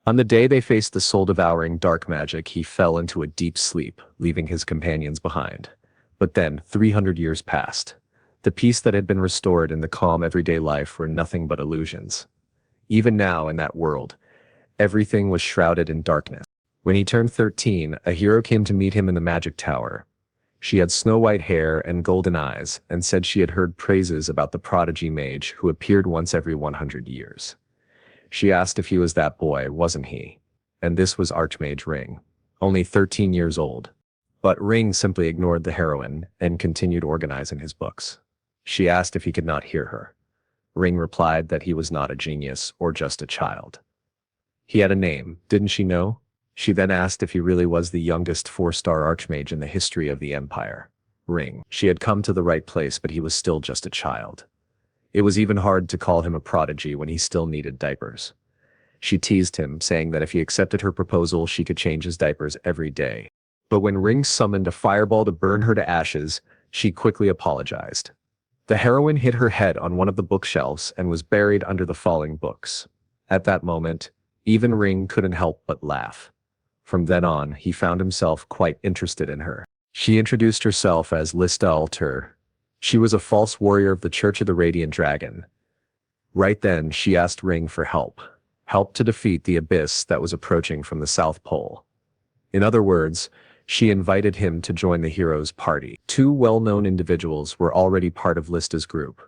On the day they faced the soul-devouring dark magic, he fell into a deep sleep, leaving his companions behind. But then, 300 years passed. The peace that had been restored in the calm everyday life were nothing but illusions. Even now, in that world, everything was shrouded in darkness. When he turned 13, a hero came to meet him in the magic tower. She had snow-white hair and golden eyes, and said she had heard praises about the prodigy mage who appeared once every 100 years. She asked if he was that boy, wasn't he? And this was Archmage Ring, only 13 years old. But Ring simply ignored the heroine and continued organizing his books. She asked if he could not hear her. Ring replied that he was not a genius or just a child. He had a name, didn't she know? She then asked if he really was the youngest 4-star archmage in the history of the Empire. Ring. She had come to the right place, but he was still just a child. It was even hard to call him a prodigy when he still needed diapers. She teased him, saying that if he accepted her proposal, she could change his diapers every day. But when Ring summoned a fireball to burn her to ashes, she quickly apologized. The heroine hit her head on one of the bookshelves and was buried under the falling books. At that moment, even Ring couldn't help but laugh. From then on, he found himself quite interested in her. She introduced herself as Lista Alter. She was a false warrior of the Church of the Radiant Dragon. Right then, she asked Ring for help. Help to defeat the abyss that was approaching from the South Pole. In other words, she invited him to join the hero's party. Two well-known individuals were already part of Lista's group.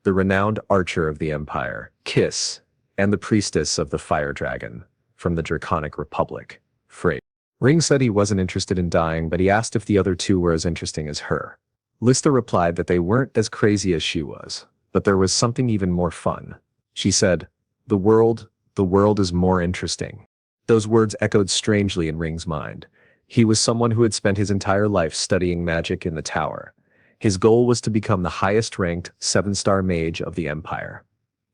The renowned archer of the Empire, Kiss, and the priestess of the Fire Dragon, from the Draconic Republic, Frey. Ring said he wasn't interested in dying, but he asked if the other two were as interesting as her. Lista replied that they weren't as crazy as she was, but there was something even more fun. She said, the world is more interesting. Those words echoed strangely in Ring's mind. He was someone who had spent his entire life studying magic in the tower. His goal was to become the highest-ranked 7-star mage of the Empire.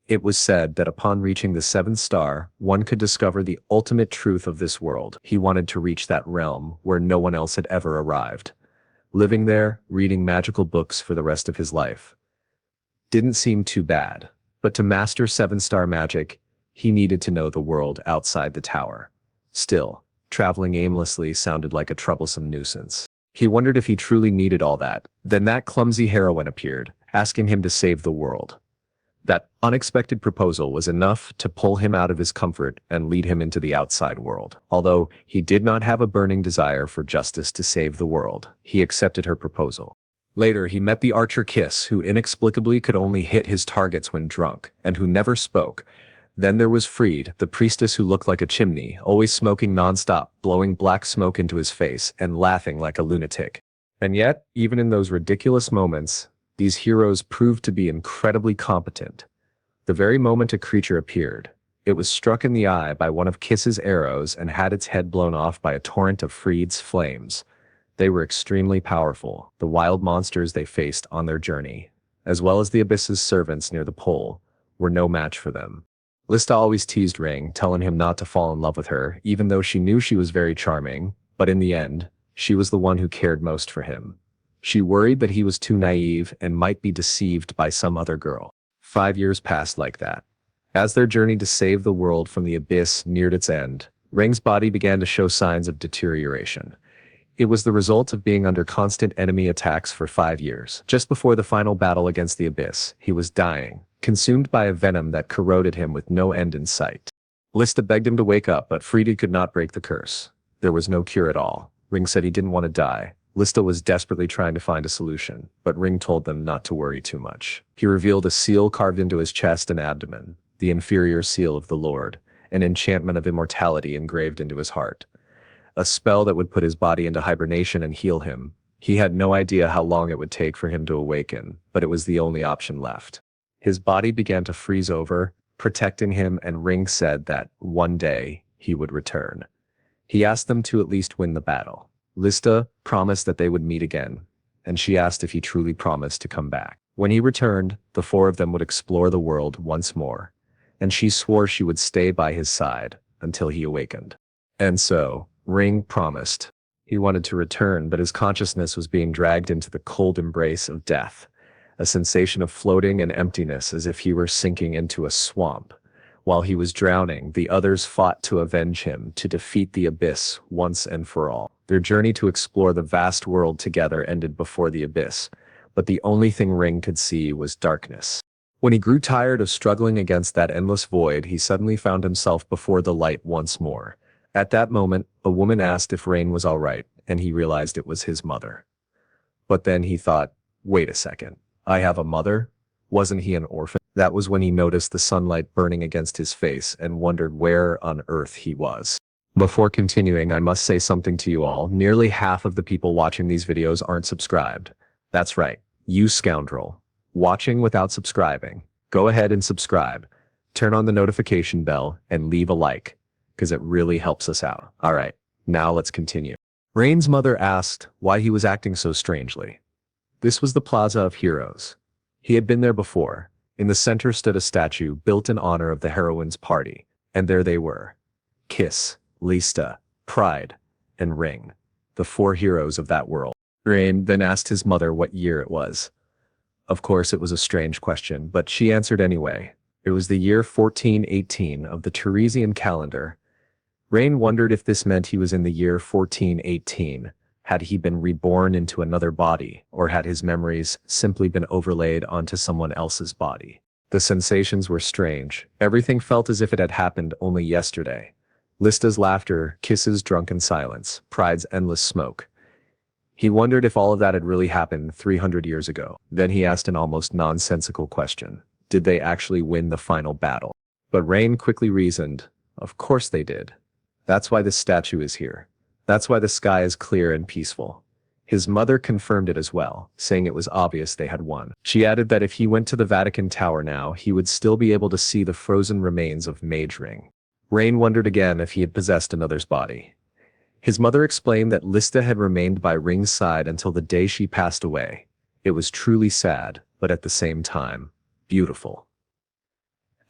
It was said that upon reaching the 7th star, one could discover the ultimate truth of this world. He wanted to reach that realm where no one else had ever arrived. Living there, reading magical books for the rest of his life. Didn't seem too bad, but to master 7-star magic, he needed to know the world outside the tower. Still, traveling aimlessly sounded like a troublesome nuisance. He wondered if he truly needed all that. Then that clumsy heroine appeared, asking him to save the world. That unexpected proposal was enough to pull him out of his comfort and lead him into the outside world. Although he did not have a burning desire for justice to save the world, he accepted her proposal. Later, he met the archer Kiss, who inexplicably could only hit his targets when drunk, and who never spoke. Then there was Freed, the priestess who looked like a chimney, always smoking non-stop, blowing black smoke into his face and laughing like a lunatic. And yet, even in those ridiculous moments, these heroes proved to be incredibly competent. The very moment a creature appeared, it was struck in the eye by one of Kiss's arrows and had its head blown off by a torrent of Freed's flames. They were extremely powerful, the wild monsters they faced on their journey, as well as the Abyss's servants near the pole, were no match for them. Lista always teased Ring, telling him not to fall in love with her, even though she knew she was very charming, but in the end, she was the one who cared most for him. She worried that he was too naive and might be deceived by some other girl. 5 years passed like that. As their journey to save the world from the abyss neared its end, Ring's body began to show signs of deterioration. It was the result of being under constant enemy attacks for 5 years. Just before the final battle against the abyss, he was dying, consumed by a venom that corroded him with no end in sight. Lista begged him to wake up, but Friede could not break the curse. There was no cure at all. Ring said he didn't want to die. Lista was desperately trying to find a solution, but Ring told them not to worry too much. He revealed a seal carved into his chest and abdomen, the inferior seal of the Lord, an enchantment of immortality engraved into his heart. A spell that would put his body into hibernation and heal him. He had no idea how long it would take for him to awaken, but it was the only option left. His body began to freeze over, protecting him, and Ring said that one day he would return. He asked them to at least win the battle. Lista promised that they would meet again, and she asked if he truly promised to come back. When he returned, the 4 of them would explore the world once more, and she swore she would stay by his side until he awakened. And so, Ring promised. He wanted to return, but his consciousness was being dragged into the cold embrace of death, a sensation of floating and emptiness as if he were sinking into a swamp. While he was drowning, the others fought to avenge him, to defeat the abyss once and for all. Their journey to explore the vast world together ended before the abyss, but the only thing Ring could see was darkness. When he grew tired of struggling against that endless void, he suddenly found himself before the light once more. At that moment, a woman asked if Rain was all right, and he realized it was his mother. But then he thought, wait a second, I have a mother? Wasn't he an orphan? That was when he noticed the sunlight burning against his face and wondered where on earth he was. Before continuing, I must say something to you all. Nearly half of the people watching these videos aren't subscribed. That's right, you scoundrel. Watching without subscribing. Go ahead and subscribe. Turn on the notification bell and leave a like, because it really helps us out. Alright, now let's continue. Rain's mother asked why he was acting so strangely. This was the Plaza of Heroes. He had been there before. In the center stood a statue built in honor of the heroine's party, and there they were. Kiss, Lista, Pride, and Ring, the four heroes of that world. Rain then asked his mother what year it was. Of course, it was a strange question, but she answered anyway. It was the year 1418 of the Teresian calendar. Rain wondered if this meant he was in the year 1418. Had he been reborn into another body, or had his memories simply been overlaid onto someone else's body? The sensations were strange. Everything felt as if it had happened only yesterday. Lista's laughter, kisses, drunken silence, Pride's endless smoke. He wondered if all of that had really happened 300 years ago. Then he asked an almost nonsensical question. Did they actually win the final battle? But Rain quickly reasoned, of course they did. That's why this statue is here. That's why the sky is clear and peaceful. His mother confirmed it as well, saying it was obvious they had won. She added that if he went to the Vatican Tower now, he would still be able to see the frozen remains of Mage Ring. Rain wondered again if he had possessed another's body. His mother explained that Lista had remained by Ring's side until the day she passed away. It was truly sad, but at the same time, beautiful.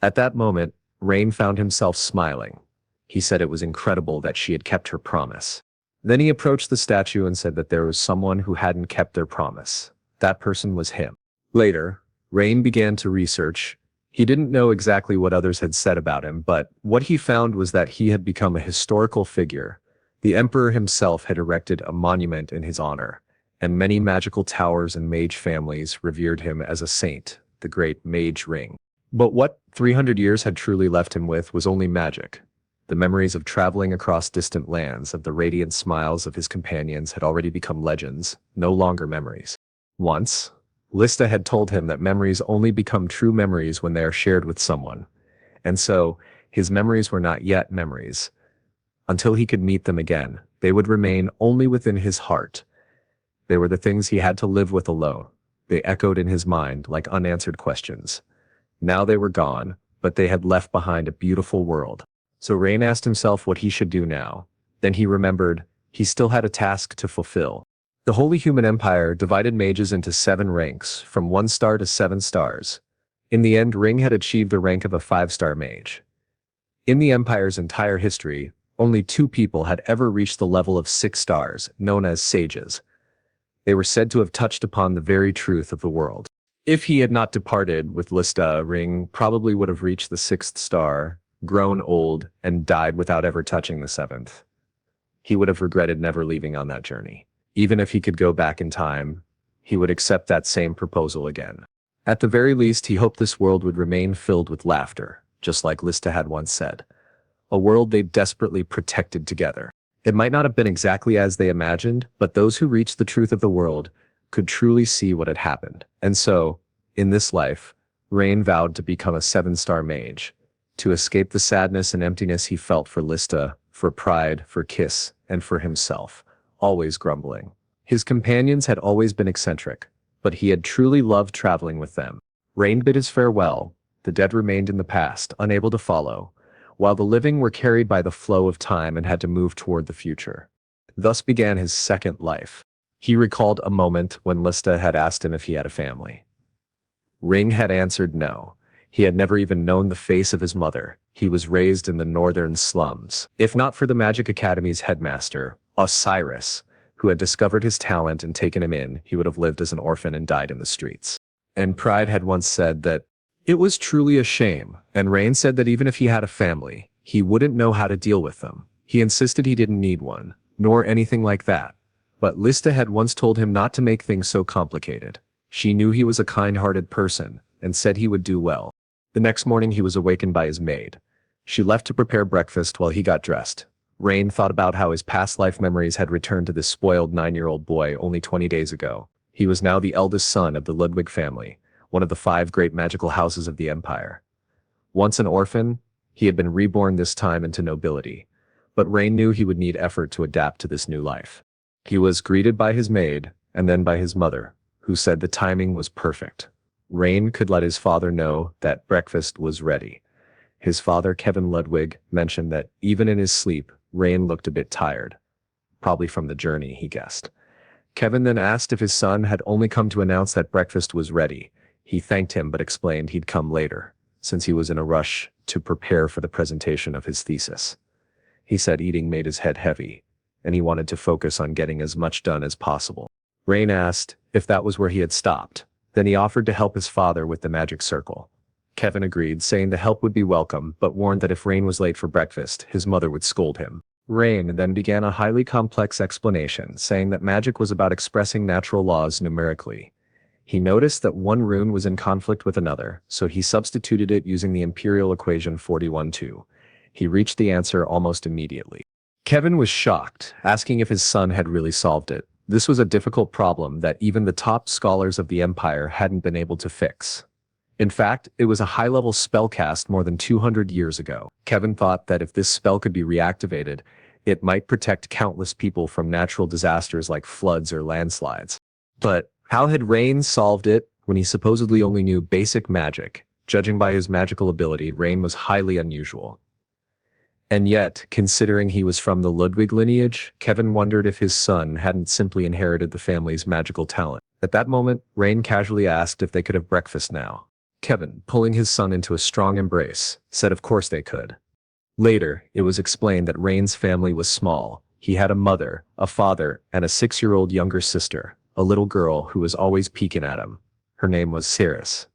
At that moment, Rain found himself smiling. He said it was incredible that she had kept her promise. Then he approached the statue and said that there was someone who hadn't kept their promise. That person was him. Later, Rain began to research. He didn't know exactly what others had said about him, but what he found was that he had become a historical figure. The emperor himself had erected a monument in his honor, and many magical towers and mage families revered him as a saint, the great Mage Ring. But what 300 years had truly left him with was only magic. The memories of traveling across distant lands, of the radiant smiles of his companions had already become legends, no longer memories. Once, Lista had told him that memories only become true memories when they are shared with someone. And so, his memories were not yet memories. Until he could meet them again, they would remain only within his heart. They were the things he had to live with alone. They echoed in his mind like unanswered questions. Now they were gone, but they had left behind a beautiful world. So Rain asked himself what he should do now. Then he remembered, he still had a task to fulfill. The Holy Human Empire divided mages into 7 ranks, from 1 star to 7 stars. In the end, Ring had achieved the rank of a 5-star mage. In the Empire's entire history, only 2 people had ever reached the level of 6 stars, known as sages. They were said to have touched upon the very truth of the world. If he had not departed with Lista, Ring probably would have reached the 6th star, grown old, and died without ever touching the 7th. He would have regretted never leaving on that journey. Even if he could go back in time, he would accept that same proposal again. At the very least, he hoped this world would remain filled with laughter, just like Lista had once said. A world they desperately protected together. It might not have been exactly as they imagined, but those who reached the truth of the world could truly see what had happened. And so, in this life, Rain vowed to become a 7-star mage, to escape the sadness and emptiness he felt for Lista, for Pride, for Kiss, and for himself, always grumbling. His companions had always been eccentric, but he had truly loved traveling with them. Rain bid his farewell. The dead remained in the past, unable to follow, while the living were carried by the flow of time and had to move toward the future. Thus began his second life. He recalled a moment when Lista had asked him if he had a family. Ring had answered no. He had never even known the face of his mother. He was raised in the northern slums. If not for the Magic Academy's headmaster, Osiris, who had discovered his talent and taken him in, he would have lived as an orphan and died in the streets. And Pride had once said that It was truly a shame, and Rain said that even if he had a family, he wouldn't know how to deal with them. He insisted he didn't need one, nor anything like that. But Lista had once told him not to make things so complicated. She knew he was a kind-hearted person, and said he would do well. The next morning he was awakened by his maid. She left to prepare breakfast while he got dressed. Rain thought about how his past life memories had returned to this spoiled 9-year-old boy only 20 days ago. He was now the eldest son of the Ludwig family, one of the 5 great magical houses of the empire. Once an orphan, he had been reborn this time into nobility. But Rain knew he would need effort to adapt to this new life. He was greeted by his maid, and then by his mother, who said the timing was perfect. Rain could let his father know that breakfast was ready. His father, Kevin Ludwig, mentioned that even in his sleep, Rain looked a bit tired. Probably from the journey, he guessed. Kevin then asked if his son had only come to announce that breakfast was ready. He thanked him but explained he'd come later, since he was in a rush to prepare for the presentation of his thesis. He said eating made his head heavy, and he wanted to focus on getting as much done as possible. Rain asked if that was where he had stopped. Then he offered to help his father with the magic circle. Kevin agreed, saying the help would be welcome, but warned that if Rain was late for breakfast, his mother would scold him. Rain then began a highly complex explanation, saying that magic was about expressing natural laws numerically. He noticed that one rune was in conflict with another, so he substituted it using the imperial equation 41-2. He reached the answer almost immediately. Kevin was shocked, asking if his son had really solved it. This was a difficult problem that even the top scholars of the empire hadn't been able to fix. In fact, it was a high-level spell cast more than 200 years ago. Kevin thought that if this spell could be reactivated, it might protect countless people from natural disasters like floods or landslides. But how had Rain solved it when he supposedly only knew basic magic? Judging by his magical ability, Rain was highly unusual. And yet, considering he was from the Ludwig lineage, Kevin wondered if his son hadn't simply inherited the family's magical talent. At that moment, Rain casually asked if they could have breakfast now. Kevin, pulling his son into a strong embrace, said of course they could. Later, it was explained that Rain's family was small. He had a mother, a father, and a 6-year-old younger sister, a little girl who was always peeking at him. Her name was Cirrus.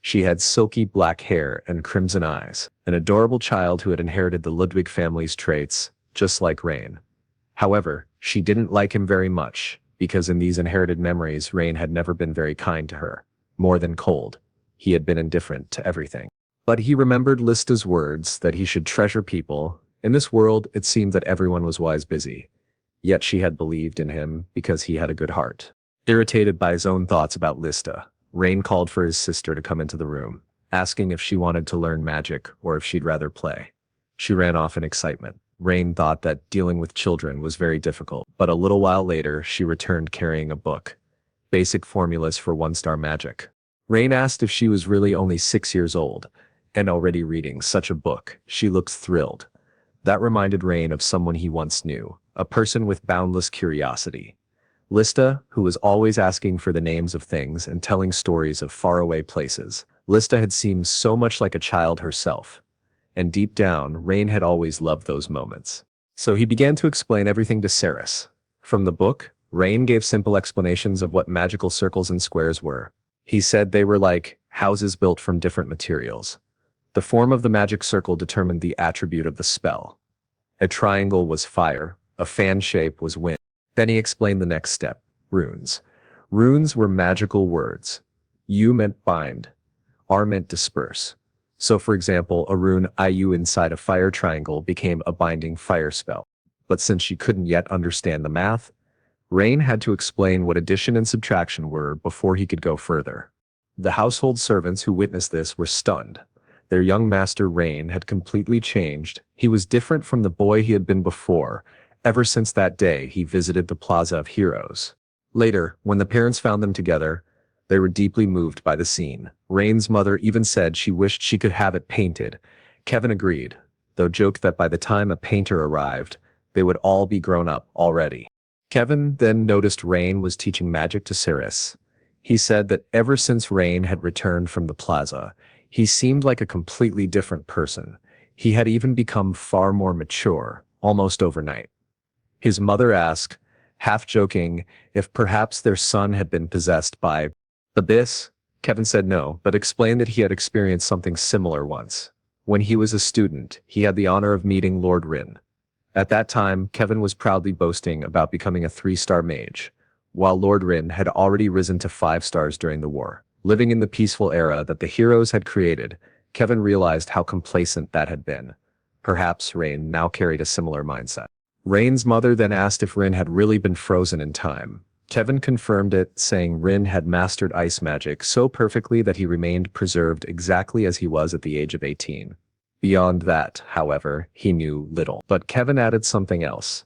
She had silky black hair and crimson eyes, an adorable child who had inherited the Ludwig family's traits, just like Rain. However, she didn't like him very much, because in these inherited memories Rain had never been very kind to her. More than cold. He had been indifferent to everything. But he remembered Lista's words that he should treasure people. In this world, it seemed that everyone was wise busy. Yet she had believed in him because he had a good heart. Irritated by his own thoughts about Lista, Rain called for his sister to come into the room, asking if she wanted to learn magic or if she'd rather play. She ran off in excitement. Rain thought that dealing with children was very difficult, but a little while later she returned carrying a book. Basic Formulas for 1-Star Magic. Rain asked if she was really only 6 years old, and already reading such a book. She looked thrilled. That reminded Rain of someone he once knew, a person with boundless curiosity. Lista, who was always asking for the names of things and telling stories of faraway places. Lista had seemed so much like a child herself. And deep down, Rain had always loved those moments. So he began to explain everything to Cirrus. From the book, Rain gave simple explanations of what magical circles and squares were. He said they were like houses built from different materials. The form of the magic circle determined the attribute of the spell. A triangle was fire, a fan shape was wind. Then he explained the next step, runes. Runes were magical words. U meant bind. R meant disperse. So for example, a rune IU inside a fire triangle became a binding fire spell. But since she couldn't yet understand the math, Rain had to explain what addition and subtraction were before he could go further. The household servants who witnessed this were stunned. Their young master Rain had completely changed. He was different from the boy he had been before. Ever since that day, he visited the Plaza of Heroes. Later, when the parents found them together, they were deeply moved by the scene. Rain's mother even said she wished she could have it painted. Kevin agreed, though joked that by the time a painter arrived, they would all be grown up already. Kevin then noticed Rain was teaching magic to Cirrus. He said that ever since Rain had returned from the plaza, he seemed like a completely different person. He had even become far more mature, almost overnight. His mother asked, half joking, if perhaps their son had been possessed by the abyss. Kevin said no, but explained that he had experienced something similar once. When he was a student, he had the honor of meeting Lord Rin. At that time, Kevin was proudly boasting about becoming a 3-star mage, while Lord Rin had already risen to 5 stars during the war. Living in the peaceful era that the heroes had created, Kevin realized how complacent that had been. Perhaps Rain now carried a similar mindset. Rain's mother then asked if Rin had really been frozen in time. Kevin confirmed it, saying Rin had mastered ice magic so perfectly that he remained preserved exactly as he was at the age of 18. Beyond that, however, he knew little. But Kevin added something else.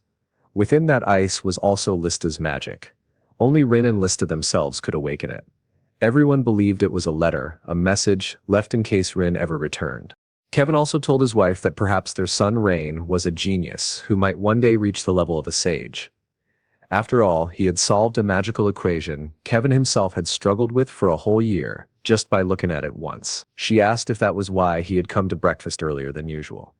Within that ice was also Lista's magic. Only Rin and Lista themselves could awaken it. Everyone believed it was a letter, a message, left in case Rin ever returned. Kevin also told his wife that perhaps their son Rain was a genius who might one day reach the level of a sage. After all, he had solved a magical equation Kevin himself had struggled with for a whole year, just by looking at it once. She asked if that was why he had come to breakfast earlier than usual.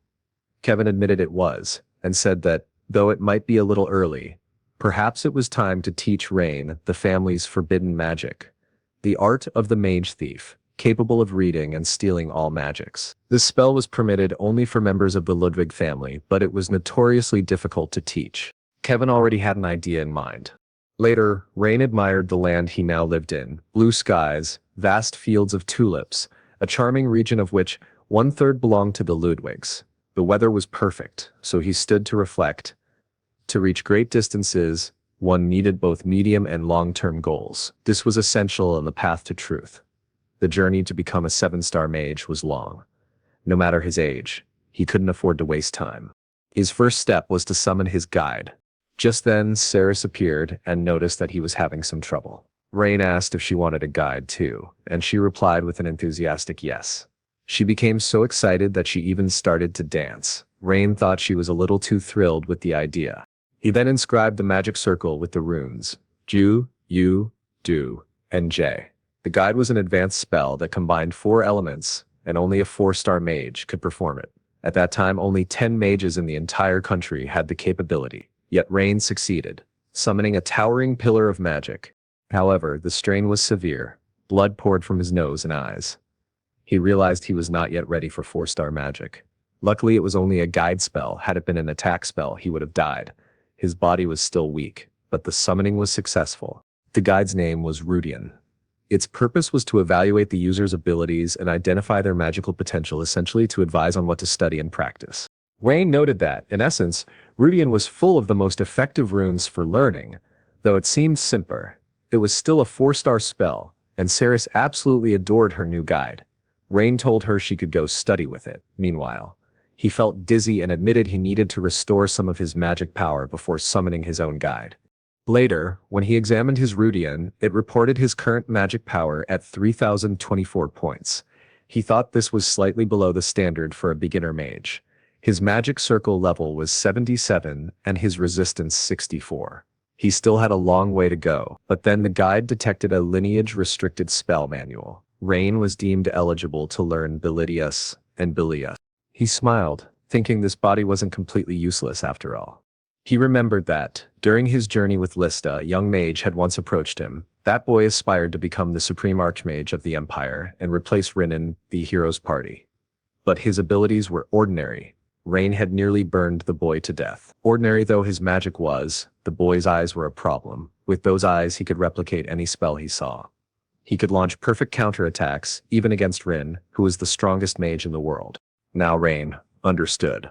Kevin admitted it was, and said that, though it might be a little early, perhaps it was time to teach Rain the family's forbidden magic. The art of the mage thief, capable of reading and stealing all magics. This spell was permitted only for members of the Ludwig family, but it was notoriously difficult to teach. Kevin already had an idea in mind. Later, Rain admired the land he now lived in, blue skies, vast fields of tulips, a charming region of which 1/3 belonged to the Ludwigs. The weather was perfect, so he stood to reflect. To reach great distances, one needed both medium and long-term goals. This was essential on the path to truth. The journey to become a 7-star mage was long. No matter his age, he couldn't afford to waste time. His first step was to summon his guide. Just then, Saris appeared and noticed that he was having some trouble. Rain asked if she wanted a guide too, and she replied with an enthusiastic yes. She became so excited that she even started to dance. Rain thought she was a little too thrilled with the idea. He then inscribed the magic circle with the runes Ju, Yu, Du, and J. The guide was an advanced spell that combined 4 elements, and only a 4-star mage could perform it. At that time, only 10 mages in the entire country had the capability. Yet Rain succeeded, summoning a towering pillar of magic. However, the strain was severe. Blood poured from his nose and eyes. He realized he was not yet ready for 4-star magic. Luckily, it was only a guide spell. Had it been an attack spell, he would have died. His body was still weak, but the summoning was successful. The guide's name was Rudian. Its purpose was to evaluate the user's abilities and identify their magical potential, essentially to advise on what to study and practice. Rain noted that, in essence, Rudian was full of the most effective runes for learning. Though it seemed simpler, it was still a 4-star spell, and Saris absolutely adored her new guide. Rain told her she could go study with it. Meanwhile, he felt dizzy and admitted he needed to restore some of his magic power before summoning his own guide. Later, when he examined his Rudian, it reported his current magic power at 3,024 points. He thought this was slightly below the standard for a beginner mage. His magic circle level was 77 and his resistance 64. He still had a long way to go, but then the guide detected a lineage-restricted spell manual. Rain was deemed eligible to learn Bilidius and Bilius. He smiled, thinking this body wasn't completely useless after all. He remembered that, during his journey with Lista, a young mage had once approached him. That boy aspired to become the supreme archmage of the Empire and replace Rin, the hero's party. But his abilities were ordinary. Rain had nearly burned the boy to death. Ordinary though his magic was, the boy's eyes were a problem. With those eyes he could replicate any spell he saw. He could launch perfect counterattacks, even against Rin, who was the strongest mage in the world. Now Rain understood.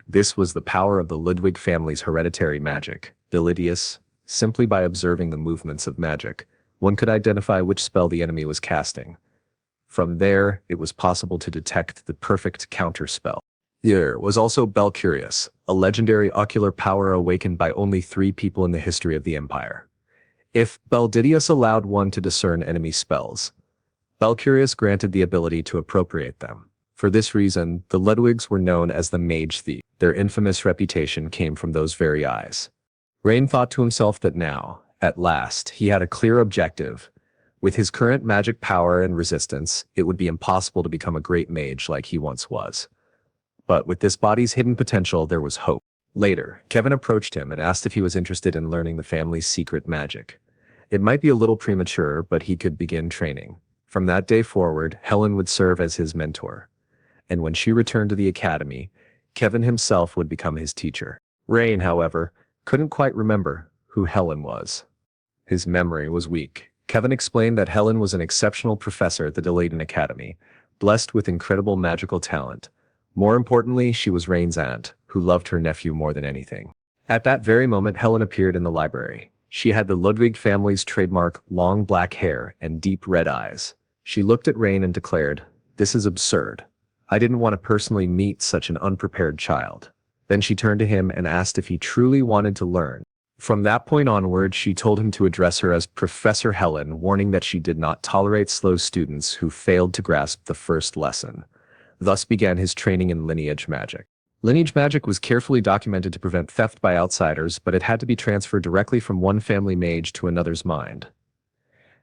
This was the power of the Ludwig family's hereditary magic, Bilidius. Simply by observing the movements of magic, one could identify which spell the enemy was casting. From there, it was possible to detect the perfect counterspell. There was also Belcurious, a legendary ocular power awakened by only 3 people in the history of the Empire. If Beldidius allowed one to discern enemy spells, Belcurious granted the ability to appropriate them. For this reason, the Ludwigs were known as the Mage Thief. Their infamous reputation came from those very eyes. Rain thought to himself that now, at last, he had a clear objective. With his current magic power and resistance, it would be impossible to become a great mage like he once was. But with this body's hidden potential, there was hope. Later, Kevin approached him and asked if he was interested in learning the family's secret magic. It might be a little premature, but he could begin training. From that day forward, Helen would serve as his mentor. And when she returned to the academy, Kevin himself would become his teacher. Rain, however, couldn't quite remember who Helen was. His memory was weak. Kevin explained that Helen was an exceptional professor at the Delayden Academy, blessed with incredible magical talent. More importantly, she was Rain's aunt, who loved her nephew more than anything. At that very moment, Helen appeared in the library. She had the Ludwig family's trademark long black hair and deep red eyes. She looked at Rain and declared, "This is absurd. I didn't want to personally meet such an unprepared child." Then she turned to him and asked if he truly wanted to learn. From that point onward, she told him to address her as Professor Helen, warning that she did not tolerate slow students who failed to grasp the first lesson. Thus began his training in lineage magic. Lineage magic was carefully documented to prevent theft by outsiders, but it had to be transferred directly from one family mage to another's mind.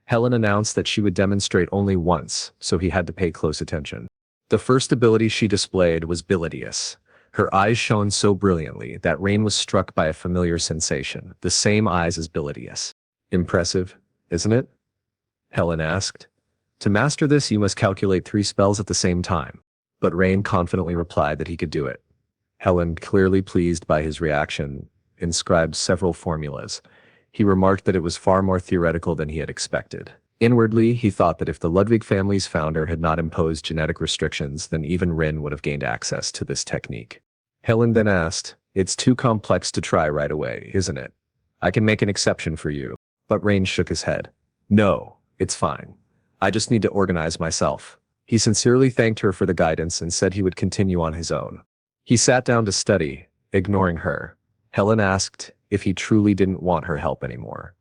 Helen announced that she would demonstrate only once, so he had to pay close attention. The first ability she displayed was Bilidius. Her eyes shone so brilliantly that Rain was struck by a familiar sensation, the same eyes as Bilidius. "Impressive, isn't it?" Helen asked. "To master this, you must calculate 3 spells at the same time." But Rain confidently replied that he could do it. Helen, clearly pleased by his reaction, inscribed several formulas. He remarked that it was far more theoretical than he had expected. Inwardly, he thought that if the Ludwig family's founder had not imposed genetic restrictions, then even Rin would have gained access to this technique. Helen then asked, "It's too complex to try right away, isn't it? I can make an exception for you." But Rain shook his head. "No, it's fine. I just need to organize myself." He sincerely thanked her for the guidance and said he would continue on his own. He sat down to study, ignoring her. Helen asked if he truly didn't want her help anymore.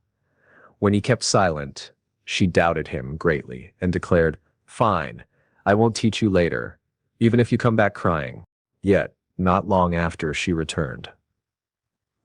When he kept silent, she doubted him greatly and declared, "Fine, I won't teach you later, even if you come back crying." Yet, not long after, she returned.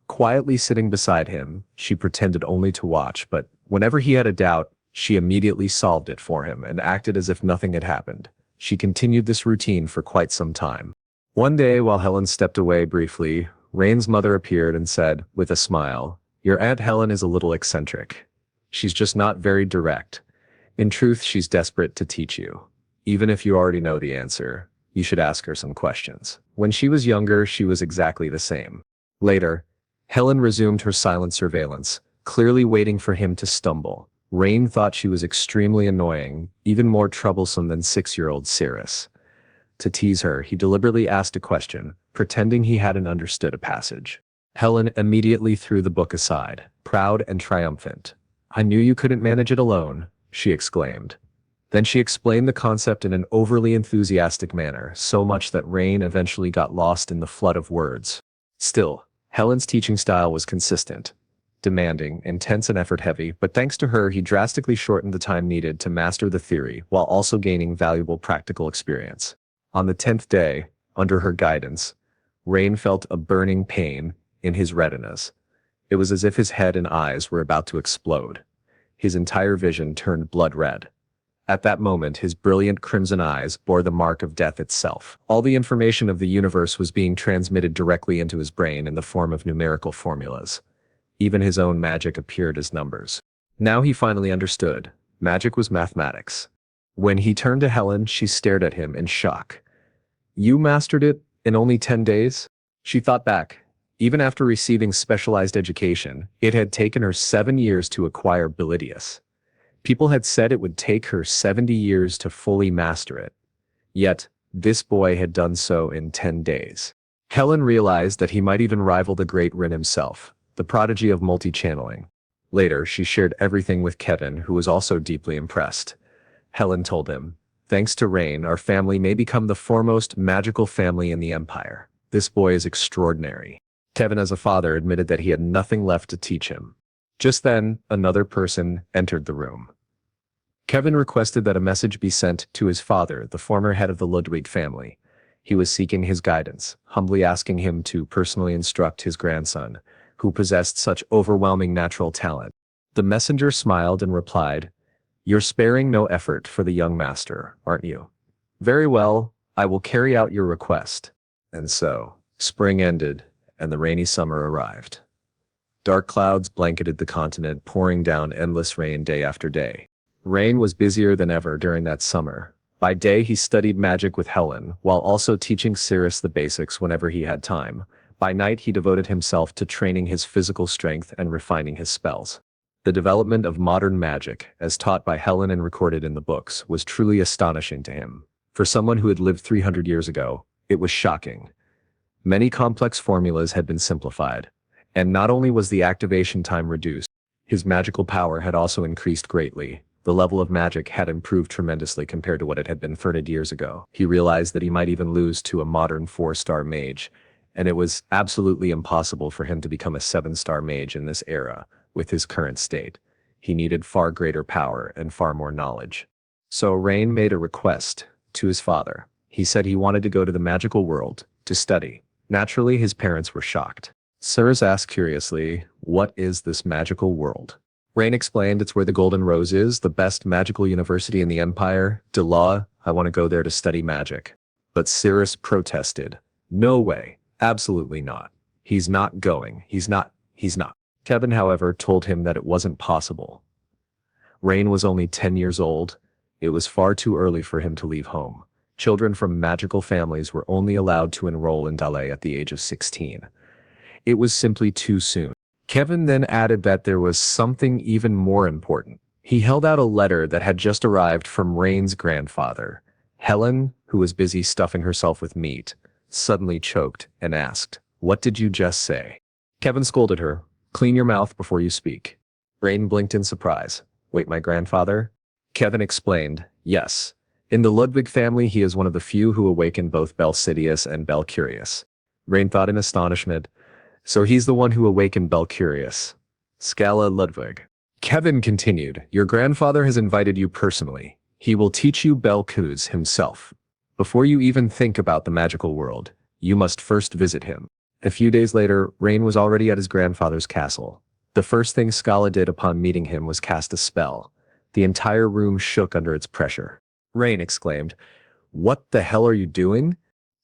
Quietly sitting beside him, she pretended only to watch, but whenever he had a doubt, she immediately solved it for him and acted as if nothing had happened. She continued this routine for quite some time. One day, while Helen stepped away briefly, Rain's mother appeared and said, with a smile, "Your Aunt Helen is a little eccentric. She's just not very direct. In truth, she's desperate to teach you. Even if you already know the answer, you should ask her some questions." When she was younger, she was exactly the same. Later, Helen resumed her silent surveillance, clearly waiting for him to stumble. Rain thought she was extremely annoying, even more troublesome than 6-year-old Cirrus. To tease her, he deliberately asked a question, pretending he hadn't understood a passage. Helen immediately threw the book aside, proud and triumphant. "I knew you couldn't manage it alone," she exclaimed. Then she explained the concept in an overly enthusiastic manner, so much that Rain eventually got lost in the flood of words. Still, Helen's teaching style was consistent, demanding, intense and effort-heavy, but thanks to her, he drastically shortened the time needed to master the theory while also gaining valuable practical experience. On the 10th day, under her guidance, Rain felt a burning pain in his retinas. It was as if his head and eyes were about to explode. His entire vision turned blood red. At that moment, his brilliant crimson eyes bore the mark of death itself. All the information of the universe was being transmitted directly into his brain in the form of numerical formulas. Even his own magic appeared as numbers. Now he finally understood. Magic was mathematics. When he turned to Helen, she stared at him in shock. "You mastered it in only 10 days? She thought back. Even after receiving specialized education, it had taken her 7 years to acquire Bilidius. People had said it would take her 70 years to fully master it. Yet, this boy had done so in 10 days. Helen realized that he might even rival the great Rin himself, the prodigy of multi-channeling. Later, she shared everything with Kevin, who was also deeply impressed. Helen told him, "Thanks to Rain, our family may become the foremost magical family in the Empire. This boy is extraordinary." Kevin, as a father, admitted that he had nothing left to teach him. Just then, another person entered the room. Kevin requested that a message be sent to his father, the former head of the Ludwig family. He was seeking his guidance, humbly asking him to personally instruct his grandson, who possessed such overwhelming natural talent. The messenger smiled and replied, "You're sparing no effort for the young master, aren't you? Very well, I will carry out your request." And so, spring ended, and the rainy summer arrived. Dark clouds blanketed the continent, pouring down endless rain day after day. Rain was busier than ever during that summer. By day he studied magic with Helen, while also teaching Cirrus the basics whenever he had time. By night he devoted himself to training his physical strength and refining his spells. The development of modern magic, as taught by Helen and recorded in the books, was truly astonishing to him. For someone who had lived 300 years ago, it was shocking. Many complex formulas had been simplified, and not only was the activation time reduced, his magical power had also increased greatly. The level of magic had improved tremendously compared to what it had been 30 years ago. He realized that he might even lose to a modern 4-star mage, and it was absolutely impossible for him to become a 7-star mage in this era. With his current state, he needed far greater power and far more knowledge. So Rain made a request to his father. He said he wanted to go to the magical world to study. Naturally, his parents were shocked. Cirrus asked curiously, "What is this magical world?" Rain explained, "It's where the Golden Rose is, the best magical university in the Empire. Delaw, I want to go there to study magic." But Cirrus protested. "No way. Absolutely not. He's not going. He's not. Kevin, however, told him that it wasn't possible. Rain was only 10 years old. It was far too early for him to leave home. Children from magical families were only allowed to enroll in Dale at the age of 16. It was simply too soon. Kevin then added that there was something even more important. He held out a letter that had just arrived from Rain's grandfather. Helen, who was busy stuffing herself with meat, suddenly choked and asked, "What did you just say?" Kevin scolded her. "Clean your mouth before you speak." Rain blinked in surprise. "Wait, my grandfather?" Kevin explained, "Yes. In the Ludwig family he is one of the few who awakened both Belsidius and Belcurious." Rain thought in astonishment, "So he's the one who awakened Belcurious. Scala Ludwig." Kevin continued, "Your grandfather has invited you personally. He will teach you Belcus himself. Before you even think about the magical world, you must first visit him." A few days later, Rain was already at his grandfather's castle. The first thing Scala did upon meeting him was cast a spell. The entire room shook under its pressure. Rain exclaimed, "What the hell are you doing?"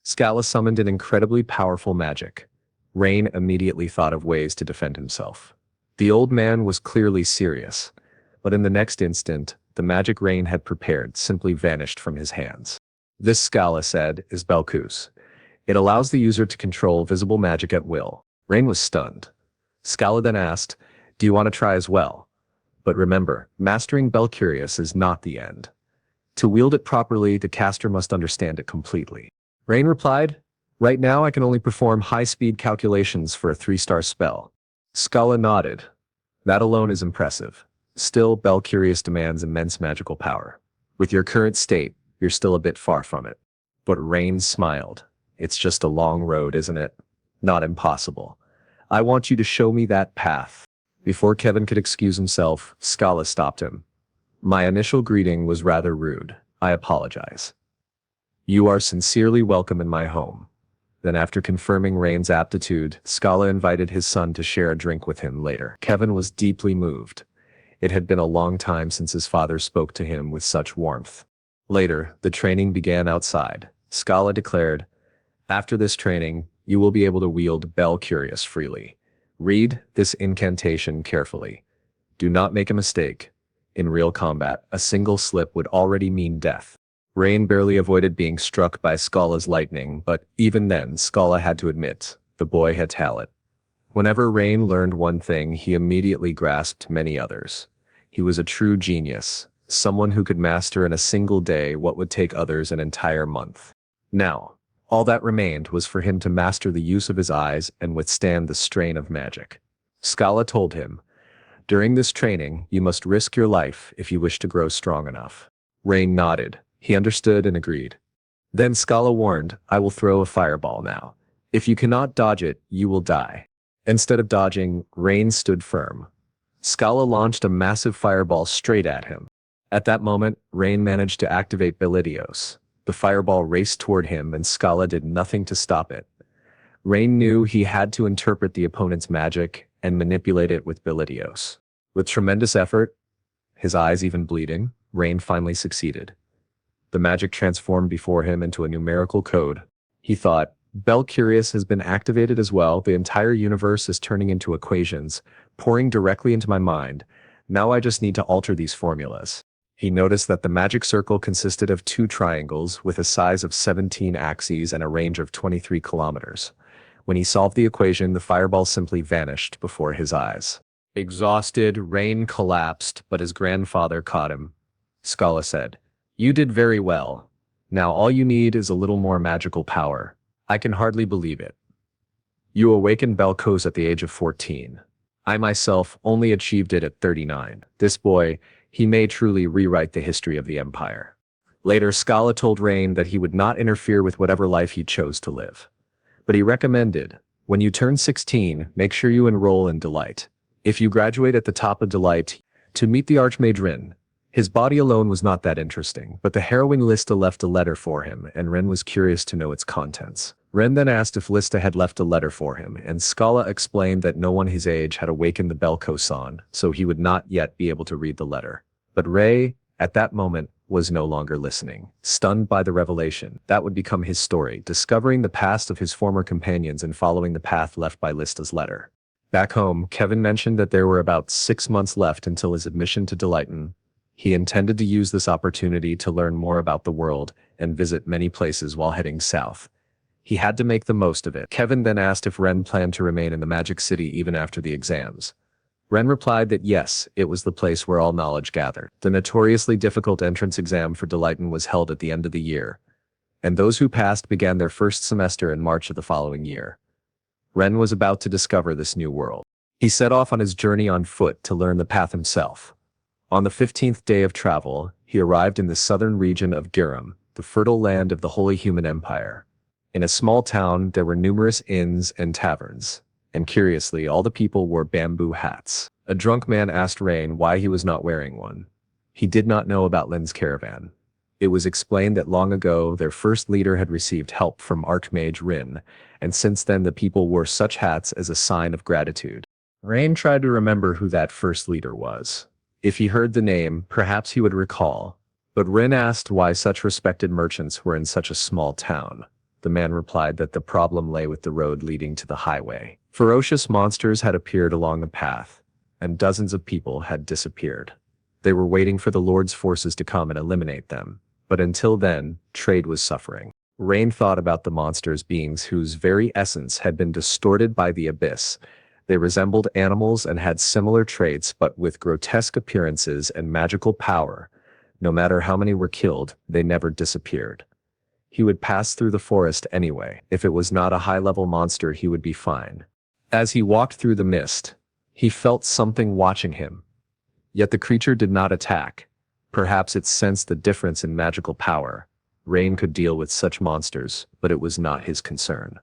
Scala summoned an incredibly powerful magic. Rain immediately thought of ways to defend himself. The old man was clearly serious, but in the next instant, the magic Rain had prepared simply vanished from his hands. "This," Scala said, "is Belcus. It allows the user to control visible magic at will." Rain was stunned. Scala then asked, "Do you want to try as well? But remember, mastering Belcurious is not the end. To wield it properly, the caster must understand it completely." Rain replied, "Right now I can only perform high-speed calculations for a 3-star spell." Scala nodded. "That alone is impressive. Still, Belcurious demands immense magical power. With your current state, you're still a bit far from it." But Rain smiled. "It's just a long road, isn't it? Not impossible. I want you to show me that path." Before Kevin could excuse himself, Scala stopped him. "My initial greeting was rather rude. I apologize. You are sincerely welcome in my home." Then, after confirming Rain's aptitude, Scala invited his son to share a drink with him later. Kevin was deeply moved. It had been a long time since his father spoke to him with such warmth. Later, the training began outside. Scala declared, "After this training, you will be able to wield Belcurious freely. Read this incantation carefully. Do not make a mistake. In real combat, a single slip would already mean death." Rain barely avoided being struck by Scala's lightning, but even then Scala had to admit, the boy had talent. Whenever Rain learned one thing, he immediately grasped many others. He was a true genius, someone who could master in a single day what would take others an entire month. Now, all that remained was for him to master the use of his eyes and withstand the strain of magic. Scala told him, "During this training, you must risk your life if you wish to grow strong enough." Rain nodded. He understood and agreed. Then Scala warned, "I will throw a fireball now. If you cannot dodge it, you will die." Instead of dodging, Rain stood firm. Scala launched a massive fireball straight at him. At that moment, Rain managed to activate Bellidios. The fireball raced toward him and Scala did nothing to stop it. Rain knew he had to interpret the opponent's magic and manipulate it with Bellidios. With tremendous effort, his eyes even bleeding, Rain finally succeeded. The magic transformed before him into a numerical code. He thought, Bell-Curious has been activated as well. The entire universe is turning into equations, pouring directly into my mind. Now I just need to alter these formulas. He noticed that the magic circle consisted of two triangles with a size of 17 axes and a range of 23 kilometers. When he solved the equation, the fireball simply vanished before his eyes. Exhausted, Rain collapsed, but his grandfather caught him. Scala said, "You did very well. Now all you need is a little more magical power." I can hardly believe it. You awakened Belkos at the age of 14. I myself only achieved it at 39. This boy, he may truly rewrite the history of the Empire. Later, Scala told Rain that he would not interfere with whatever life he chose to live. But he recommended, when you turn 16, make sure you enroll in Delight. If you graduate at the top of Delight, to meet the Archmage Rin. His body alone was not that interesting, but the harrowing Lista left a letter for him, and Ren was curious to know its contents. Ren then asked if Lista had left a letter for him, and Scala explained that no one his age had awakened the Belko-san, so he would not yet be able to read the letter. But Ray, at that moment, was no longer listening. Stunned by the revelation, that would become his story, discovering the past of his former companions and following the path left by Lista's letter. Back home, Kevin mentioned that there were about 6 months left until his admission to Deleighton. He intended to use this opportunity to learn more about the world and visit many places while heading south. He had to make the most of it. Kevin then asked if Ren planned to remain in the Magic City even after the exams. Ren replied that yes, it was the place where all knowledge gathered. The notoriously difficult entrance exam for Deleighton was held at the end of the year, and those who passed began their first semester in March of the following year. Ren was about to discover this new world. He set off on his journey on foot to learn the path himself. On the 15th day of travel, he arrived in the southern region of Giram, the fertile land of the Holy Human Empire. In a small town, there were numerous inns and taverns, and curiously, all the people wore bamboo hats. A drunk man asked Rain why he was not wearing one. He did not know about Lin's caravan. It was explained that long ago, their first leader had received help from Archmage Rin, and since then the people wore such hats as a sign of gratitude. Rain tried to remember who that first leader was. If he heard the name, perhaps he would recall. But Rin asked why such respected merchants were in such a small town. The man replied that the problem lay with the road leading to the highway. Ferocious monsters had appeared along the path, and dozens of people had disappeared. They were waiting for the Lord's forces to come and eliminate them. But until then, trade was suffering. Rain thought about the monsters, beings whose very essence had been distorted by the abyss. They resembled animals and had similar traits, but with grotesque appearances and magical power. No matter how many were killed, they never disappeared. He would pass through the forest anyway. If it was not a high-level monster, he would be fine. As he walked through the mist, he felt something watching him. Yet the creature did not attack. Perhaps it sensed the difference in magical power. Rain could deal with such monsters, but it was not his concern.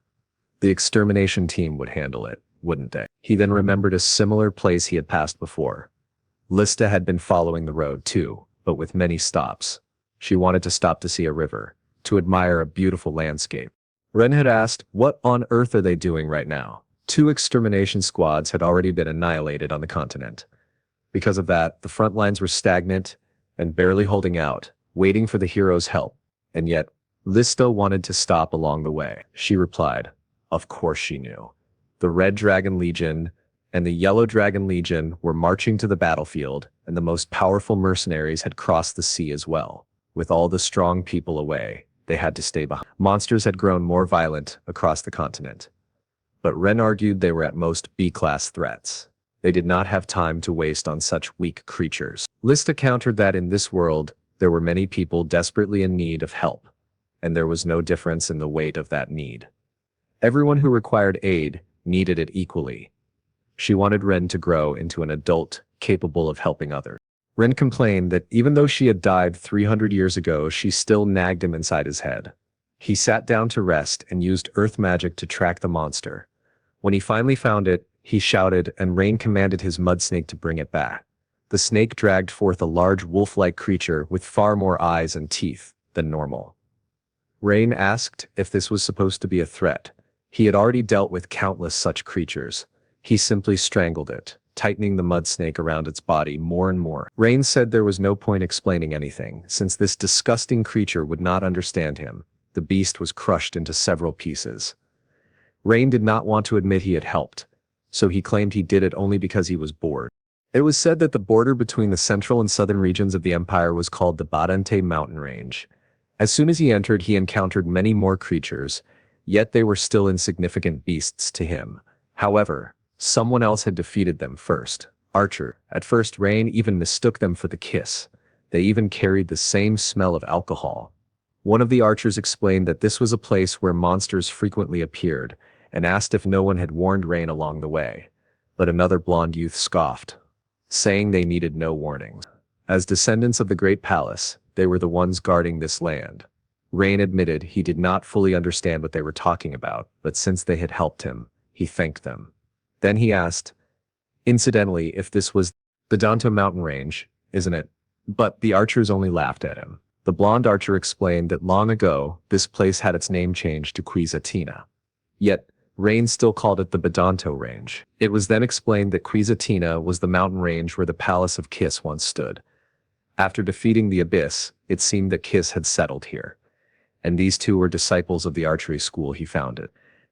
The extermination team would handle it, wouldn't they? He then remembered a similar place he had passed before. Lista had been following the road too, but with many stops. She wanted to stop to see a river, to admire a beautiful landscape. Ren had asked, what on earth are they doing right now? 2 extermination squads had already been annihilated on the continent. Because of that, the front lines were stagnant and barely holding out, waiting for the heroes' help. And yet, Lista wanted to stop along the way. She replied, of course she knew. The Red Dragon Legion and the Yellow Dragon Legion were marching to the battlefield, and the most powerful mercenaries had crossed the sea as well. With all the strong people away, they had to stay behind. Monsters had grown more violent across the continent. But Ren argued they were at most B-class threats. They did not have time to waste on such weak creatures. Lista countered that in this world, there were many people desperately in need of help, and there was no difference in the weight of that need. Everyone who required aid needed it equally. She wanted Ren to grow into an adult capable of helping others. Ren complained that even though she had died 300 years ago, she still nagged him inside his head. He sat down to rest and used earth magic to track the monster. When he finally found it, he shouted, and Rain commanded his mud snake to bring it back. The snake dragged forth a large wolf-like creature with far more eyes and teeth than normal. Rain asked if this was supposed to be a threat. He had already dealt with countless such creatures. He simply strangled it, tightening the mud snake around its body more and more. Rain said there was no point explaining anything, since this disgusting creature would not understand him. The beast was crushed into several pieces. Rain did not want to admit he had helped, so he claimed he did it only because he was bored. It was said that the border between the central and southern regions of the empire was called the Badante mountain range. As soon as he entered, he encountered many more creatures, yet they were still insignificant beasts to him. However, someone else had defeated them first. Archer. At first, Rain even mistook them for the Kiss. They even carried the same smell of alcohol. One of the archers explained that this was a place where monsters frequently appeared, and asked if no one had warned Rain along the way. But another blonde youth scoffed, saying they needed no warnings. As descendants of the Great Palace, they were the ones guarding this land. Rain admitted he did not fully understand what they were talking about, but since they had helped him, he thanked them. Then he asked, incidentally, if this was the Danto mountain range, isn't it? But the archers only laughed at him. The blonde archer explained that long ago, this place had its name changed to Quizatina. Yet, Rain still called it the Badanto range. It was then explained that Quizatina was the mountain range where the Palace of Kiss once stood. After defeating the Abyss, it seemed that Kiss had settled here. And these two were disciples of the archery school he founded.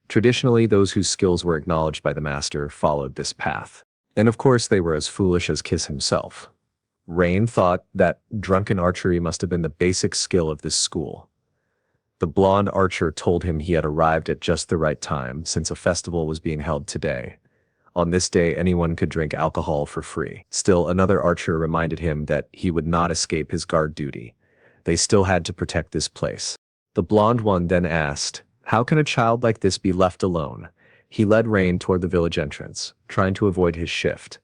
Traditionally, those whose skills were acknowledged by the master followed this path. And of course, they were as foolish as Kiss himself. Rain thought that drunken archery must have been the basic skill of this school. The blonde archer told him he had arrived at just the right time since a festival was being held today. On this day, anyone could drink alcohol for free. Still, another archer reminded him that he would not escape his guard duty. They still had to protect this place. The blonde one then asked, how can a child like this be left alone? He led Rain toward the village entrance, trying to avoid his shift.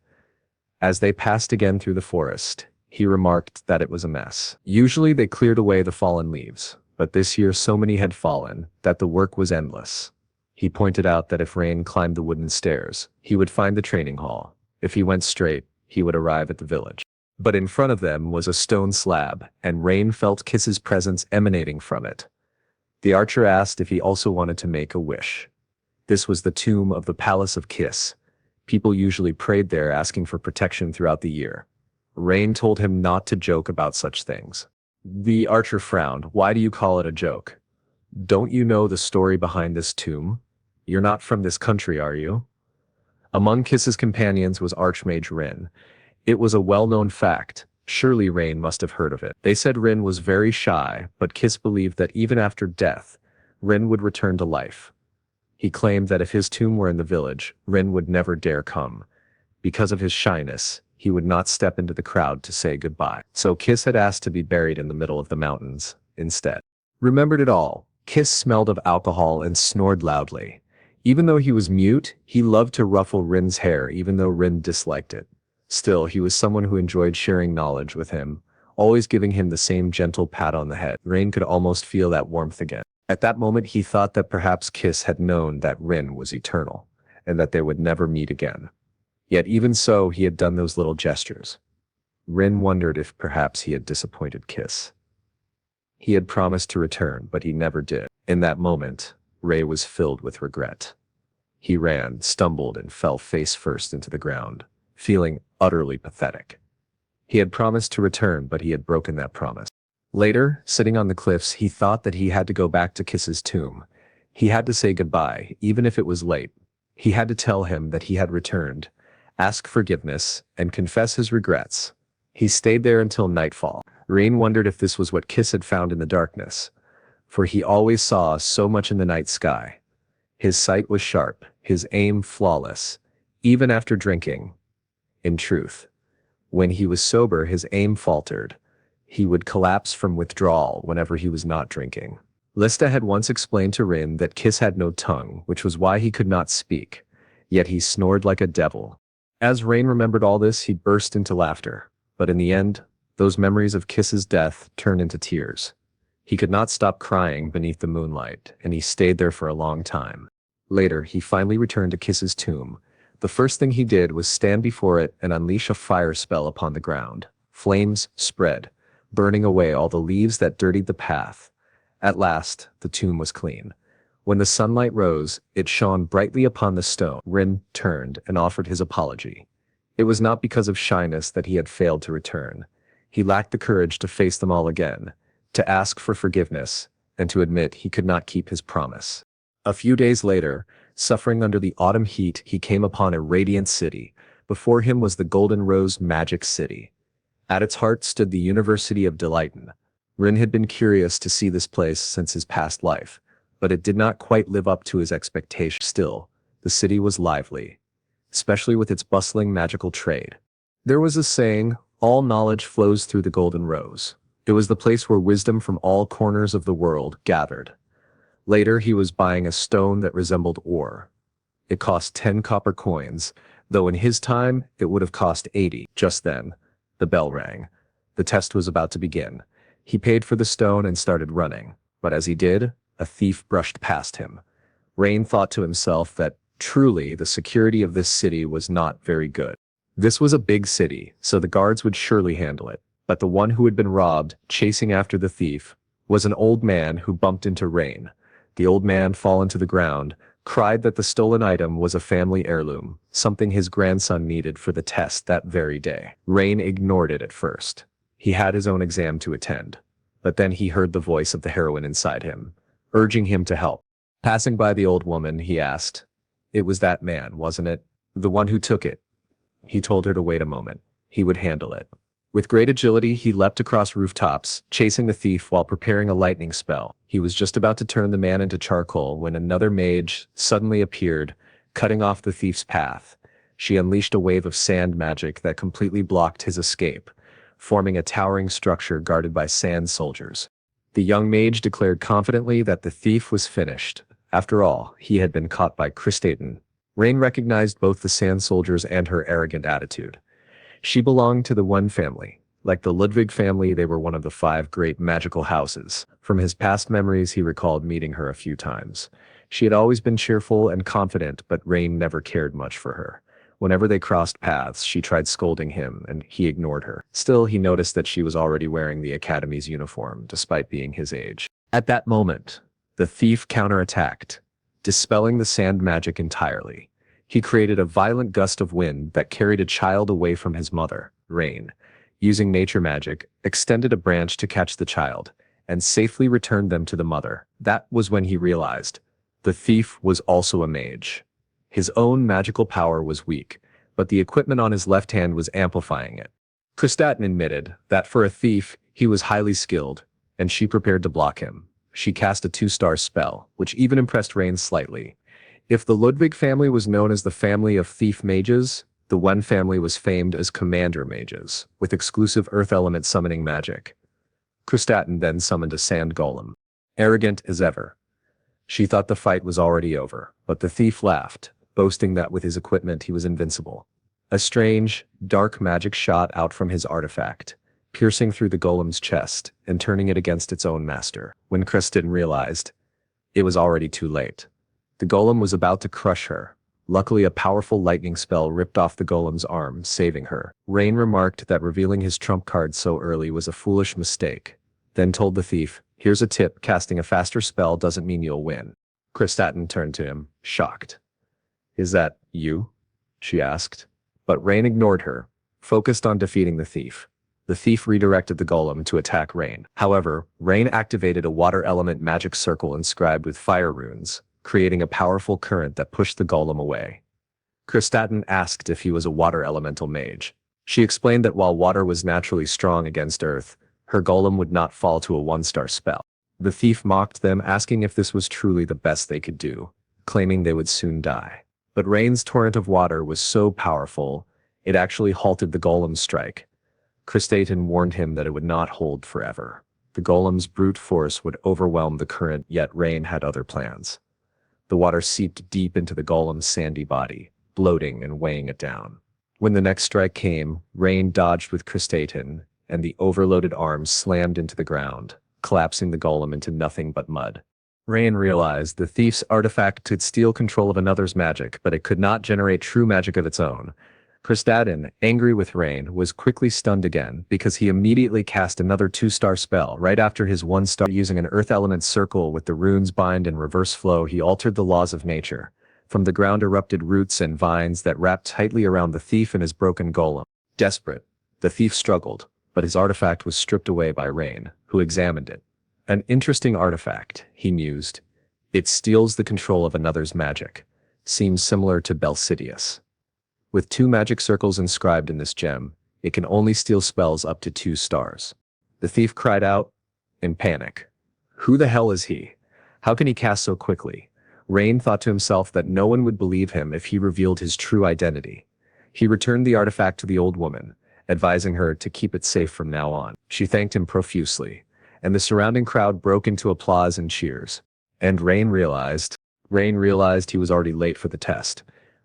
As they passed again through the forest, he remarked that it was a mess. Usually they cleared away the fallen leaves, but this year so many had fallen that the work was endless. He pointed out that if Rain climbed the wooden stairs, he would find the training hall. If he went straight, he would arrive at the village. But in front of them was a stone slab, and Rain felt Kiss's presence emanating from it. The archer asked if he also wanted to make a wish. This was the tomb of the Palace of Kiss. People usually prayed there asking for protection throughout the year. Rain told him not to joke about such things. The archer frowned. Why do you call it a joke? Don't you know the story behind this tomb? You're not from this country, are you? Among Kiss's companions was Archmage Rin. It was a well-known fact. Surely Rain must have heard of it. They said Rin was very shy, but Kiss believed that even after death, Rin would return to life. He claimed that if his tomb were in the village, Rin would never dare come. Because of his shyness, he would not step into the crowd to say goodbye. So Kiss had asked to be buried in the middle of the mountains, instead. Remembered it all. Kiss smelled of alcohol and snored loudly. Even though he was mute, he loved to ruffle Rin's hair even though Rin disliked it. Still, he was someone who enjoyed sharing knowledge with him, always giving him the same gentle pat on the head. Rain could almost feel that warmth again. At that moment, he thought that perhaps Kiss had known that Rin was eternal, and that they would never meet again. Yet even so, he had done those little gestures. Rin wondered if perhaps he had disappointed Kiss. He had promised to return, but he never did. In that moment, Ray was filled with regret. He ran, stumbled, and fell face first into the ground, feeling utterly pathetic. He had promised to return, but he had broken that promise. Later, sitting on the cliffs, he thought that he had to go back to Kiss's tomb. He had to say goodbye, even if it was late. He had to tell him that he had returned, ask forgiveness, and confess his regrets. He stayed there until nightfall. Rain wondered if this was what Kiss had found in the darkness, for he always saw so much in the night sky. His sight was sharp, his aim flawless, even after drinking. In truth, when he was sober, his aim faltered. He would collapse from withdrawal whenever he was not drinking. Lista had once explained to Rin that Kiss had no tongue, which was why he could not speak, yet he snored like a devil. As Rain remembered all this, he burst into laughter, but in the end, those memories of Kiss's death turned into tears. He could not stop crying beneath the moonlight, and he stayed there for a long time. Later, he finally returned to Kiss's tomb. The first thing he did was stand before it and unleash a fire spell upon the ground. Flames spread, burning away all the leaves that dirtied the path. At last, the tomb was clean. When the sunlight rose, it shone brightly upon the stone. Rin turned and offered his apology. It was not because of shyness that he had failed to return. He lacked the courage to face them all again, to ask for forgiveness, and to admit he could not keep his promise. A few days later, Suffering under the autumn heat, he came upon a radiant city. Before him was the Golden Rose Magic City. At its heart stood the University of Delighten. Rin had been curious to see this place since his past life, but it did not quite live up to his expectations. Still, the city was lively, especially with its bustling magical trade. There was a saying, all knowledge flows through the Golden Rose. It was the place where wisdom from all corners of the world gathered. Later he was buying a stone that resembled ore. It cost 10 copper coins, though in his time it would have cost 80. Just then, the bell rang. The test was about to begin. He paid for the stone and started running, but as he did, a thief brushed past him. Rain thought to himself that, truly, the security of this city was not very good. This was a big city, so the guards would surely handle it, but the one who had been robbed, chasing after the thief, was an old man who bumped into Rain. The old man, fallen to the ground, cried that the stolen item was a family heirloom, something his grandson needed for the test that very day. Rain ignored it at first. He had his own exam to attend. But then he heard the voice of the heroine inside him, urging him to help. Passing by the old woman, he asked, "It was that man, wasn't it? The one who took it?" He told her to wait a moment. He would handle it. With great agility, he leapt across rooftops, chasing the thief while preparing a lightning spell. He was just about to turn the man into charcoal when another mage suddenly appeared, cutting off the thief's path. She unleashed a wave of sand magic that completely blocked his escape, forming a towering structure guarded by sand soldiers. The young mage declared confidently that the thief was finished. After all, he had been caught by Kristaten. Rain recognized both the sand soldiers and her arrogant attitude. She belonged to the One family. Like the Ludwig family, they were one of the 5 great magical houses. From his past memories, he recalled meeting her a few times. She had always been cheerful and confident, but Rain never cared much for her. Whenever they crossed paths, she tried scolding him, and he ignored her. Still, he noticed that she was already wearing the academy's uniform, despite being his age. At that moment, the thief counterattacked, dispelling the sand magic entirely. He created a violent gust of wind that carried a child away from his mother. Rain, using nature magic, extended a branch to catch the child, and safely returned them to the mother. That was when he realized the thief was also a mage. His own magical power was weak, but the equipment on his left hand was amplifying it. Kristaten admitted that for a thief, he was highly skilled, and she prepared to block him. She cast a 2-star spell, which even impressed Rain slightly. If the Ludwig family was known as the family of thief mages, the One family was famed as commander mages, with exclusive earth element summoning magic. Kristaten then summoned a sand golem. Arrogant as ever. She thought the fight was already over, but the thief laughed, boasting that with his equipment he was invincible. A strange, dark magic shot out from his artifact, piercing through the golem's chest and turning it against its own master. When Kristaten realized, it was already too late. The golem was about to crush her. Luckily, a powerful lightning spell ripped off the golem's arm, saving her. Rain remarked that revealing his trump card so early was a foolish mistake, then told the thief, "Here's a tip, casting a faster spell doesn't mean you'll win." Kristaten turned to him, shocked. "Is that you?" she asked. But Rain ignored her, focused on defeating the thief. The thief redirected the golem to attack Rain. However, Rain activated a water element magic circle inscribed with fire runes, creating a powerful current that pushed the golem away. Kristaten asked if he was a water elemental mage. She explained that while water was naturally strong against earth, her golem would not fall to a 1-star spell. The thief mocked them, asking if this was truly the best they could do, claiming they would soon die. But Rain's torrent of water was so powerful, it actually halted the golem's strike. Kristaten warned him that it would not hold forever. The golem's brute force would overwhelm the current, yet Rain had other plans. The water seeped deep into the golem's sandy body, bloating and weighing it down. When the next strike came, Rain dodged with Kristaten, and the overloaded arms slammed into the ground, collapsing the golem into nothing but mud. Rain realized the thief's artifact could steal control of another's magic, but it could not generate true magic of its own. Kristaten, angry with Rain, was quickly stunned again because he immediately cast another 2-star spell right after his 1-star. Using an earth element circle with the runes bind and reverse flow, he altered the laws of nature. From the ground erupted roots and vines that wrapped tightly around the thief and his broken golem. Desperate, the thief struggled, but his artifact was stripped away by Rain, who examined it. An interesting artifact, he mused. It steals the control of another's magic. seems similar to Belsidius. With 2 magic circles inscribed in this gem, it can only steal spells up to 2 stars. The thief cried out in panic. Who the hell is he? How can he cast so quickly? Rain thought to himself that no one would believe him if he revealed his true identity. He returned the artifact to the old woman, advising her to keep it safe from now on. She thanked him profusely, and the surrounding crowd broke into applause and cheers. And Rain realized he was already late for the test,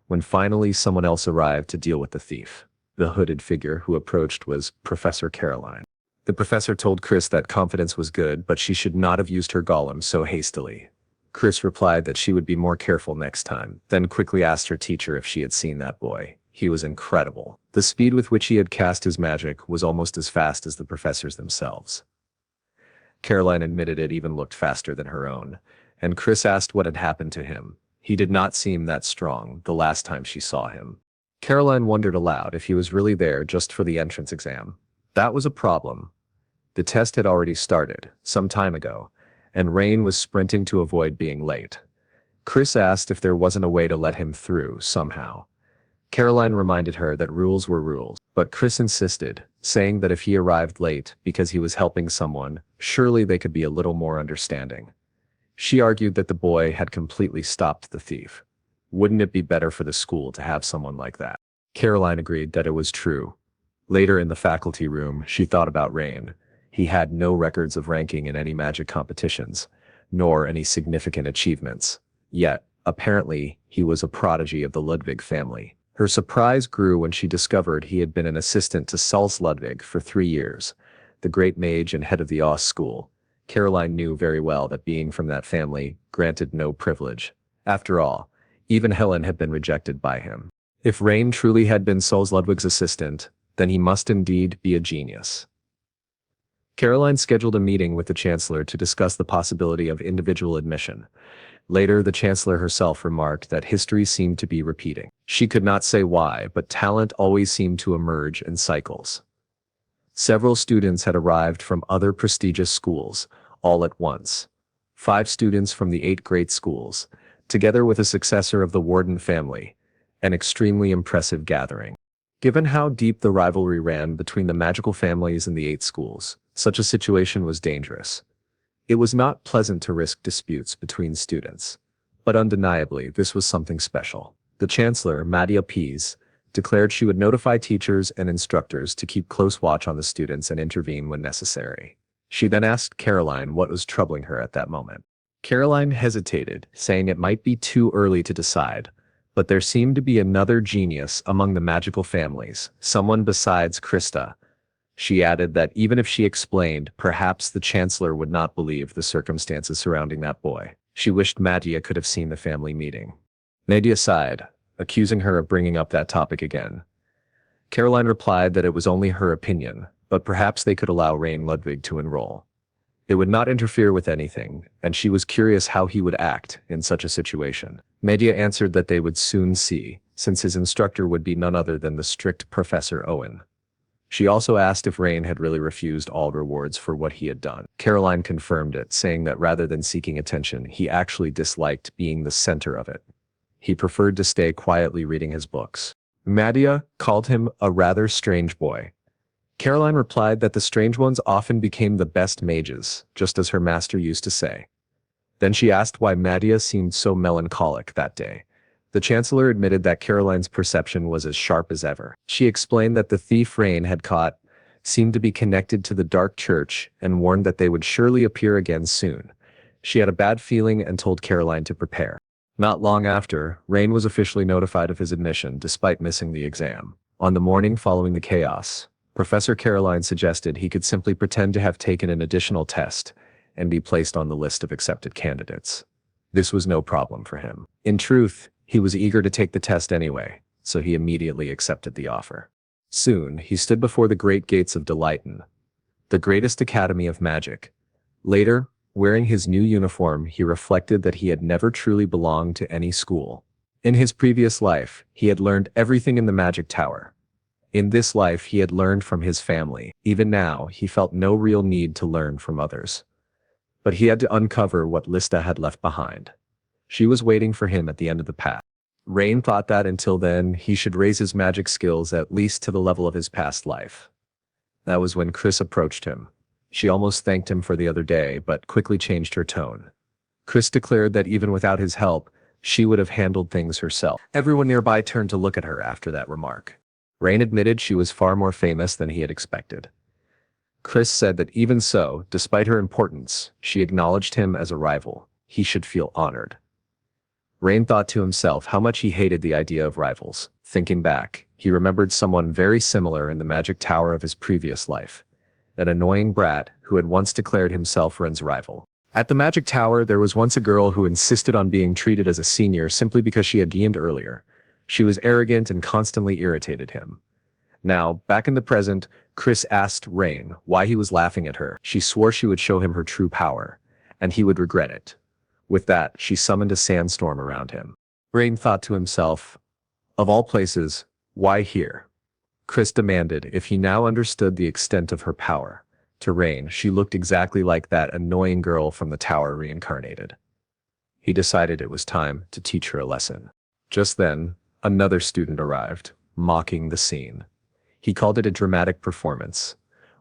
when finally someone else arrived to deal with the thief. The hooded figure who approached was Professor Caroline. The professor told Chris that confidence was good, but she should not have used her golem so hastily. Chris replied that she would be more careful next time, then quickly asked her teacher if she had seen that boy. He was incredible. The speed with which he had cast his magic was almost as fast as the professors themselves. Caroline admitted it even looked faster than her own, and Chris asked what had happened to him. He did not seem that strong the last time she saw him. Caroline wondered aloud if he was really there just for the entrance exam. That was a problem. The test had already started, some time ago, and Rain was sprinting to avoid being late. Chris asked if there wasn't a way to let him through, somehow. Caroline reminded her that rules were rules, but Chris insisted, saying that if he arrived late because he was helping someone, surely they could be a little more understanding. She argued that the boy had completely stopped the thief. Wouldn't it be better for the school to have someone like that? Caroline agreed that it was true. Later in the faculty room, she thought about Rain. He had no records of ranking in any magic competitions, nor any significant achievements. Yet, apparently, he was a prodigy of the Ludwig family. Her surprise grew when she discovered he had been an assistant to Saul's Ludwig for 3 years, the great mage and head of the Oz school. Caroline knew very well that being from that family granted no privilege. After all, even Helen had been rejected by him. If Rain truly had been Saul's Ludwig's assistant, then he must indeed be a genius. Caroline scheduled a meeting with the chancellor to discuss the possibility of individual admission. Later, the chancellor herself remarked that history seemed to be repeating. She could not say why, but talent always seemed to emerge in cycles. Several students had arrived from other prestigious schools, all at once. 5 students from the 8 great schools, together with a successor of the Warden family, an extremely impressive gathering. Given how deep the rivalry ran between the magical families in the 8 schools, such a situation was dangerous. It was not pleasant to risk disputes between students. But undeniably, this was something special. The chancellor, Madia Pease, declared she would notify teachers and instructors to keep close watch on the students and intervene when necessary. She then asked Caroline what was troubling her at that moment. Caroline hesitated, saying it might be too early to decide, but there seemed to be another genius among the magical families, someone besides Krista. She added that even if she explained, perhaps the chancellor would not believe the circumstances surrounding that boy. She wished Madia could have seen the family meeting. Nadia sighed, accusing her of bringing up that topic again. Caroline replied that it was only her opinion, but perhaps they could allow Rain Ludwig to enroll. It would not interfere with anything, and she was curious how he would act in such a situation. Madia answered that they would soon see, since his instructor would be none other than the strict Professor Owen. She also asked if Rain had really refused all rewards for what he had done. Caroline confirmed it, saying that rather than seeking attention, he actually disliked being the center of it. He preferred to stay quietly reading his books. Madia called him a rather strange boy. Caroline replied that the strange ones often became the best mages, just as her master used to say. Then she asked why Madia seemed so melancholic that day. The chancellor admitted that Caroline's perception was as sharp as ever. She explained that the thief Rain had caught seemed to be connected to the dark church and warned that they would surely appear again soon. She had a bad feeling and told Caroline to prepare. Not long after, Rain was officially notified of his admission despite missing the exam. On the morning following the chaos, Professor Caroline suggested he could simply pretend to have taken an additional test and be placed on the list of accepted candidates. This was no problem for him. In truth, he was eager to take the test anyway, so he immediately accepted the offer. Soon, he stood before the great gates of Delighton, the greatest academy of magic. Later, wearing his new uniform, he reflected that he had never truly belonged to any school. In his previous life, he had learned everything in the magic tower. In this life, he had learned from his family. Even now, he felt no real need to learn from others. But he had to uncover what Lista had left behind. She was waiting for him at the end of the path. Rain thought that until then, he should raise his magic skills at least to the level of his past life. That was when Chris approached him. She almost thanked him for the other day, but quickly changed her tone. Chris declared that even without his help, she would have handled things herself. Everyone nearby turned to look at her after that remark. Rain admitted she was far more famous than he had expected. Chris said that even so, despite her importance, she acknowledged him as a rival. He should feel honored. Rain thought to himself how much he hated the idea of rivals. Thinking back, he remembered someone very similar in the magic tower of his previous life. An annoying brat who had once declared himself Ren's rival. At the magic tower, there was once a girl who insisted on being treated as a senior simply because she had gamed earlier. She was arrogant and constantly irritated him. Now, back in the present, Chris asked Rain why he was laughing at her. She swore she would show him her true power, and he would regret it. With that, she summoned a sandstorm around him. Rain thought to himself, of all places, why here? Chris demanded if he now understood the extent of her power. To Rain, she looked exactly like that annoying girl from the tower reincarnated. He decided it was time to teach her a lesson. Just then, another student arrived, mocking the scene. He called it a dramatic performance.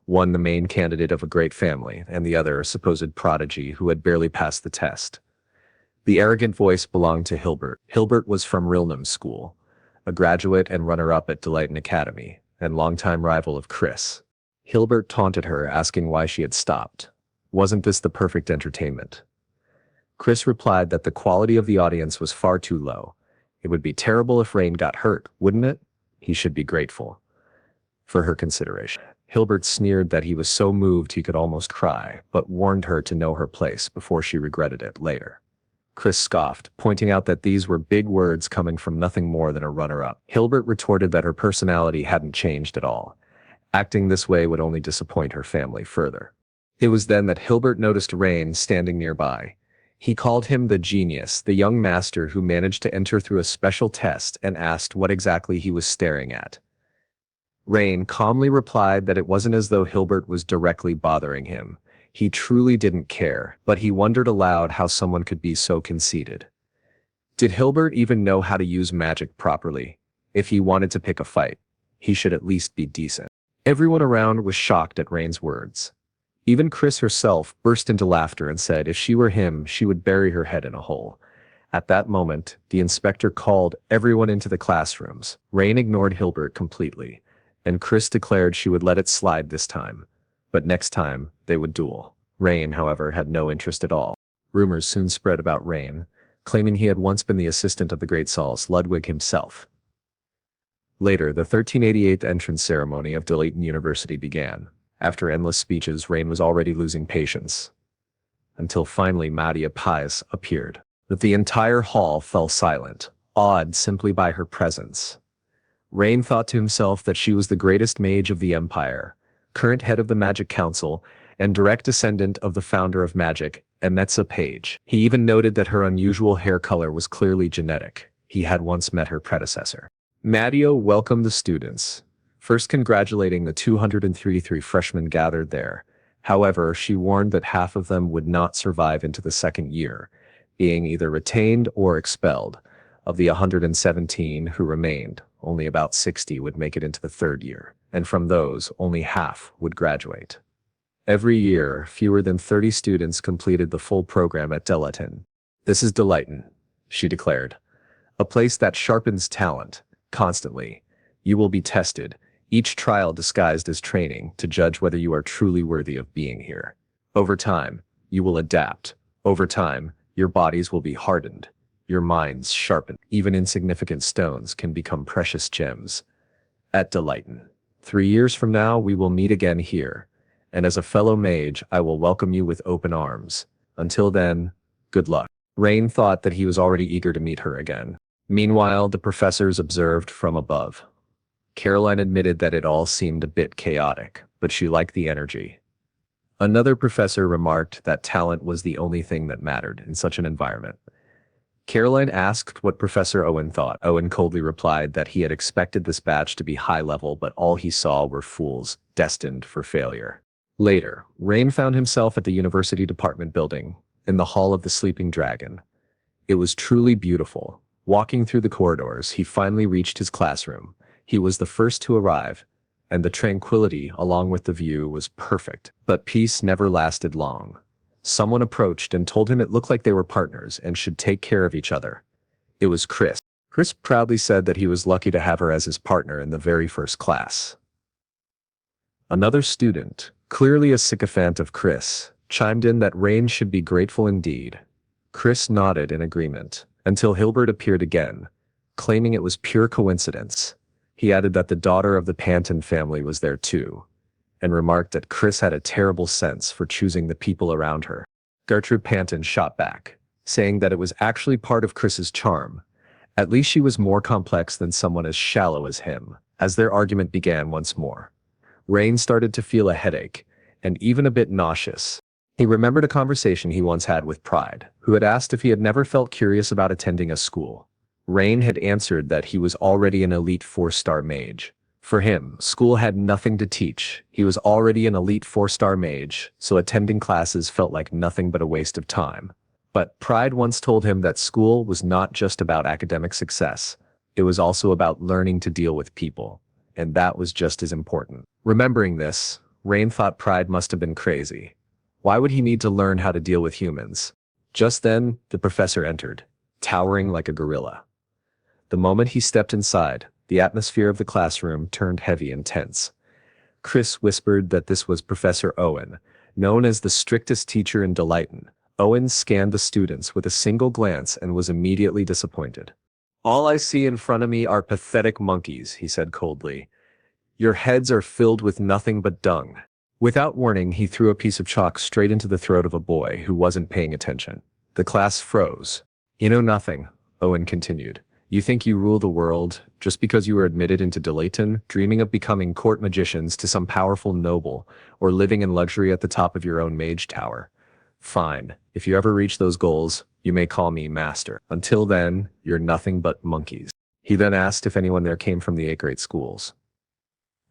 One the main candidate of a great family, and the other a supposed prodigy who had barely passed the test. The arrogant voice belonged to Hilbert. Hilbert was from Rilnum's school, a graduate and runner-up at Deleighton Academy, and longtime rival of Chris. Hilbert taunted her, asking why she had stopped. Wasn't this the perfect entertainment? Chris replied that the quality of the audience was far too low. It would be terrible if Rain got hurt, wouldn't it? He should be grateful for her consideration. Hilbert sneered that he was so moved he could almost cry, but warned her to know her place before she regretted it later. Chris scoffed, pointing out that these were big words coming from nothing more than a runner-up. Hilbert retorted that her personality hadn't changed at all. Acting this way would only disappoint her family further. It was then that Hilbert noticed Rain standing nearby. He called him the genius, the young master who managed to enter through a special test, and asked what exactly he was staring at. Rain calmly replied that it wasn't as though Hilbert was directly bothering him. He truly didn't care, but he wondered aloud how someone could be so conceited. Did Hilbert even know how to use magic properly? If he wanted to pick a fight, he should at least be decent. Everyone around was shocked at Rain's words. Even Chris herself burst into laughter and said if she were him, she would bury her head in a hole. At that moment, the inspector called everyone into the classrooms. Rain ignored Hilbert completely, and Chris declared she would let it slide this time. But next time, they would duel. Rain, however, had no interest at all. Rumors soon spread about Rain, claiming he had once been the assistant of the great Saul's Ludwig himself. Later, the 1388th entrance ceremony of Deleighton University began. After endless speeches, Rain was already losing patience. Until finally Madia Pius appeared. But the entire hall fell silent, awed simply by her presence. Rain thought to himself that she was the greatest mage of the empire, current head of the Magic Council, and direct descendant of the founder of magic, Emetsa Page. He even noted that her unusual hair color was clearly genetic. He had once met her predecessor. Madio welcomed the students, first congratulating the 233 freshmen gathered there. However, she warned that half of them would not survive into the second year, being either retained or expelled. Of the 117 who remained, only about 60 would make it into the third year, and from those, only half would graduate. Every year, fewer than 30 students completed the full program at Deleighton. This is Deleighton, she declared. A place that sharpens talent, constantly. You will be tested, each trial disguised as training, to judge whether you are truly worthy of being here. Over time, you will adapt. Over time, your bodies will be hardened, your minds sharpened. Even insignificant stones can become precious gems. At Deleighton. 3 years from now, we will meet again here, and as a fellow mage, I will welcome you with open arms. Until then, good luck. Rain thought that he was already eager to meet her again. Meanwhile, the professors observed from above. Caroline admitted that it all seemed a bit chaotic, but she liked the energy. Another professor remarked that talent was the only thing that mattered in such an environment. Caroline asked what Professor Owen thought. Owen coldly replied that he had expected this batch to be high level, but all he saw were fools, destined for failure. Later, Rain found himself at the University Department building, in the Hall of the Sleeping Dragon. It was truly beautiful, Walking through the corridors, he finally reached his classroom. He was the first to arrive, and the tranquility along with the view was perfect. But peace never lasted long. Someone approached and told him it looked like they were partners and should take care of each other. It was Chris. Chris proudly said that he was lucky to have her as his partner in the very first class. Another student, clearly a sycophant of Chris, chimed in that Rain should be grateful indeed. Chris nodded in agreement, until Hilbert appeared again, claiming it was pure coincidence. He added that the daughter of the Panton family was there too, and remarked that Chris had a terrible sense for choosing the people around her. Gertrude Panton shot back, saying that it was actually part of Chris's charm. At least she was more complex than someone as shallow as him. As their argument began once more, Rain started to feel a headache, and even a bit nauseous. He remembered a conversation he once had with Pride, who had asked if he had never felt curious about attending a school. Rain had answered that he was already an elite 4-star mage. For him, school had nothing to teach. He was already an elite 4-star mage, so attending classes felt like nothing but a waste of time. But Pride once told him that school was not just about academic success. It was also about learning to deal with people, and that was just as important. Remembering this, Rain thought Pride must have been crazy. Why would he need to learn how to deal with humans? Just then, the professor entered, towering like a gorilla. The moment he stepped inside, the atmosphere of the classroom turned heavy and tense. Chris whispered that this was Professor Owen, known as the strictest teacher in Delayton. Owen scanned the students with a single glance and was immediately disappointed. "All I see in front of me are pathetic monkeys," he said coldly. "Your heads are filled with nothing but dung." Without warning, he threw a piece of chalk straight into the throat of a boy who wasn't paying attention. The class froze. "You know nothing," Owen continued. "You think you rule the world just because you were admitted into Delayton, dreaming of becoming court magicians to some powerful noble, or living in luxury at the top of your own mage tower. Fine, if you ever reach those goals, you may call me master. Until then, you're nothing but monkeys." He then asked if anyone there came from the 8th-grade schools.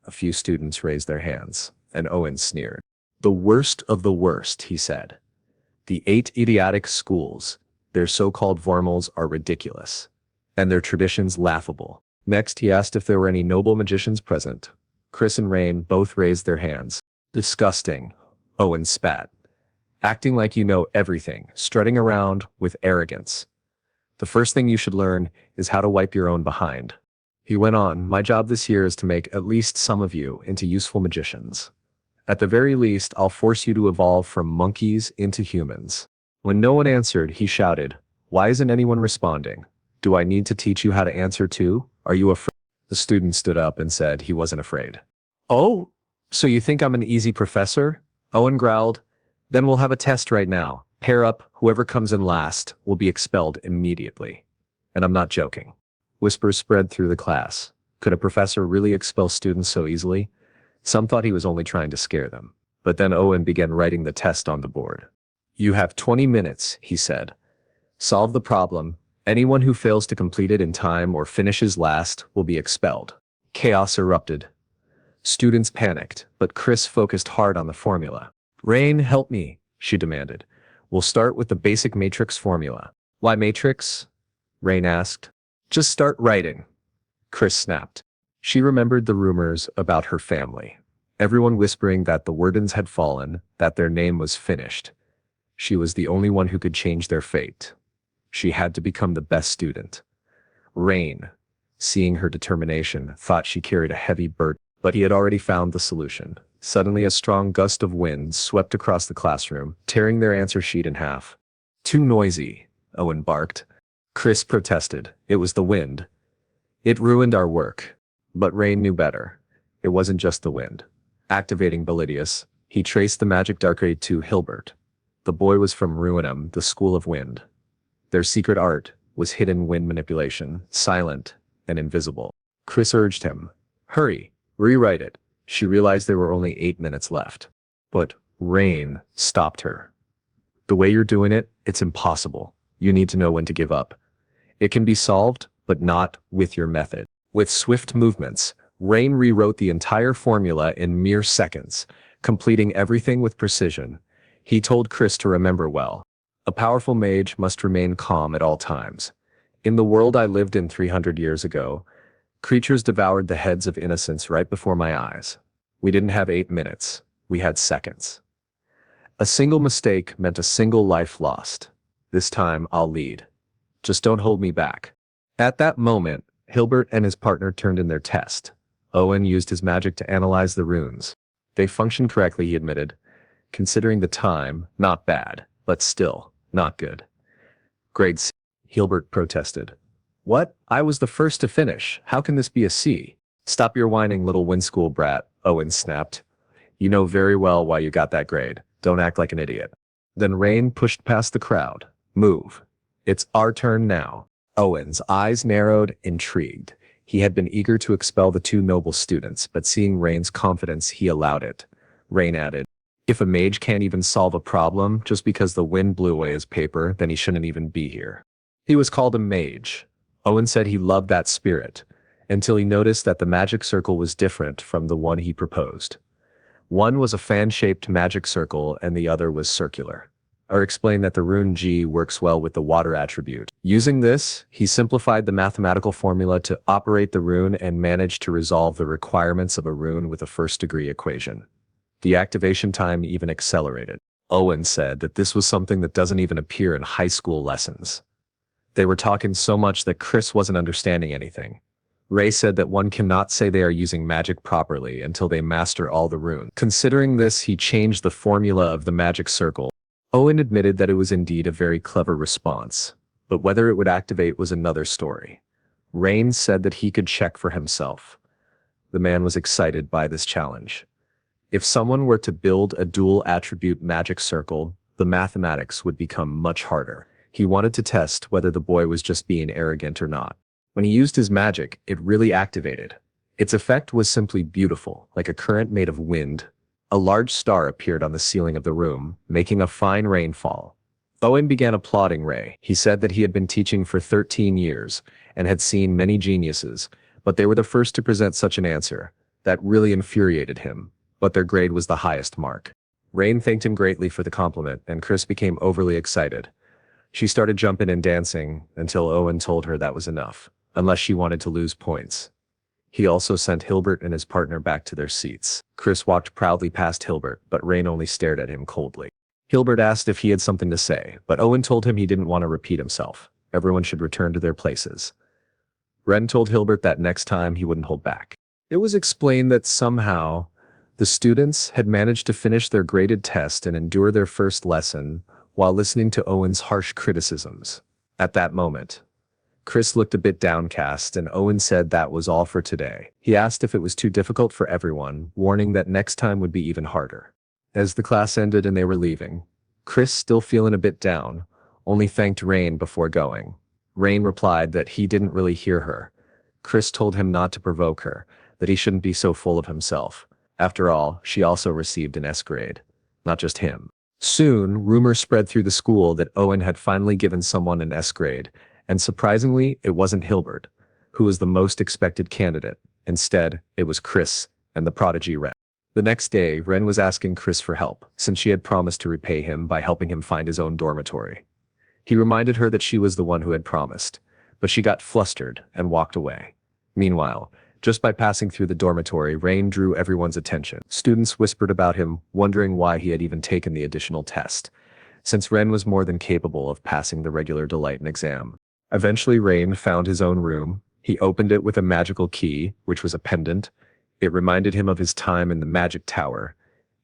A few students raised their hands, and Owen sneered. "The worst of the worst," he said. "The 8 idiotic schools, their so-called formals are ridiculous, and their traditions laughable." Next, he asked if there were any noble magicians present. Chris and Rain both raised their hands. "Disgusting," Owen spat. "Acting like you know everything, strutting around with arrogance. The first thing you should learn is how to wipe your own behind." He went on, "My job this year is to make at least some of you into useful magicians. At the very least, I'll force you to evolve from monkeys into humans." When no one answered, he shouted, "Why isn't anyone responding? Do I need to teach you how to answer too? Are you afraid?" The student stood up and said he wasn't afraid. "Oh, so you think I'm an easy professor?" Owen growled. "Then we'll have a test right now. Pair up, whoever comes in last will be expelled immediately. And I'm not joking." Whispers spread through the class. Could a professor really expel students so easily? Some thought he was only trying to scare them. But then Owen began writing the test on the board. "You have 20 minutes, he said. "Solve the problem. Anyone who fails to complete it in time or finishes last will be expelled." Chaos erupted. Students panicked, but Chris focused hard on the formula. "Rain, help me," she demanded. "We'll start with the basic matrix formula." "Why matrix?" Rain asked. "Just start writing," Chris snapped. She remembered the rumors about her family. Everyone whispering that the Wardens had fallen, that their name was finished. She was the only one who could change their fate. She had to become the best student. Rain, seeing her determination, thought she carried a heavy burden, but he had already found the solution. Suddenly a strong gust of wind swept across the classroom, tearing their answer sheet in half. "Too noisy," Owen barked. Chris protested. It was the wind. "It ruined our work." But Rain knew better. It wasn't just the wind. Activating Belidius, he traced the magic dark ray to Hilbert. The boy was from Ruinum, the School of Wind. Their secret art was hidden wind manipulation, silent and invisible. Chris urged him, "Hurry, rewrite it." She realized there were only 8 minutes left. But Rain stopped her. "The way you're doing it, it's impossible. You need to know when to give up. It can be solved, but not with your method." With swift movements, Rain rewrote the entire formula in mere seconds, completing everything with precision. He told Chris to remember well. A powerful mage must remain calm at all times. In the world I lived in 300 years ago, creatures devoured the heads of innocents right before my eyes. We didn't have 8 minutes. We had seconds. A single mistake meant a single life lost. This time, I'll lead. Just don't hold me back. At that moment, Hilbert and his partner turned in their test. Owen used his magic to analyze the runes. They functioned correctly, he admitted. Considering the time, not bad, but still, not good. Grade C, Hilbert protested. What? I was the first to finish. How can this be a C? Stop your whining, little windschool brat, Owen snapped. You know very well why you got that grade. Don't act like an idiot. Then Rain pushed past the crowd. Move. It's our turn now. Owen's eyes narrowed, intrigued. He had been eager to expel the two noble students, but seeing Rain's confidence, he allowed it. Rain added, if a mage can't even solve a problem just because the wind blew away his paper, then he shouldn't even be here. He was called a mage. Owen said he loved that spirit, until he noticed that the magic circle was different from the one he proposed. One was a fan-shaped magic circle and the other was circular. Or explained that the rune G works well with the water attribute. Using this, he simplified the mathematical formula to operate the rune and managed to resolve the requirements of a rune with a first-degree equation. The activation time even accelerated. Owen said that this was something that doesn't even appear in high school lessons. They were talking so much that Chris wasn't understanding anything. Ray said that one cannot say they are using magic properly until they master all the runes. Considering this, he changed the formula of the magic circle. Owen admitted that it was indeed a very clever response, but whether it would activate was another story. Rain said that he could check for himself. The man was excited by this challenge. If someone were to build a dual attribute magic circle, the mathematics would become much harder. He wanted to test whether the boy was just being arrogant or not. When he used his magic, it really activated. Its effect was simply beautiful, like a current made of wind. A large star appeared on the ceiling of the room, making a fine rainfall. Owen began applauding Ray. He said that he had been teaching for 13 years and had seen many geniuses, but they were the first to present such an answer. That really infuriated him, but their grade was the highest mark. Rain thanked him greatly for the compliment, and Chris became overly excited. She started jumping and dancing until Owen told her that was enough, unless she wanted to lose points. He also sent Hilbert and his partner back to their seats. Chris walked proudly past Hilbert, but Rain only stared at him coldly. Hilbert asked if he had something to say, but Owen told him he didn't want to repeat himself. Everyone should return to their places. Ren told Hilbert that next time he wouldn't hold back. It was explained that somehow the students had managed to finish their graded test and endure their first lesson while listening to Owen's harsh criticisms. At that moment, Chris looked a bit downcast and Owen said that was all for today. He asked if it was too difficult for everyone, warning that next time would be even harder. As the class ended and they were leaving, Chris, still feeling a bit down, only thanked Rain before going. Rain replied that he didn't really hear her. Chris told him not to provoke her, that he shouldn't be so full of himself. After all, she also received an S grade. Not just him. Soon, rumors spread through the school that Owen had finally given someone an S grade, and surprisingly, it wasn't Hilbert, who was the most expected candidate. Instead, it was Chris and the prodigy Ren. The next day, Ren was asking Chris for help, since she had promised to repay him by helping him find his own dormitory. He reminded her that she was the one who had promised, but she got flustered and walked away. Meanwhile, just by passing through the dormitory, Rain drew everyone's attention. Students whispered about him, wondering why he had even taken the additional test, since Ren was more than capable of passing the regular Delighten exam. Eventually, Rain found his own room. He opened it with a magical key, which was a pendant. It reminded him of his time in the magic tower.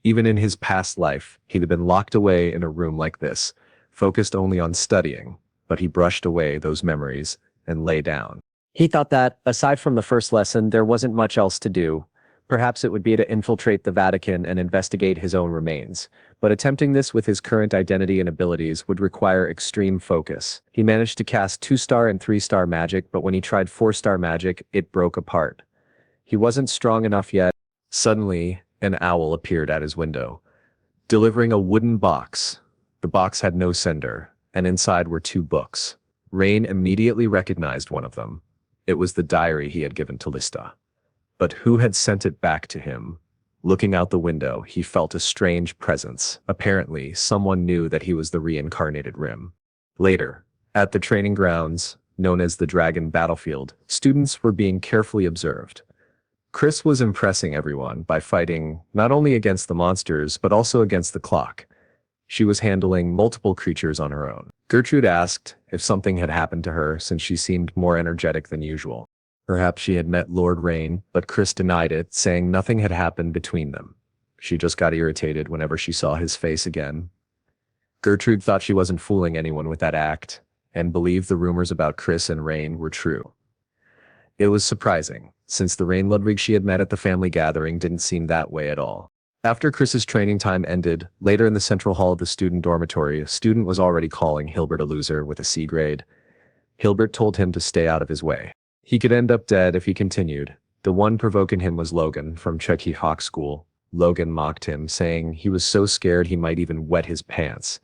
Even in his past life, he had been locked away in a room like this, focused only on studying, but he brushed away those memories and lay down. He thought that, aside from the first lesson, there wasn't much else to do. Perhaps it would be to infiltrate the Vatican and investigate his own remains, but attempting this with his current identity and abilities would require extreme focus. He managed to cast 2-star and 3-star magic, but when he tried 4-star magic, it broke apart. He wasn't strong enough yet. Suddenly, an owl appeared at his window, delivering a wooden box. The box had no sender, and inside were 2 books. Rain immediately recognized one of them. It was the diary he had given to Lista. But who had sent it back to him? Looking out the window, he felt a strange presence. Apparently, someone knew that he was the reincarnated Rim. Later, at the training grounds, known as the Dragon Battlefield, students were being carefully observed. Chris was impressing everyone by fighting not only against the monsters but also against the clock. She was handling multiple creatures on her own. Gertrude asked if something had happened to her since she seemed more energetic than usual. Perhaps she had met Lord Rain, but Chris denied it, saying nothing had happened between them. She just got irritated whenever she saw his face again. Gertrude thought she wasn't fooling anyone with that act, and believed the rumors about Chris and Rain were true. It was surprising, since the Rain Ludwig she had met at the family gathering didn't seem that way at all. After Chris's training time ended, later in the central hall of the student dormitory, a student was already calling Hilbert a loser with a C grade. Hilbert told him to stay out of his way. He could end up dead if he continued. The one provoking him was Logan from Chucky Hawk School. Logan mocked him, saying he was so scared he might even wet his pants.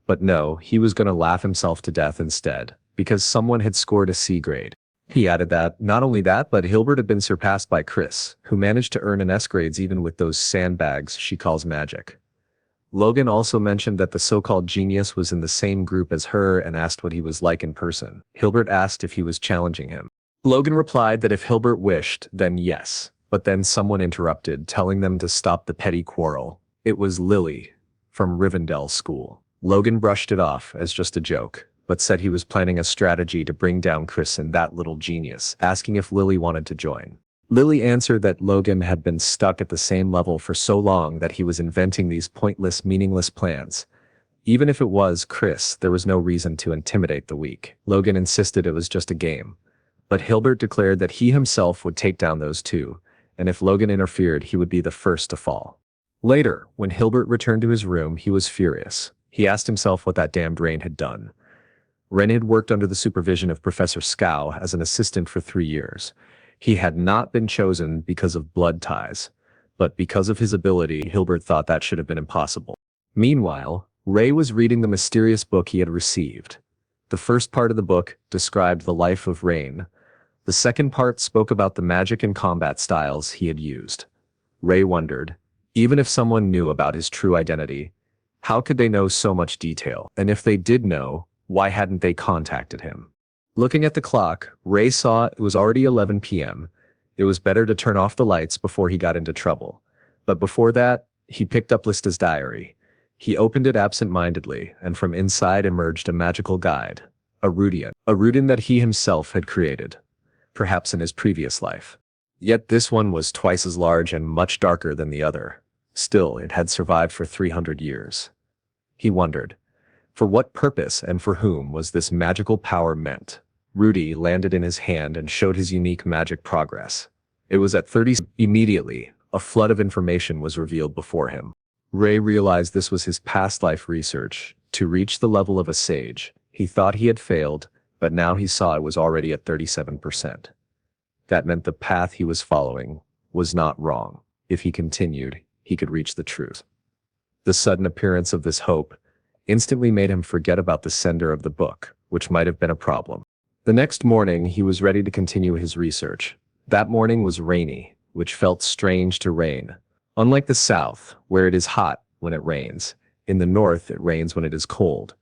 But no, he was going to laugh himself to death instead, because someone had scored a C grade. He added that, not only that, but Hilbert had been surpassed by Chris, who managed to earn an S grades even with those sandbags she calls magic. Logan also mentioned that the so-called genius was in the same group as her and asked what he was like in person. Hilbert asked if he was challenging him. Logan replied that if Hilbert wished, then yes. But then someone interrupted, telling them to stop the petty quarrel. It was Lily, from Rivendell School. Logan brushed it off as just a joke, but said he was planning a strategy to bring down Chris and that little genius, asking if Lily wanted to join. Lily answered that Logan had been stuck at the same level for so long that he was inventing these pointless, meaningless plans. Even if it was Chris, there was no reason to intimidate the weak. Logan insisted it was just a game. But Hilbert declared that he himself would take down those two, and if Logan interfered, he would be the first to fall. Later, when Hilbert returned to his room, he was furious. He asked himself what that damned Rain had done. Rain had worked under the supervision of Professor Scow as an assistant for 3 years. He had not been chosen because of blood ties, but because of his ability. Hilbert thought that should have been impossible. Meanwhile, Ray was reading the mysterious book he had received. The first part of the book described the life of Rain. The second part spoke about the magic and combat styles he had used. Ray wondered, even if someone knew about his true identity, how could they know so much detail? And if they did know, why hadn't they contacted him? Looking at the clock, Ray saw it was already 11 p.m. It was better to turn off the lights before he got into trouble. But before that, he picked up Lista's diary. He opened it absent-mindedly, and from inside emerged a magical guide, a rudin that he himself had created, perhaps in his previous life. Yet this one was twice as large and much darker than the other. Still, it had survived for 300 years. He wondered, for what purpose and for whom was this magical power meant? Rudy landed in his hand and showed his unique magic progress. It was at 30. Immediately, a flood of information was revealed before him. Ray realized this was his past life research. To reach the level of a sage, he thought he had failed, but now he saw it was already at 37%. That meant the path he was following was not wrong. If he continued, he could reach the truth. The sudden appearance of this hope instantly made him forget about the sender of the book, which might have been a problem. The next morning, he was ready to continue his research. That morning was rainy, which felt strange to Rain. Unlike the south, where it is hot when it rains, in the north it rains when it is cold.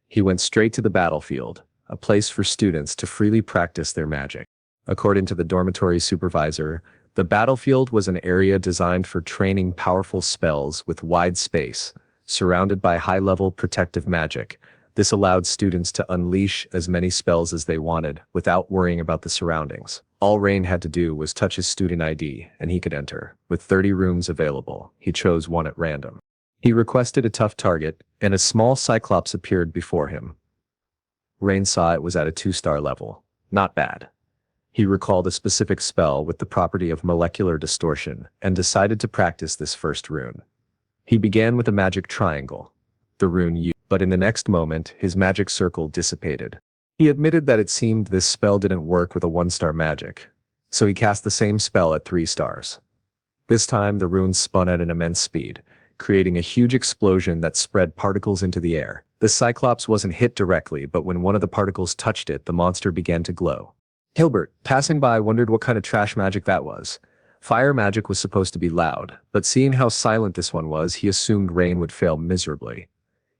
He went straight to the battlefield, a place for students to freely practice their magic. According to the dormitory supervisor, the battlefield was an area designed for training powerful spells with wide space, surrounded by high-level protective magic. This allowed students to unleash as many spells as they wanted without worrying about the surroundings. All Rain had to do was touch his student ID, and he could enter. With 30 rooms available, he chose one at random. He requested a tough target, and a small cyclops appeared before him. Rain saw it was at a 2-star level. Not bad. He recalled a specific spell with the property of molecular distortion, and decided to practice this first rune. He began with a magic triangle, the rune U, but in the next moment, his magic circle dissipated. He admitted that it seemed this spell didn't work with a 1-star magic, so he cast the same spell at 3 stars. This time, the rune spun at an immense speed, creating a huge explosion that spread particles into the air. The Cyclops wasn't hit directly, but when one of the particles touched it, the monster began to glow. Hilbert, passing by, wondered what kind of trash magic that was. Fire magic was supposed to be loud, but seeing how silent this one was, he assumed Rain would fail miserably.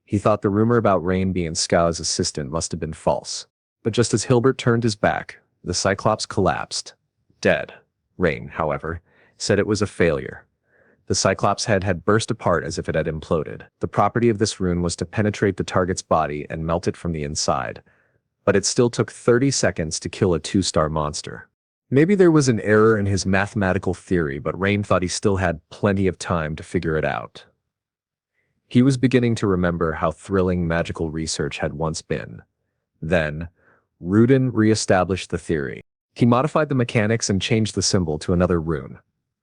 He thought the rumor about Rain being Scow's assistant must have been false. But just as Hilbert turned his back, the Cyclops collapsed, dead. Rain, however, said it was a failure. The Cyclops' head had burst apart as if it had imploded. The property of this rune was to penetrate the target's body and melt it from the inside, but it still took 30 seconds to kill a 2-star monster. Maybe there was an error in his mathematical theory, but Rain thought he still had plenty of time to figure it out. He was beginning to remember how thrilling magical research had once been. Then, Rudin re-established the theory. He modified the mechanics and changed the symbol to another rune.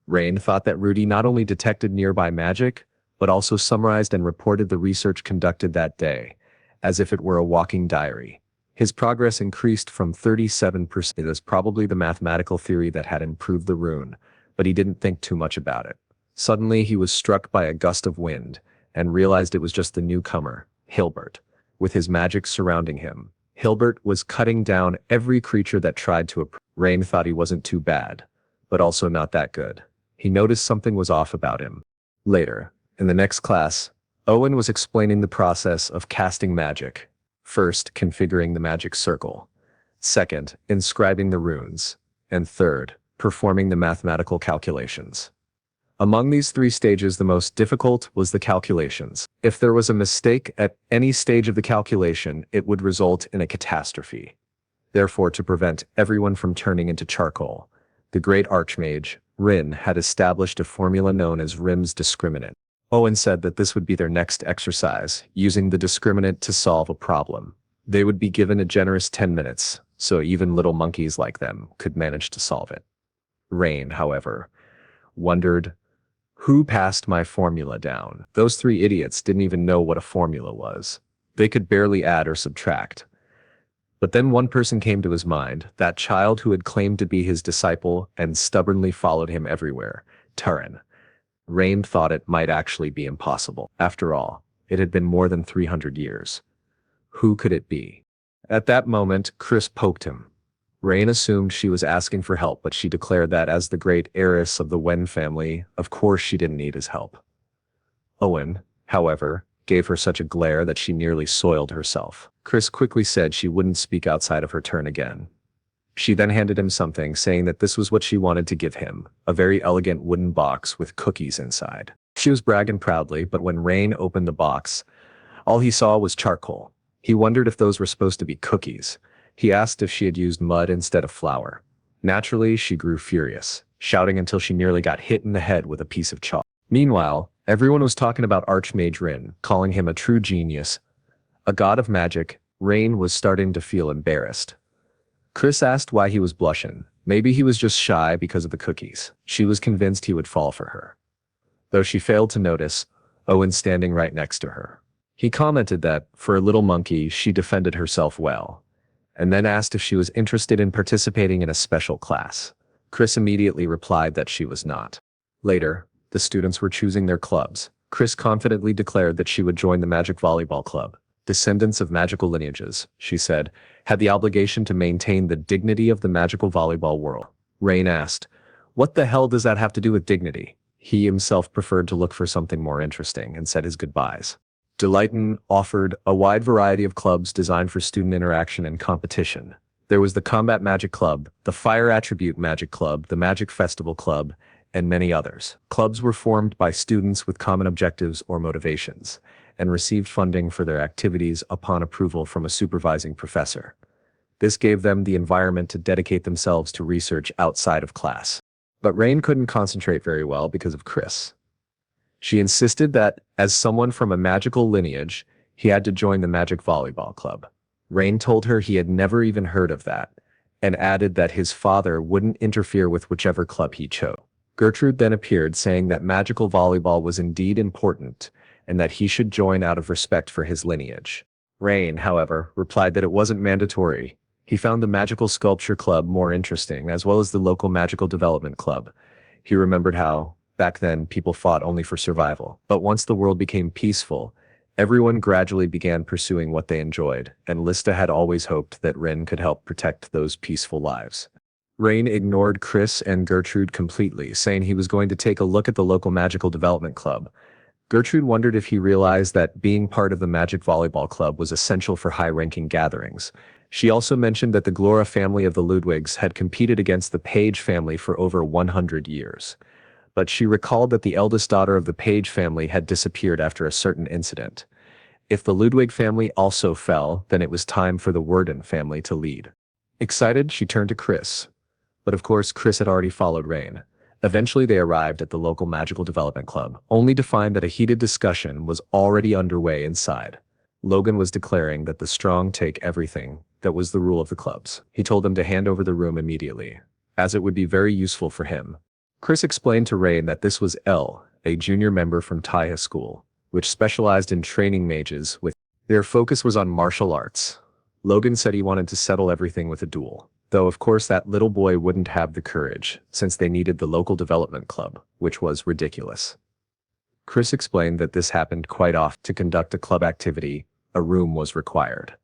Rain thought that Rudy not only detected nearby magic, but also summarized and reported the research conducted that day, as if it were a walking diary. His progress increased from 37%. It was probably the mathematical theory that had improved the rune, but he didn't think too much about it. Suddenly he was struck by a gust of wind, and realized it was just the newcomer, Hilbert, with his magic surrounding him. Hilbert was cutting down every creature that tried to approach. Rain thought he wasn't too bad, but also not that good. He noticed something was off about him. Later, in the next class, Owen was explaining the process of casting magic. First, configuring the magic circle. Second, inscribing the runes. And third, performing the mathematical calculations. Among these 3 stages, the most difficult was the calculations. If there was a mistake at any stage of the calculation, it would result in a catastrophe. Therefore, to prevent everyone from turning into charcoal, the great archmage, Rin, had established a formula known as Rim's discriminant. Owen said that this would be their next exercise, using the discriminant to solve a problem. They would be given a generous 10 minutes, so even little monkeys like them could manage to solve it. Rain, however, wondered, who passed my formula down? Those 3 idiots didn't even know what a formula was. They could barely add or subtract. But then one person came to his mind, that child who had claimed to be his disciple and stubbornly followed him everywhere, Turin. Rain thought it might actually be impossible. After all, it had been more than 300 years. Who could it be? At that moment, Chris poked him. Rain assumed she was asking for help, but she declared that as the great heiress of the Wen family, of course she didn't need his help. Owen, however, gave her such a glare that she nearly soiled herself. Chris quickly said she wouldn't speak outside of her turn again. She then handed him something, saying that this was what she wanted to give him, a very elegant wooden box with cookies inside. She was bragging proudly, but when Rain opened the box, all he saw was charcoal. He wondered if those were supposed to be cookies. He asked if she had used mud instead of flour. Naturally, she grew furious, shouting until she nearly got hit in the head with a piece of chalk. Meanwhile, everyone was talking about Archmage Rin, calling him a true genius, a god of magic. Rain was starting to feel embarrassed. Chris asked why he was blushing. Maybe he was just shy because of the cookies. She was convinced he would fall for her. Though she failed to notice Owen standing right next to her. He commented that, for a little monkey, she defended herself well, and then asked if she was interested in participating in a special class. Chris immediately replied that she was not. Later, the students were choosing their clubs. Chris confidently declared that she would join the Magic Volleyball Club. Descendants of magical lineages, she said, had the obligation to maintain the dignity of the magical volleyball world. Rain asked, what the hell does that have to do with dignity? He himself preferred to look for something more interesting and said his goodbyes. Delighton offered a wide variety of clubs designed for student interaction and competition. There was the Combat Magic Club, the Fire Attribute Magic Club, the Magic Festival Club, and many others. Clubs were formed by students with common objectives or motivations, and received funding for their activities upon approval from a supervising professor. This gave them the environment to dedicate themselves to research outside of class. But Rain couldn't concentrate very well because of Chris. She insisted that, as someone from a magical lineage, he had to join the Magic Volleyball Club. Rain told her he had never even heard of that, and added that his father wouldn't interfere with whichever club he chose. Gertrude then appeared, saying that magical volleyball was indeed important, and that he should join out of respect for his lineage. Rain, however, replied that it wasn't mandatory. He found the Magical Sculpture Club more interesting, as well as the local Magical Development Club. He remembered how, back then, people fought only for survival. But once the world became peaceful, everyone gradually began pursuing what they enjoyed, and Lista had always hoped that Rin could help protect those peaceful lives. Rain ignored Chris and Gertrude completely, saying he was going to take a look at the local Magical Development Club. Gertrude wondered if he realized that being part of the Magic Volleyball Club was essential for high-ranking gatherings. She also mentioned that the Glora family of the Ludwigs had competed against the Page family for over 100 years. But she recalled that the eldest daughter of the Page family had disappeared after a certain incident. If the Ludwig family also fell, then it was time for the Worden family to lead. Excited, she turned to Chris. But of course, Chris had already followed Rain. Eventually they arrived at the local magical development club, only to find that a heated discussion was already underway inside. Logan was declaring that the strong take everything. That was the rule of the clubs. He told them to hand over the room immediately, as it would be very useful for him. Chris explained to Rain that this was L, a junior member from Taiha School, which specialized in training mages with their focus was on martial arts. Logan said he wanted to settle everything with a duel, though of course that little boy wouldn't have the courage, since they needed the local development club, which was ridiculous. Chris explained that this happened quite often. To conduct a club activity, a room was required.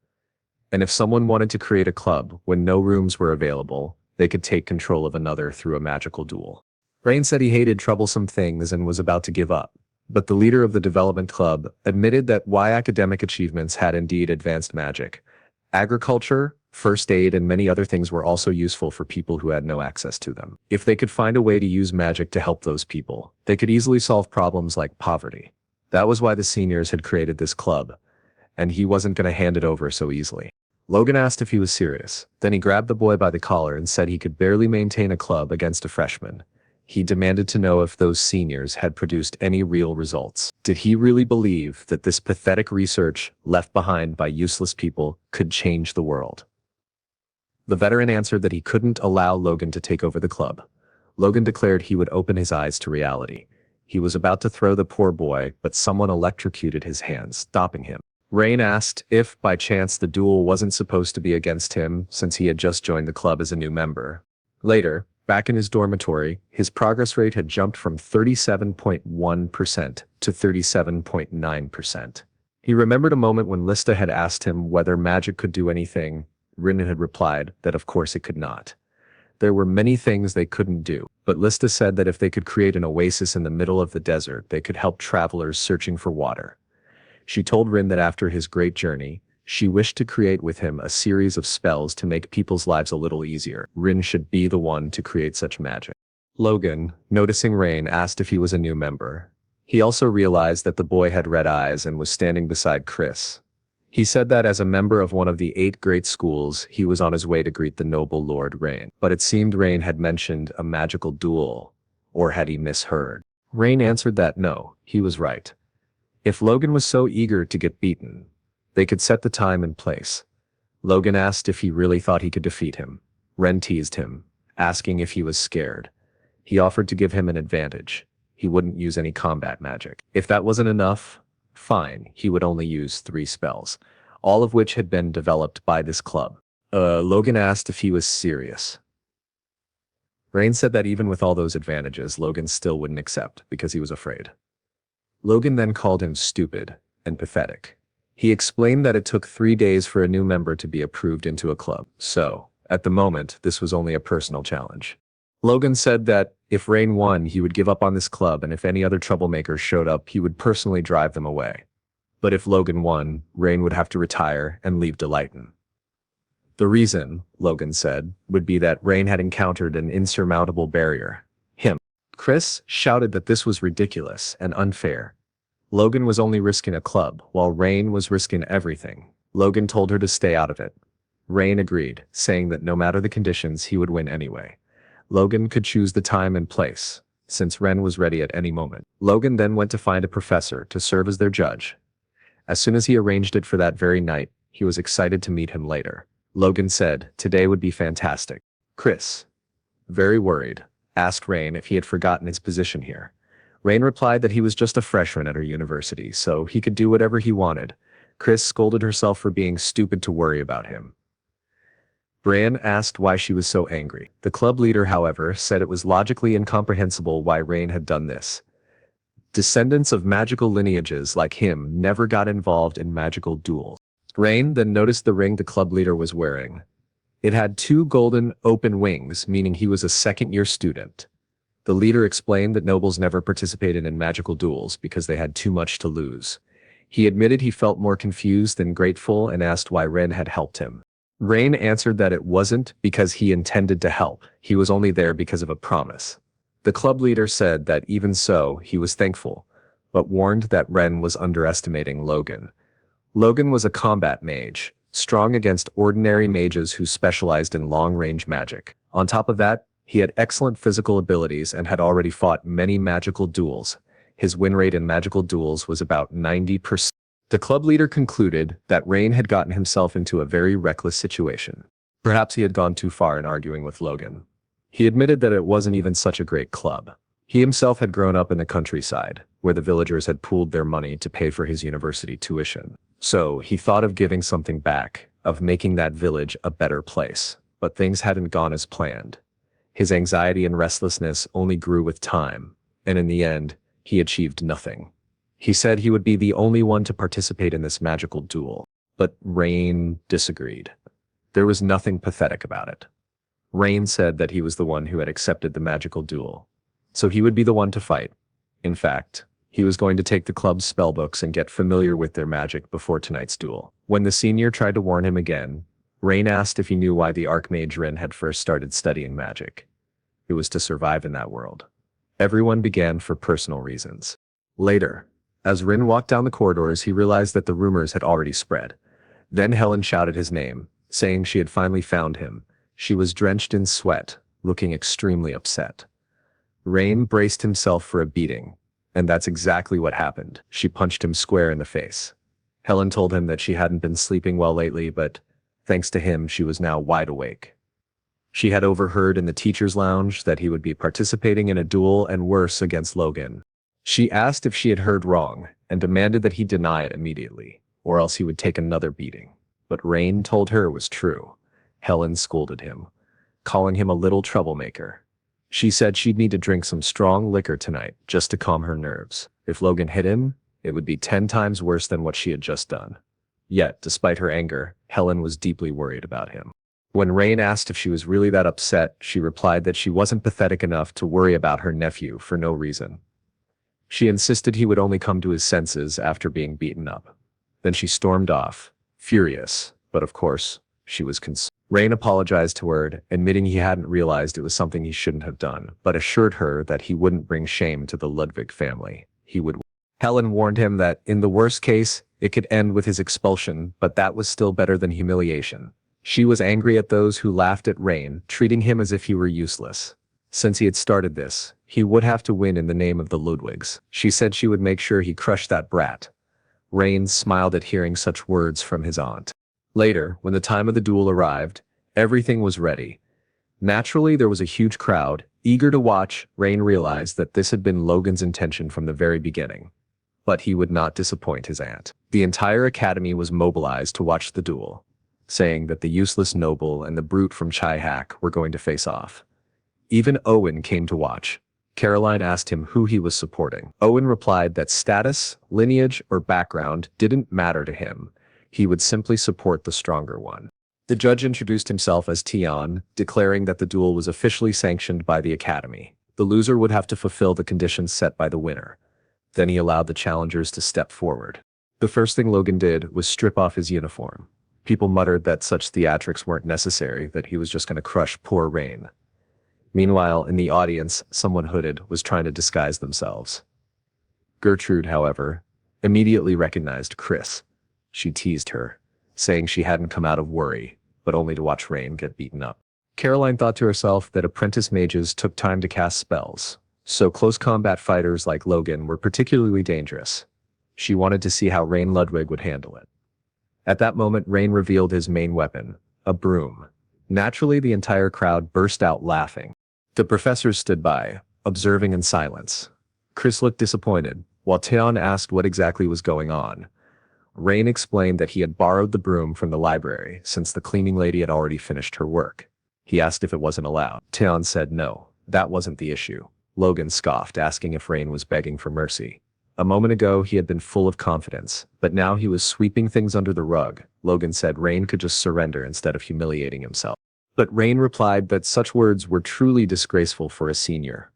And if someone wanted to create a club when no rooms were available, they could take control of another through a magical duel. Rain said he hated troublesome things and was about to give up. But the leader of the development club admitted that while academic achievements had indeed advanced magic, agriculture, first aid, and many other things were also useful for people who had no access to them. If they could find a way to use magic to help those people, they could easily solve problems like poverty. That was why the seniors had created this club, and he wasn't going to hand it over so easily. Logan asked if he was serious. Then he grabbed the boy by the collar and said he could barely maintain a club against a freshman. He demanded to know if those seniors had produced any real results. Did he really believe that this pathetic research left behind by useless people could change the world? The veteran answered that he couldn't allow Logan to take over the club. Logan declared he would open his eyes to reality. He was about to throw the poor boy, but someone electrocuted his hands, stopping him. Rain asked if, by chance, the duel wasn't supposed to be against him since he had just joined the club as a new member. Later, back in his dormitory, his progress rate had jumped from 37.1% to 37.9%. He remembered a moment when Lista had asked him whether magic could do anything. Rin had replied that of course it could not. There were many things they couldn't do, but Lista said that if they could create an oasis in the middle of the desert, they could help travelers searching for water. She told Rin that after his great journey, she wished to create with him a series of spells to make people's lives a little easier. Rin should be the one to create such magic. Logan, noticing Rain, asked if he was a new member. He also realized that the boy had red eyes and was standing beside Chris. He said that as a member of one of the 8 great schools, he was on his way to greet the noble Lord Rain. But it seemed Rain had mentioned a magical duel, or had he misheard? Rain answered that no, he was right. If Logan was so eager to get beaten, they could set the time and place. Logan asked if he really thought he could defeat him. Ren teased him, asking if he was scared. He offered to give him an advantage. He wouldn't use any combat magic. If that wasn't enough, fine, he would only use 3 spells, all of which had been developed by this club. Logan asked if he was serious. Rain said that even with all those advantages, Logan still wouldn't accept because he was afraid. Logan then called him stupid and pathetic. He explained that it took 3 days for a new member to be approved into a club, so, at the moment, this was only a personal challenge. Logan said that if Rain won, he would give up on this club, and if any other troublemakers showed up, he would personally drive them away. But if Logan won, Rain would have to retire and leave Delighton. The reason, Logan said, would be that Rain had encountered an insurmountable barrier. Him. Chris shouted that this was ridiculous and unfair. Logan was only risking a club, while Rain was risking everything. Logan told her to stay out of it. Rain agreed, saying that no matter the conditions, he would win anyway. Logan could choose the time and place, since Ren was ready at any moment. Logan then went to find a professor to serve as their judge. As soon as he arranged it for that very night, he was excited to meet him later. Logan said, today would be fantastic. Chris, very worried, asked Rain if he had forgotten his position here. Rain replied that he was just a freshman at her university, so he could do whatever he wanted. Chris scolded herself for being stupid to worry about him. Bran asked why she was so angry. The club leader, however, said it was logically incomprehensible why Rain had done this. Descendants of magical lineages like him never got involved in magical duels. Rain then noticed the ring the club leader was wearing. It had 2 golden, open wings, meaning he was a second-year student. The leader explained that nobles never participated in magical duels because they had too much to lose. He admitted he felt more confused than grateful and asked why Ren had helped him. Rain answered that it wasn't because he intended to help, he was only there because of a promise. The club leader said that even so, he was thankful, but warned that Ren was underestimating Logan. Logan was a combat mage, strong against ordinary mages who specialized in long-range magic. On top of that, he had excellent physical abilities and had already fought many magical duels. His win rate in magical duels was about 90%. The club leader concluded that Rain had gotten himself into a very reckless situation. Perhaps he had gone too far in arguing with Logan. He admitted that it wasn't even such a great club. He himself had grown up in the countryside, where the villagers had pooled their money to pay for his university tuition. So he thought of giving something back, of making that village a better place. But things hadn't gone as planned. His anxiety and restlessness only grew with time, and in the end, he achieved nothing. He said he would be the only one to participate in this magical duel, but Rain disagreed. There was nothing pathetic about it. Rain said that he was the one who had accepted the magical duel, so he would be the one to fight. In fact, he was going to take the club's spellbooks and get familiar with their magic before tonight's duel. When the senior tried to warn him again, Rain asked if he knew why the Archmage Rin had first started studying magic. It was to survive in that world. Everyone began for personal reasons. Later, as Rin walked down the corridors, he realized that the rumors had already spread. Then Helen shouted his name, saying she had finally found him. She was drenched in sweat, looking extremely upset. Rain braced himself for a beating, and that's exactly what happened. She punched him square in the face. Helen told him that she hadn't been sleeping well lately, but thanks to him, she was now wide awake. She had overheard in the teacher's lounge that he would be participating in a duel and worse against Logan. She asked if she had heard wrong and demanded that he deny it immediately, or else he would take another beating. But Rain told her it was true. Helen scolded him, calling him a little troublemaker. She said she'd need to drink some strong liquor tonight just to calm her nerves. If Logan hit him, it would be 10 times worse than what she had just done. Yet, despite her anger, Helen was deeply worried about him. When Rain asked if she was really that upset, she replied that she wasn't pathetic enough to worry about her nephew for no reason. She insisted he would only come to his senses after being beaten up. Then she stormed off, furious, but of course, she was concerned. Rain apologized to her, admitting he hadn't realized it was something he shouldn't have done, but assured her that he wouldn't bring shame to the Ludwig family. He would. Helen warned him that, in the worst case, it could end with his expulsion, but that was still better than humiliation. She was angry at those who laughed at Rain, treating him as if he were useless. Since he had started this, he would have to win in the name of the Ludwigs. She said she would make sure he crushed that brat. Rain smiled at hearing such words from his aunt. Later, when the time of the duel arrived, everything was ready. Naturally, there was a huge crowd, eager to watch. Rain realized that this had been Logan's intention from the very beginning. But he would not disappoint his aunt. The entire academy was mobilized to watch the duel, saying that the useless noble and the brute from Chai-Hak were going to face off. Even Owen came to watch. Caroline asked him who he was supporting. Owen replied that status, lineage, or background didn't matter to him. He would simply support the stronger one. The judge introduced himself as Tian, declaring that the duel was officially sanctioned by the academy. The loser would have to fulfill the conditions set by the winner. Then he allowed the challengers to step forward. The first thing Logan did was strip off his uniform. People muttered that such theatrics weren't necessary, that he was just going to crush poor Rain. Meanwhile, in the audience, someone hooded was trying to disguise themselves. Gertrude, however, immediately recognized Chris. She teased her, saying she hadn't come out of worry, but only to watch Rain get beaten up. Caroline thought to herself that apprentice mages took time to cast spells, so close combat fighters like Logan were particularly dangerous. She wanted to see how Rain Ludwig would handle it. At that moment, Rain revealed his main weapon, a broom. Naturally, the entire crowd burst out laughing. The professors stood by, observing in silence. Chris looked disappointed, while Tian asked what exactly was going on. Rain explained that he had borrowed the broom from the library since the cleaning lady had already finished her work. He asked if it wasn't allowed. Tian said no, that wasn't the issue. Logan scoffed, asking if Rain was begging for mercy. A moment ago, he had been full of confidence, but now he was sweeping things under the rug. Logan said Rain could just surrender instead of humiliating himself. But Rain replied that such words were truly disgraceful for a senior.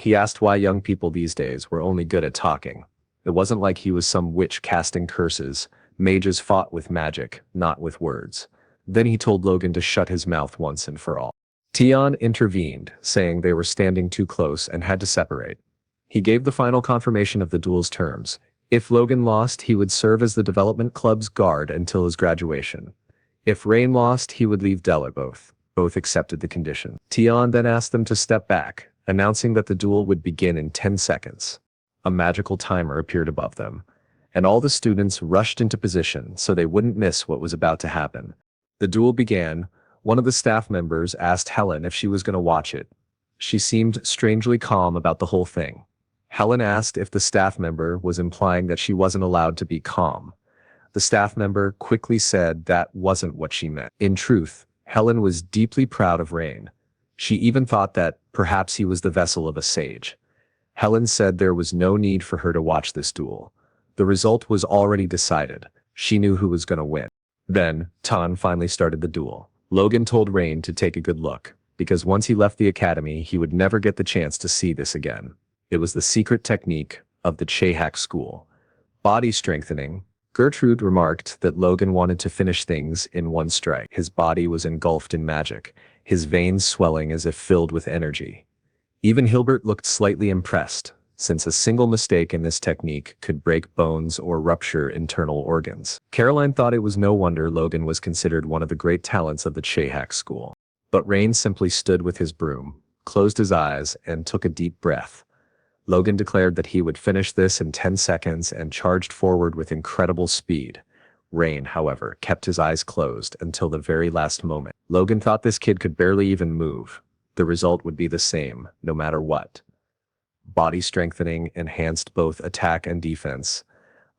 He asked why young people these days were only good at talking. It wasn't like he was some witch casting curses. Mages fought with magic, not with words. Then he told Logan to shut his mouth once and for all. Tion intervened, saying they were standing too close and had to separate. He gave the final confirmation of the duel's terms. If Logan lost, he would serve as the development club's guard until his graduation. If Rain lost, he would leave Della. Both accepted the condition. Tion then asked them to step back, announcing that the duel would begin in 10 seconds. A magical timer appeared above them, and all the students rushed into position so they wouldn't miss what was about to happen. The duel began. One of the staff members asked Helen if she was going to watch it. She seemed strangely calm about the whole thing. Helen asked if the staff member was implying that she wasn't allowed to be calm. The staff member quickly said that wasn't what she meant. In truth, Helen was deeply proud of Rain. She even thought that perhaps he was the vessel of a sage. Helen said there was no need for her to watch this duel. The result was already decided. She knew who was going to win. Then, Tan finally started the duel. Logan told Rain to take a good look, because once he left the academy, he would never get the chance to see this again. It was the secret technique of the Chehak school. Body strengthening. Gertrude remarked that Logan wanted to finish things in one strike. His body was engulfed in magic, his veins swelling as if filled with energy. Even Hilbert looked slightly impressed, since a single mistake in this technique could break bones or rupture internal organs. Caroline thought it was no wonder Logan was considered one of the great talents of the Chehak school. But Rain simply stood with his broom, closed his eyes, and took a deep breath. Logan declared that he would finish this in 10 seconds and charged forward with incredible speed. Rain, however, kept his eyes closed until the very last moment. Logan thought this kid could barely even move. The result would be the same, no matter what. Body strengthening enhanced both attack and defense,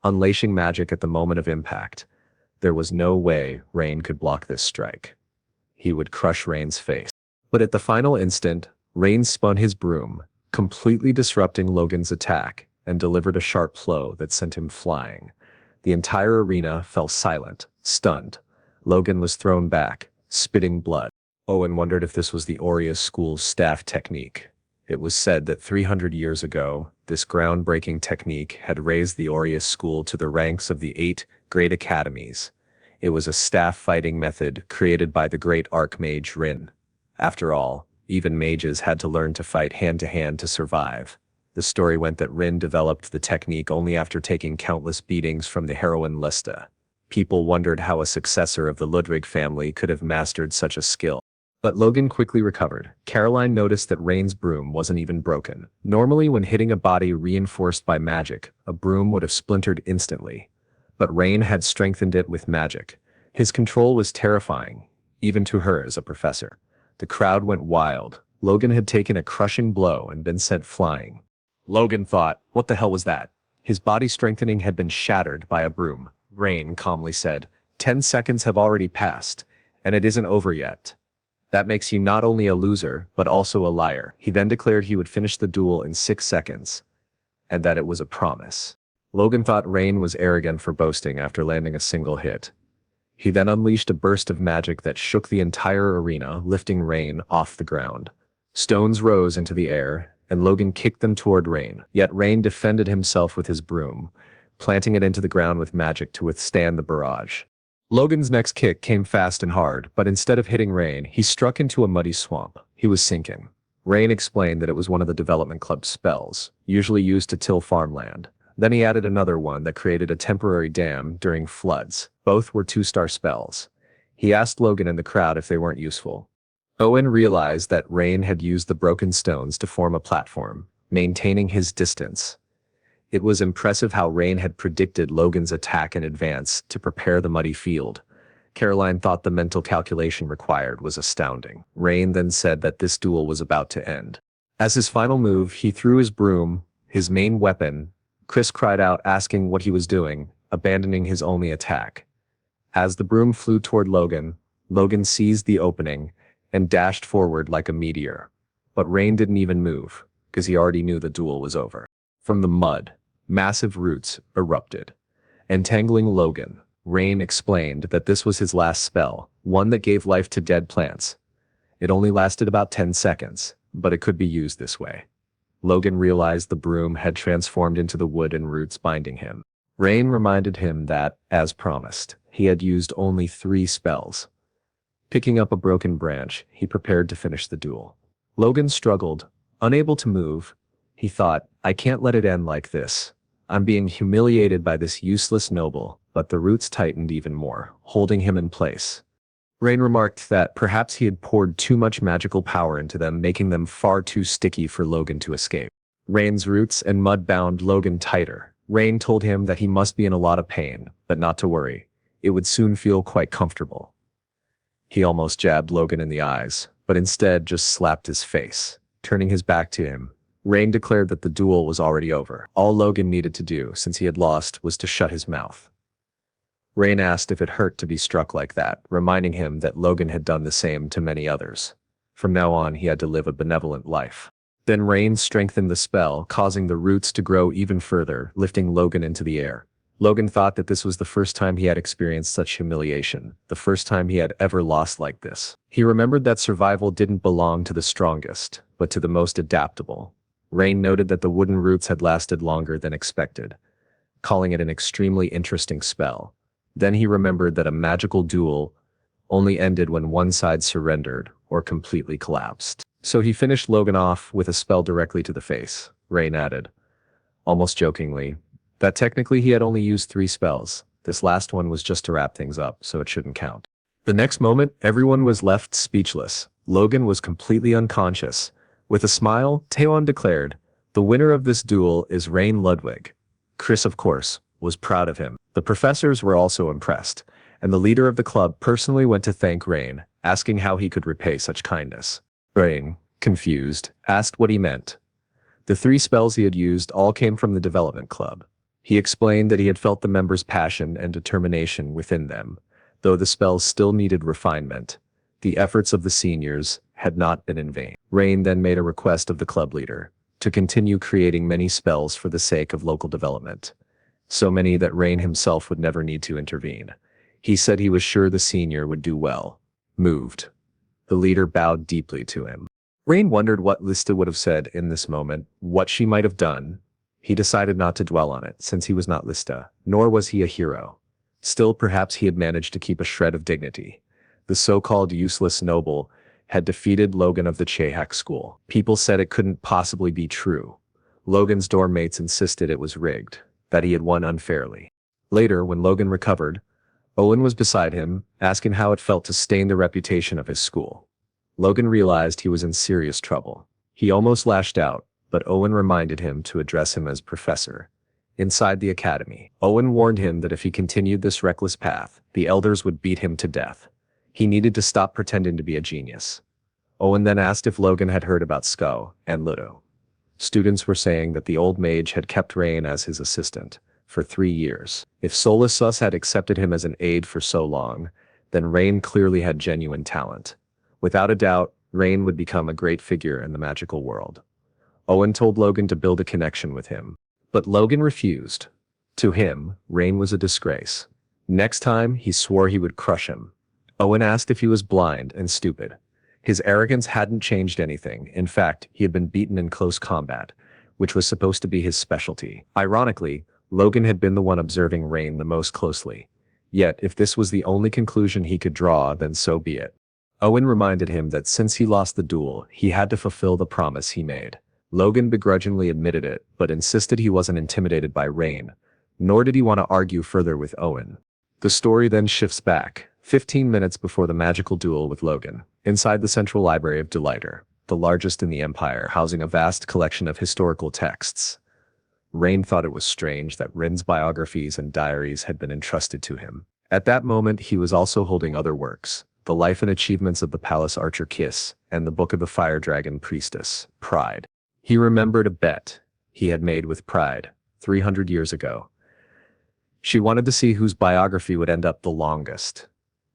unleashing magic at the moment of impact. There was no way Rain could block this strike. He would crush Rain's face. But at the final instant, Rain spun his broom, completely disrupting Logan's attack, and delivered a sharp blow that sent him flying. The entire arena fell silent, stunned. Logan was thrown back, spitting blood. Owen wondered if this was the Aurea school's staff technique. It was said that 300 years ago, this groundbreaking technique had raised the Aurea school to the ranks of the 8 great academies. It was a staff fighting method created by the great archmage Rin. After all, even mages had to learn to fight hand-to-hand to survive. The story went that Rin developed the technique only after taking countless beatings from the heroine Lista. People wondered how a successor of the Ludwig family could have mastered such a skill. But Logan quickly recovered. Caroline noticed that Rain's broom wasn't even broken. Normally, when hitting a body reinforced by magic, a broom would have splintered instantly. But Rain had strengthened it with magic. His control was terrifying, even to her as a professor. The crowd went wild. Logan had taken a crushing blow and been sent flying. Logan thought, what the hell was that? His body strengthening had been shattered by a broom. Rain calmly said, 10 seconds have already passed, and it isn't over yet. That makes you not only a loser, but also a liar. He then declared he would finish the duel in 6 seconds, and that it was a promise. Logan thought Rain was arrogant for boasting after landing a single hit. He then unleashed a burst of magic that shook the entire arena, lifting Rain off the ground. Stones rose into the air, and Logan kicked them toward Rain. Yet Rain defended himself with his broom, planting it into the ground with magic to withstand the barrage. Logan's next kick came fast and hard, but instead of hitting Rain, he struck into a muddy swamp. He was sinking. Rain explained that it was one of the development club's spells, usually used to till farmland. Then he added another one that created a temporary dam during floods. Both were 2-star spells. He asked Logan and the crowd if they weren't useful. Owen realized that Rain had used the broken stones to form a platform, maintaining his distance. It was impressive how Rain had predicted Logan's attack in advance to prepare the muddy field. Caroline thought the mental calculation required was astounding. Rain then said that this duel was about to end. As his final move, he threw his broom, his main weapon. Chris cried out, asking what he was doing, abandoning his only attack. As the broom flew toward Logan, Logan seized the opening and dashed forward like a meteor. But Rain didn't even move, because he already knew the duel was over. From the mud, massive roots erupted, entangling Logan. Rain explained that this was his last spell, one that gave life to dead plants. It only lasted about 10 seconds, but it could be used this way. Logan realized the broom had transformed into the wood and roots binding him. Rain reminded him that, as promised, he had used only 3 spells. Picking up a broken branch, he prepared to finish the duel. Logan struggled, unable to move. He thought, I can't let it end like this. I'm being humiliated by this useless noble, but the roots tightened even more, holding him in place. Rain remarked that perhaps he had poured too much magical power into them, making them far too sticky for Logan to escape. Rain's roots and mud bound Logan tighter. Rain told him that he must be in a lot of pain, but not to worry. It would soon feel quite comfortable. He almost jabbed Logan in the eyes, but instead just slapped his face. Turning his back to him, Rain declared that the duel was already over. All Logan needed to do, since he had lost, was to shut his mouth. Rain asked if it hurt to be struck like that, reminding him that Logan had done the same to many others. From now on, he had to live a benevolent life. Then Rain strengthened the spell, causing the roots to grow even further, lifting Logan into the air. Logan thought that this was the first time he had experienced such humiliation, the first time he had ever lost like this. He remembered that survival didn't belong to the strongest, but to the most adaptable. Rain noted that the wooden roots had lasted longer than expected, calling it an extremely interesting spell. Then he remembered that a magical duel only ended when one side surrendered or completely collapsed. So he finished Logan off with a spell directly to the face. Rain added, almost jokingly, that technically he had only used 3 spells. This last one was just to wrap things up, so it shouldn't count. The next moment, everyone was left speechless. Logan was completely unconscious. With a smile, Taewon declared, the winner of this duel is Rain Ludwig. Chris, of course, was proud of him. The professors were also impressed, and the leader of the club personally went to thank Rain, asking how he could repay such kindness. Rain, confused, asked what he meant. The 3 spells he had used all came from the development club. He explained that he had felt the members' passion and determination within them, though the spells still needed refinement. The efforts of the seniors had not been in vain. Rain then made a request of the club leader to continue creating many spells for the sake of local development. So many that Rain himself would never need to intervene. He said he was sure the senior would do well. Moved. The leader bowed deeply to him. Rain wondered what Lista would have said in this moment, what she might have done. He decided not to dwell on it, since he was not Lista, nor was he a hero. Still, perhaps he had managed to keep a shred of dignity. The so-called useless noble had defeated Logan of the Chehak school. People said it couldn't possibly be true. Logan's dorm mates insisted it was rigged, that he had won unfairly. Later, when Logan recovered, Owen was beside him, asking how it felt to stain the reputation of his school. Logan realized he was in serious trouble. He almost lashed out, but Owen reminded him to address him as professor. Inside the academy, Owen warned him that if he continued this reckless path, the elders would beat him to death. He needed to stop pretending to be a genius. Owen then asked if Logan had heard about Sko and Ludo. Students were saying that the old mage had kept Rain as his assistant for 3 years. If Solasus had accepted him as an aide for so long, then Rain clearly had genuine talent. Without a doubt, Rain would become a great figure in the magical world. Owen told Logan to build a connection with him, but Logan refused. To him, Rain was a disgrace. Next time, he swore he would crush him. Owen asked if he was blind and stupid. His arrogance hadn't changed anything. In fact, he had been beaten in close combat, which was supposed to be his specialty. Ironically, Logan had been the one observing Rain the most closely. Yet, if this was the only conclusion he could draw, then so be it. Owen reminded him that since he lost the duel, he had to fulfill the promise he made. Logan begrudgingly admitted it, but insisted he wasn't intimidated by Rain, nor did he want to argue further with Owen. The story then shifts back, 15 minutes before the magical duel with Logan, inside the Central Library of Delighter, the largest in the Empire, housing a vast collection of historical texts. Rain thought it was strange that Rin's biographies and diaries had been entrusted to him. At that moment, he was also holding other works, the life and achievements of the Palace Archer Kiss, and the Book of the Fire Dragon Priestess, Pride. He remembered a bet he had made with Pride 300 years ago. She wanted to see whose biography would end up the longest.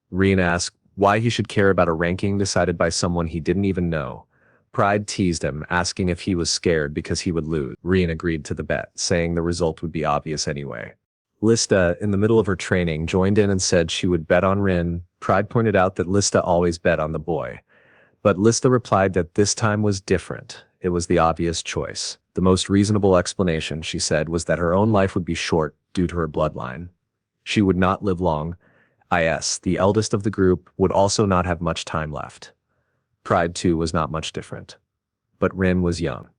Reen asked why he should care about a ranking decided by someone he didn't even know. Pride teased him, asking if he was scared because he would lose. Reen agreed to the bet, saying the result would be obvious anyway. Lista, in the middle of her training, joined in and said she would bet on Rin. Pride pointed out that Lista always bet on the boy. But Lista replied that this time was different, It was the obvious choice. The most reasonable explanation, she said, was that her own life would be short due to her bloodline. She would not live long. The eldest of the group, would also not have much time left. Pride, too, was not much different. But Rin was young.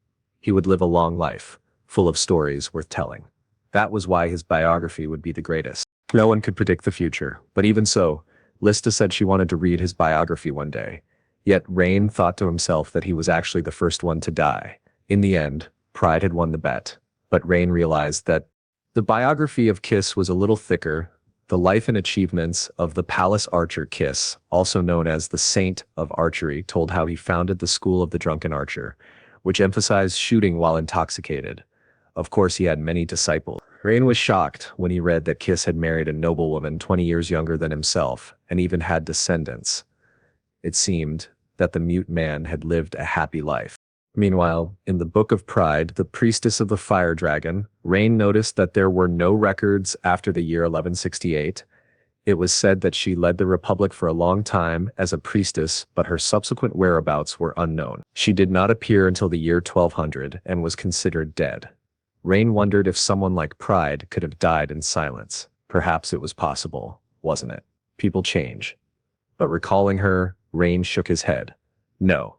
He would live a long life, full of stories worth telling. That was why his biography would be the greatest. No one could predict the future, but even so, Lista said she wanted to read his biography one day. Yet Rain thought to himself that he was actually the first one to die. In the end, Pride had won the bet, but Rain realized that the biography of Kiss was a little thicker. The life and achievements of the palace archer Kiss, also known as the Saint of Archery, told how he founded the School of the Drunken Archer, which emphasized shooting while intoxicated. Of course, he had many disciples. Rain was shocked when he read that Kiss had married a noblewoman 20 years younger than himself and even had descendants. It seemed that the mute man had lived a happy life. Meanwhile, in the Book of Pride, the priestess of the fire dragon, Rain noticed that there were no records after the year 1168. It was said that she led the Republic for a long time as a priestess, but her subsequent whereabouts were unknown. She did not appear until the year 1200 and was considered dead. Rain wondered if someone like Pride could have died in silence. Perhaps it was possible, wasn't it? People change. But recalling her, Rain shook his head. No.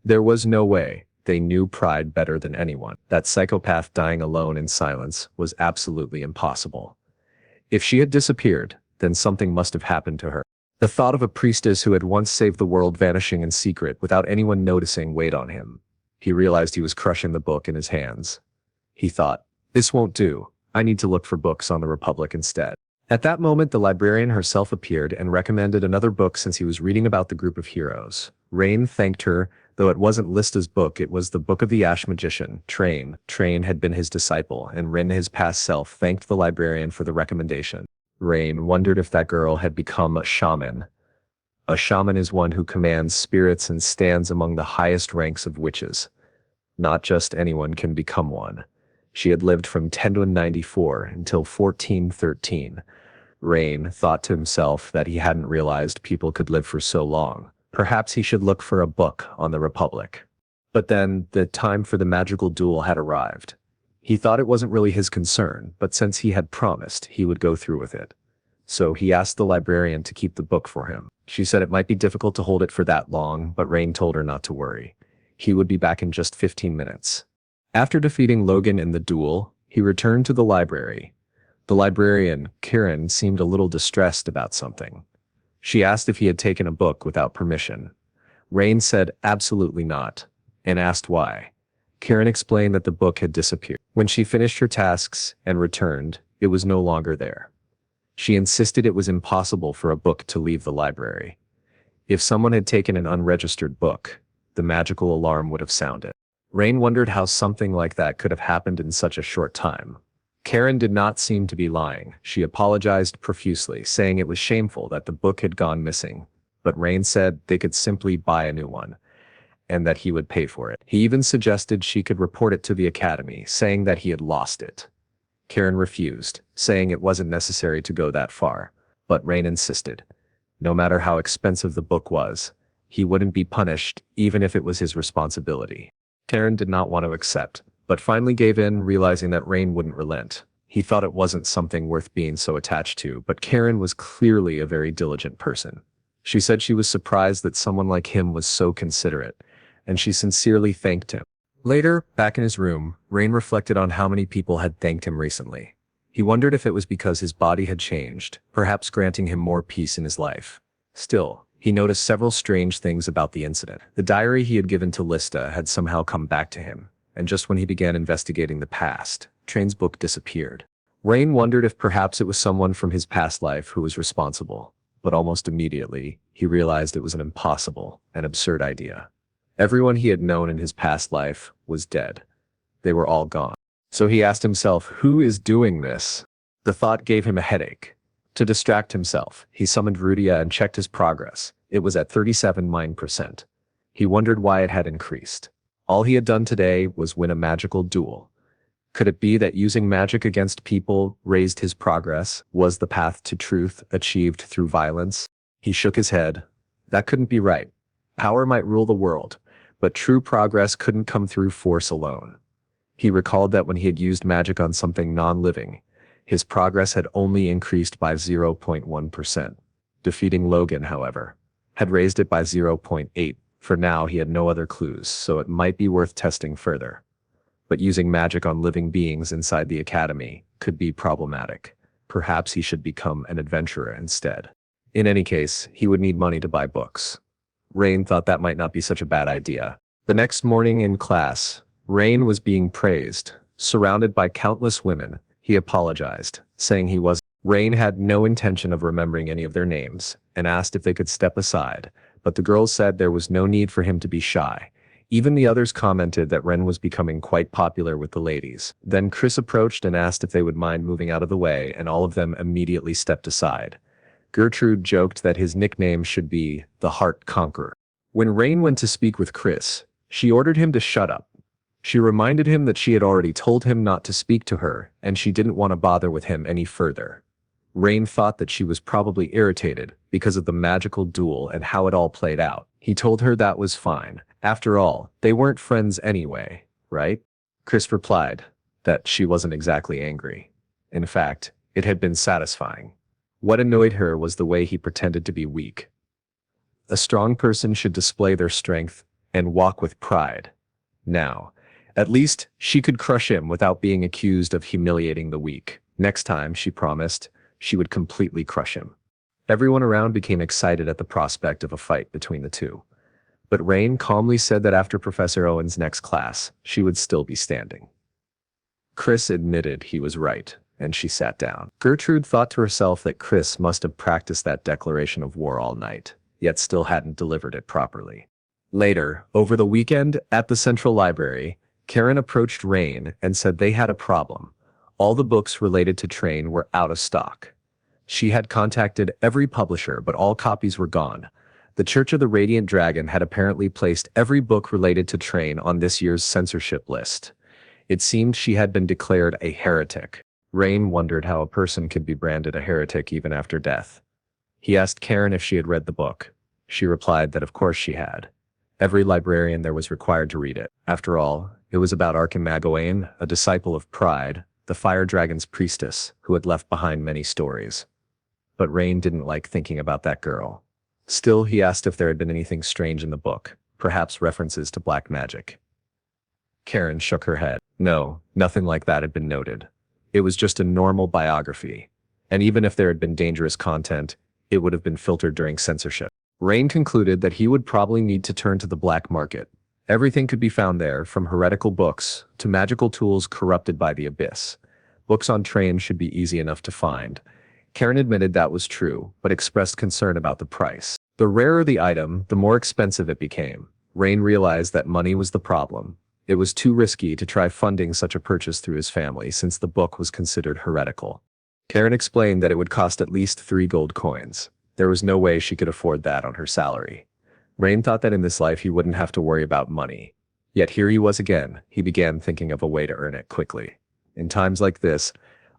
There was no way. They knew Pride better than anyone. That psychopath dying alone in silence was absolutely impossible. If she had disappeared, then something must have happened to her. The thought of a priestess who had once saved the world vanishing in secret without anyone noticing weighed on him. He realized he was crushing the book in his hands. He thought, this won't do. I need to look for books on the Republic instead. At that moment, the librarian herself appeared and recommended another book since he was reading about the group of heroes. Rain thanked her, though it wasn't Lista's book, it was the Book of the Ash Magician, Train. Train had been his disciple, and Rin, his past self, thanked the librarian for the recommendation. Rain wondered if that girl had become a shaman. A shaman is one who commands spirits and stands among the highest ranks of witches. Not just anyone can become one. She had lived from 1094 until 1413. Rain thought to himself that he hadn't realized people could live for so long. Perhaps he should look for a book on the Republic. But then, the time for the magical duel had arrived. He thought it wasn't really his concern, but since he had promised, he would go through with it. So he asked the librarian to keep the book for him. She said it might be difficult to hold it for that long, but Rain told her not to worry. He would be back in just 15 minutes. After defeating Logan in the duel, he returned to the library. The librarian, Karen, seemed a little distressed about something. She asked if he had taken a book without permission. Rain said absolutely not, and asked why. Karen explained that the book had disappeared. When she finished her tasks and returned, it was no longer there. She insisted it was impossible for a book to leave the library. If someone had taken an unregistered book, the magical alarm would have sounded. Rain wondered how something like that could have happened in such a short time. Karen did not seem to be lying. She apologized profusely, saying it was shameful that the book had gone missing. But Rain said they could simply buy a new one, and that he would pay for it. He even suggested she could report it to the academy, saying that he had lost it. Karen refused, saying it wasn't necessary to go that far. But Rain insisted. No matter how expensive the book was, he wouldn't be punished, even if it was his responsibility. Karen did not want to accept, but finally gave in, realizing that Rain wouldn't relent. He thought it wasn't something worth being so attached to, but Karen was clearly a very diligent person. She said she was surprised that someone like him was so considerate, and she sincerely thanked him. Later, back in his room, Rain reflected on how many people had thanked him recently. He wondered if it was because his body had changed, perhaps granting him more peace in his life. Still, he noticed several strange things about the incident. The diary he had given to Lista had somehow come back to him, and just when he began investigating the past, Train's book disappeared. Rain wondered if perhaps it was someone from his past life who was responsible, but almost immediately, he realized it was an impossible and absurd idea. Everyone he had known in his past life was dead. They were all gone. So he asked himself, who is doing this? The thought gave him a headache. To distract himself, he summoned Rudia and checked his progress. It was at 37%. He wondered why it had increased. All he had done today was win a magical duel. Could it be that using magic against people raised his progress? Was the path to truth achieved through violence? He shook his head. That couldn't be right. Power might rule the world, But true progress couldn't come through force alone. He recalled that when he had used magic on something non-living, his progress had only increased by 0.1%. Defeating Logan, however, had raised it by 0.8. For now, he had no other clues, so it might be worth testing further. But using magic on living beings inside the academy could be problematic. Perhaps he should become an adventurer instead. In any case, he would need money to buy books. Rain thought that might not be such a bad idea. The next morning in class, Rain was being praised. Surrounded by countless women, he apologized, saying he was. Rain had no intention of remembering any of their names, and asked if they could step aside, but the girls said there was no need for him to be shy. Even the others commented that Ren was becoming quite popular with the ladies. Then Chris approached and asked if they would mind moving out of the way, and all of them immediately stepped aside. Gertrude joked that his nickname should be the Heart Conqueror. When Rain went to speak with Chris, she ordered him to shut up. She reminded him that she had already told him not to speak to her, and she didn't want to bother with him any further. Rain thought that she was probably irritated because of the magical duel and how it all played out. He told her that was fine. After all, they weren't friends anyway, right? Chris replied that she wasn't exactly angry. In fact, it had been satisfying. What annoyed her was the way he pretended to be weak. A strong person should display their strength and walk with pride. Now, at least she could crush him without being accused of humiliating the weak. Next time, she promised, she would completely crush him. Everyone around became excited at the prospect of a fight between the two. But Rain calmly said that after Professor Owen's next class, she would still be standing. Chris admitted he was right, and she sat down. Gertrude thought to herself that Chris must have practiced that declaration of war all night, yet still hadn't delivered it properly. Later, over the weekend, at the Central Library, Karen approached Rain and said they had a problem. All the books related to Train were out of stock. She had contacted every publisher, but all copies were gone. The Church of the Radiant Dragon had apparently placed every book related to Train on this year's censorship list. It seemed she had been declared a heretic. Rain wondered how a person could be branded a heretic even after death. He asked Karen if she had read the book. She replied that of course she had. Every librarian there was required to read it. After all, it was about Archimagoane, a disciple of Pride, the fire dragon's priestess, who had left behind many stories. But Rain didn't like thinking about that girl. Still, he asked if there had been anything strange in the book, perhaps references to black magic. Karen shook her head. No, nothing like that had been noted. It was just a normal biography. And even if there had been dangerous content, it would have been filtered during censorship. Rain concluded that he would probably need to turn to the black market. Everything could be found there, from heretical books to magical tools corrupted by the abyss. Books on Train should be easy enough to find. Karen admitted that was true, but expressed concern about the price. The rarer the item, the more expensive it became. Rain realized that money was the problem. It was too risky to try funding such a purchase through his family since the book was considered heretical. Karen explained that it would cost at least 3 gold coins. There was no way she could afford that on her salary. Rain thought that in this life he wouldn't have to worry about money. Yet here he was again. He began thinking of a way to earn it quickly. In times like this,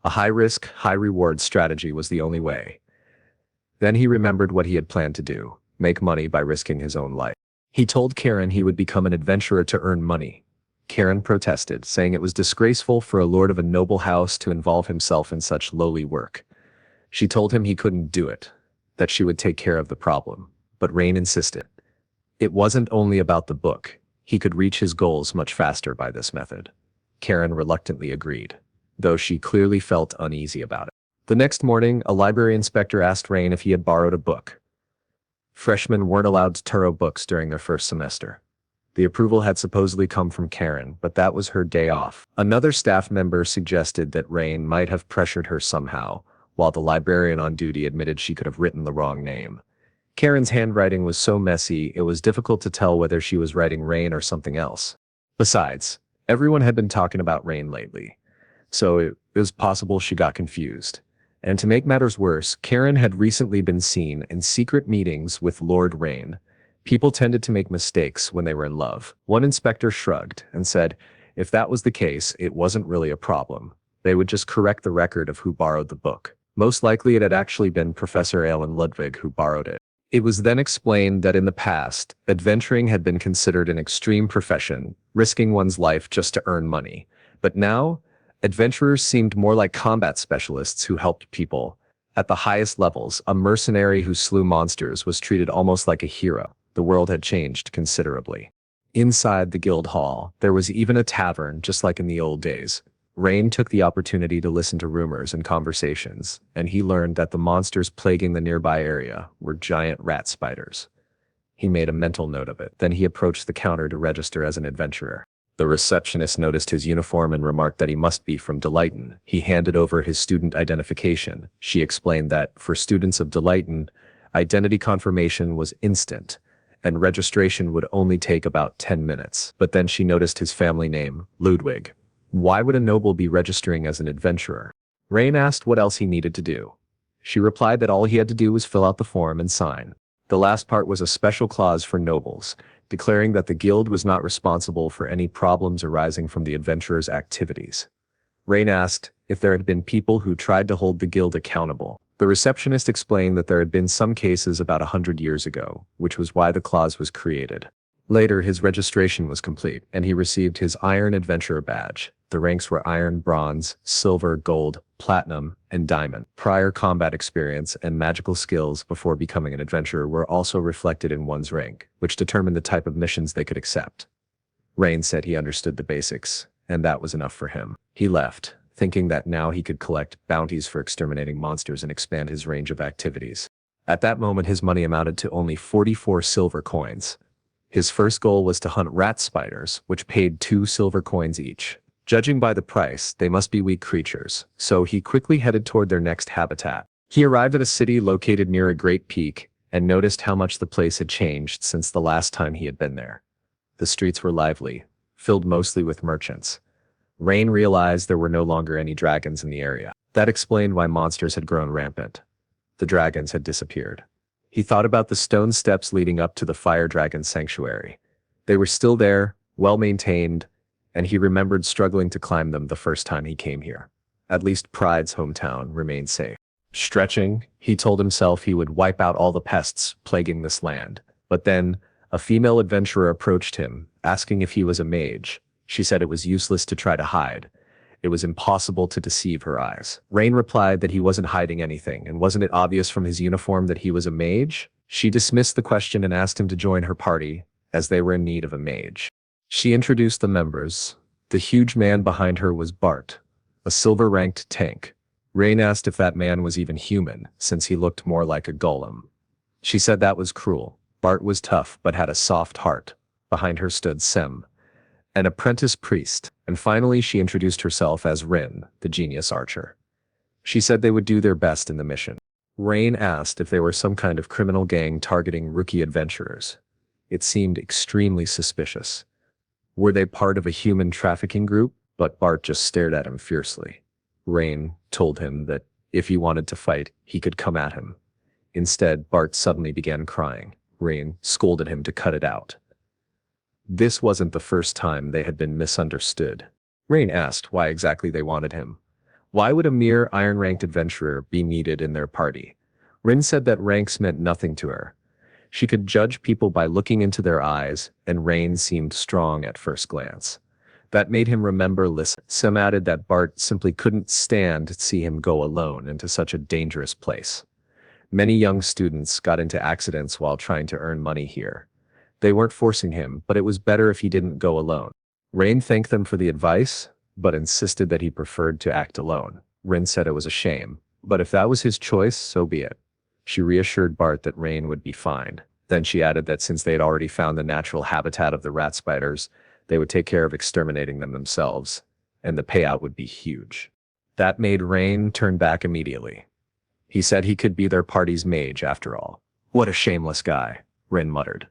a high-risk, high-reward strategy was the only way. Then he remembered what he had planned to do, make money by risking his own life. He told Karen he would become an adventurer to earn money. Karen protested, saying it was disgraceful for a lord of a noble house to involve himself in such lowly work. She told him he couldn't do it, that she would take care of the problem. But Rain insisted. It wasn't only about the book. He could reach his goals much faster by this method. Karen reluctantly agreed, though she clearly felt uneasy about it. The next morning, a library inspector asked Rain if he had borrowed a book. Freshmen weren't allowed to borrow books during their first semester. The approval had supposedly come from Karen, but that was her day off. Another staff member suggested that Rain might have pressured her somehow, while the librarian on duty admitted she could have written the wrong name. Karen's handwriting was so messy, it was difficult to tell whether she was writing Rain or something else. Besides, everyone had been talking about Rain lately, so it was possible she got confused. And to make matters worse, Karen had recently been seen in secret meetings with Lord Rain. People tended to make mistakes when they were in love. One inspector shrugged and said, if that was the case, it wasn't really a problem. They would just correct the record of who borrowed the book. Most likely it had actually been Professor Alan Ludwig who borrowed it. It was then explained that in the past, adventuring had been considered an extreme profession, risking one's life just to earn money. But now, adventurers seemed more like combat specialists who helped people. At the highest levels, a mercenary who slew monsters was treated almost like a hero. The world had changed considerably. Inside the guild hall, there was even a tavern, just like in the old days. Rain took the opportunity to listen to rumors and conversations, and he learned that the monsters plaguing the nearby area were giant rat spiders. He made a mental note of it. Then he approached the counter to register as an adventurer. The receptionist noticed his uniform and remarked that he must be from Deleighton. He handed over his student identification. She explained that, for students of Deleighton, identity confirmation was instant, and registration would only take about 10 minutes. But then she noticed his family name, Ludwig. Why would a noble be registering as an adventurer? Rain asked what else he needed to do. She replied that all he had to do was fill out the form and sign. The last part was a special clause for nobles, declaring that the guild was not responsible for any problems arising from the adventurer's activities. Rain asked if there had been people who tried to hold the guild accountable. The receptionist explained that there had been some cases about 100 years ago, which was why the clause was created. Later, his registration was complete, and he received his Iron Adventurer badge. The ranks were iron, bronze, silver, gold, platinum, and diamond. Prior combat experience and magical skills before becoming an adventurer were also reflected in one's rank, which determined the type of missions they could accept. Rain said he understood the basics, and that was enough for him. He left, thinking that now he could collect bounties for exterminating monsters and expand his range of activities. At that moment, his money amounted to only 44 silver coins. His first goal was to hunt rat spiders, which paid 2 silver coins each. Judging by the price, they must be weak creatures, so he quickly headed toward their next habitat. He arrived at a city located near a great peak, and noticed how much the place had changed since the last time he had been there. The streets were lively, filled mostly with merchants. Rain realized there were no longer any dragons in the area. That explained why monsters had grown rampant. The dragons had disappeared. He thought about the stone steps leading up to the fire dragon sanctuary. They were still there, well-maintained, and he remembered struggling to climb them the first time he came here. At least Pride's hometown remained safe. Stretching, he told himself he would wipe out all the pests plaguing this land. But then, a female adventurer approached him, asking if he was a mage. She said it was useless to try to hide. It was impossible to deceive her eyes. Rain replied that he wasn't hiding anything, and wasn't it obvious from his uniform that he was a mage? She dismissed the question and asked him to join her party, as they were in need of a mage. She introduced the members. The huge man behind her was Bart, a silver-ranked tank. Rain asked if that man was even human, since he looked more like a golem. She said that was cruel. Bart was tough but had a soft heart. Behind her stood Sem, an apprentice priest, and finally she introduced herself as Rin, the genius archer. She said they would do their best in the mission. Rain asked if they were some kind of criminal gang targeting rookie adventurers. It seemed extremely suspicious. Were they part of a human trafficking group? But Bart just stared at him fiercely. Rain told him that if he wanted to fight, he could come at him. Instead, Bart suddenly began crying. Rain scolded him to cut it out. This wasn't the first time they had been misunderstood. Rain asked why exactly they wanted him. Why would a mere iron-ranked adventurer be needed in their party? Rin said that ranks meant nothing to her. She could judge people by looking into their eyes, and Rain seemed strong at first glance. That made him remember Lista. Some added that Bart simply couldn't stand to see him go alone into such a dangerous place. Many young students got into accidents while trying to earn money here. They weren't forcing him, but it was better if he didn't go alone. Rain thanked them for the advice, but insisted that he preferred to act alone. Rin said it was a shame, but if that was his choice, so be it. She reassured Bart that Rain would be fine. Then she added that since they had already found the natural habitat of the rat spiders, they would take care of exterminating them themselves, and the payout would be huge. That made Rain turn back immediately. He said he could be their party's mage after all. What a shameless guy, Rin muttered.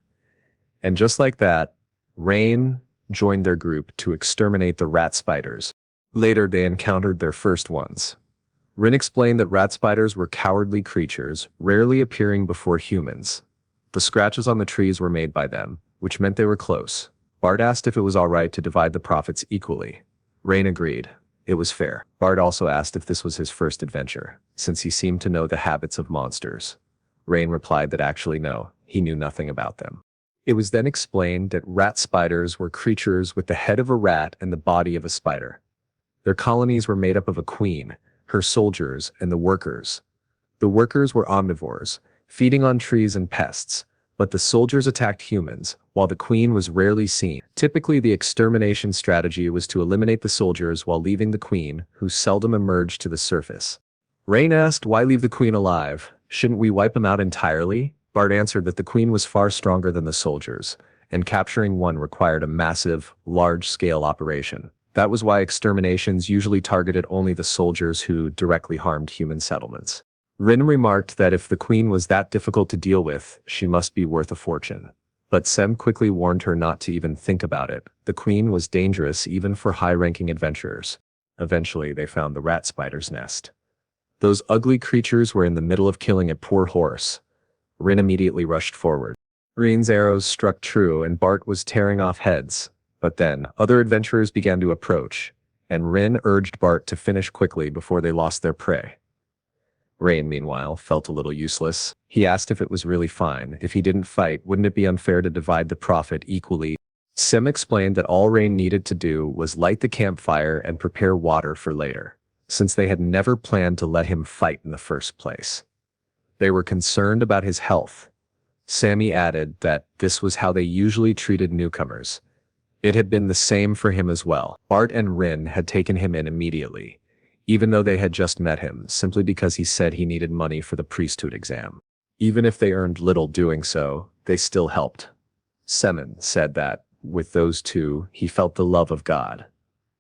And just like that, Rain joined their group to exterminate the rat spiders. Later, they encountered their first ones. Rin explained that rat spiders were cowardly creatures, rarely appearing before humans. The scratches on the trees were made by them, which meant they were close. Bart asked if it was alright to divide the profits equally. Rain agreed. It was fair. Bart also asked if this was his first adventure, since he seemed to know the habits of monsters. Rain replied that actually no, he knew nothing about them. It was then explained that rat spiders were creatures with the head of a rat and the body of a spider. Their colonies were made up of a queen, her soldiers, and the workers. The workers were omnivores, feeding on trees and pests, but the soldiers attacked humans, while the queen was rarely seen. Typically, the extermination strategy was to eliminate the soldiers while leaving the queen, who seldom emerged to the surface. Rain asked, why leave the queen alive? Shouldn't we wipe them out entirely? Bart answered that the queen was far stronger than the soldiers, and capturing one required a massive, large-scale operation. That was why exterminations usually targeted only the soldiers who directly harmed human settlements. Rin remarked that if the queen was that difficult to deal with, she must be worth a fortune. But Sem quickly warned her not to even think about it. The queen was dangerous even for high-ranking adventurers. Eventually, they found the rat spider's nest. Those ugly creatures were in the middle of killing a poor horse. Rin immediately rushed forward. Rin's arrows struck true and Bart was tearing off heads. But then, other adventurers began to approach, and Rin urged Bart to finish quickly before they lost their prey. Rain, meanwhile, felt a little useless. He asked if it was really fine. If he didn't fight, wouldn't it be unfair to divide the profit equally? Sim explained that all Rain needed to do was light the campfire and prepare water for later, since they had never planned to let him fight in the first place. They were concerned about his health. Sammy added that this was how they usually treated newcomers. It had been the same for him as well. Bart and Rin had taken him in immediately, even though they had just met him, simply because he said he needed money for the priesthood exam. Even if they earned little doing so, they still helped. Semen said that, with those two, he felt the love of God.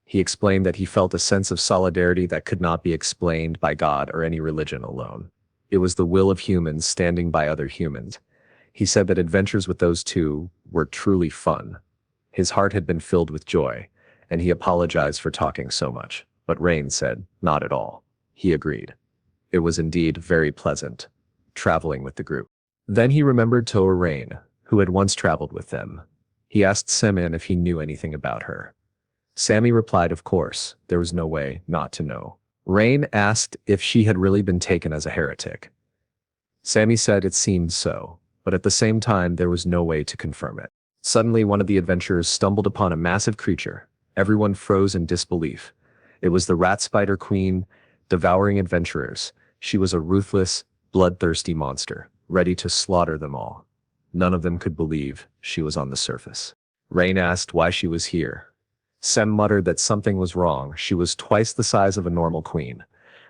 He explained that he felt a sense of solidarity that could not be explained by God or any religion alone. It was the will of humans standing by other humans. He said that adventures with those two were truly fun. His heart had been filled with joy, and he apologized for talking so much. But Rain said, not at all. He agreed. It was indeed very pleasant, traveling with the group. Then he remembered Toa Rain, who had once traveled with them. He asked Semin if he knew anything about her. Sammy replied, of course, there was no way not to know. Rain asked if she had really been taken as a heretic. Sammy said it seemed so, but at the same time there was no way to confirm it. Suddenly one of the adventurers stumbled upon a massive creature. Everyone froze in disbelief. It was the rat spider queen, devouring adventurers. She was a ruthless, bloodthirsty monster, ready to slaughter them all. None of them could believe she was on the surface. Rain asked why she was here. Sem muttered that something was wrong. She was twice the size of a normal queen.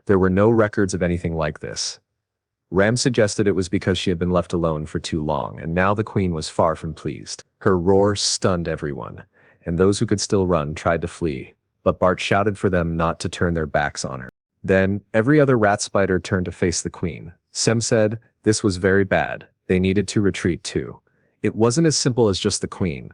There were no records of anything like this. Ram suggested it was because she had been left alone for too long, and now the queen was far from pleased. Her roar stunned everyone, and those who could still run tried to flee, but Bart shouted for them not to turn their backs on her. Then, every other rat spider turned to face the queen. Sem said, this was very bad. They needed to retreat too. It wasn't as simple as just the queen.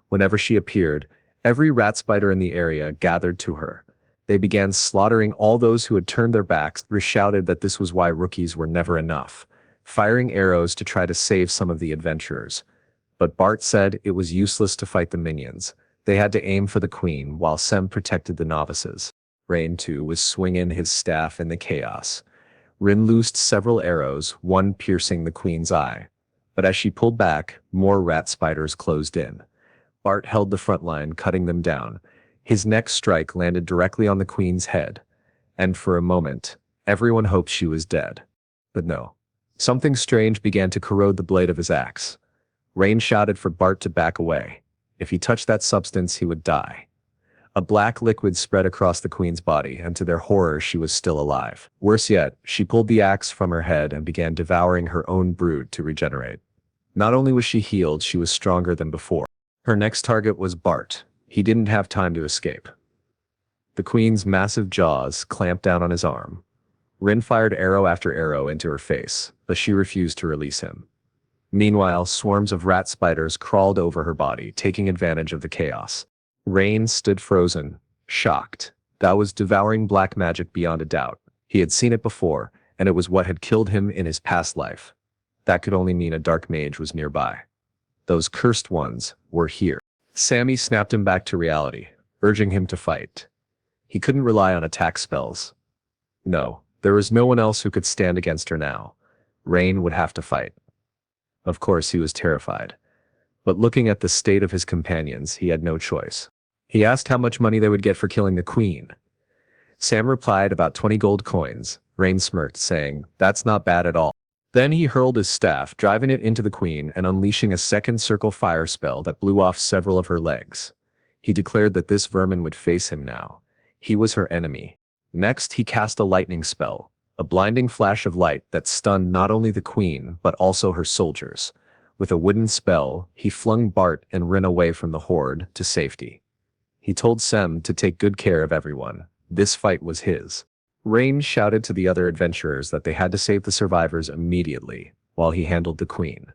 Whenever she appeared, every rat spider in the area gathered to her. They began slaughtering all those who had turned their backs. They shouted that this was why rookies were never enough, firing arrows to try to save some of the adventurers. But Bart said it was useless to fight the minions. They had to aim for the queen while Sem protected the novices. Rain too was swinging his staff in the chaos. Rin loosed several arrows, one piercing the queen's eye. But as she pulled back, more rat spiders closed in. Bart held the front line, cutting them down. His next strike landed directly on the queen's head, and for a moment, everyone hoped she was dead. But no. Something strange began to corrode the blade of his axe. Rain shouted for Bart to back away. If he touched that substance, he would die. A black liquid spread across the queen's body, and to their horror, she was still alive. Worse yet, she pulled the axe from her head and began devouring her own brood to regenerate. Not only was she healed, she was stronger than before. Her next target was Bart. He didn't have time to escape. The queen's massive jaws clamped down on his arm. Rin fired arrow after arrow into her face, but she refused to release him. Meanwhile, swarms of rat spiders crawled over her body, taking advantage of the chaos. Rain stood frozen, shocked. That was devouring black magic beyond a doubt. He had seen it before, and it was what had killed him in his past life. That could only mean a dark mage was nearby. Those cursed ones were here. Sammy snapped him back to reality, urging him to fight. He couldn't rely on attack spells. No, there was no one else who could stand against her now. Rain would have to fight. Of course, he was terrified. But looking at the state of his companions, he had no choice. He asked how much money they would get for killing the queen. Sam replied about 20 gold coins. Rain smirked, saying, "That's not bad at all." Then he hurled his staff, driving it into the queen and unleashing a second circle fire spell that blew off several of her legs. He declared that this vermin would face him now. He was her enemy. Next, he cast a lightning spell, a blinding flash of light that stunned not only the queen, but also her soldiers. With a wooden spell, he flung Bart and Rin away from the horde to safety. He told Sem to take good care of everyone. This fight was his. Rain shouted to the other adventurers that they had to save the survivors immediately, while he handled the queen.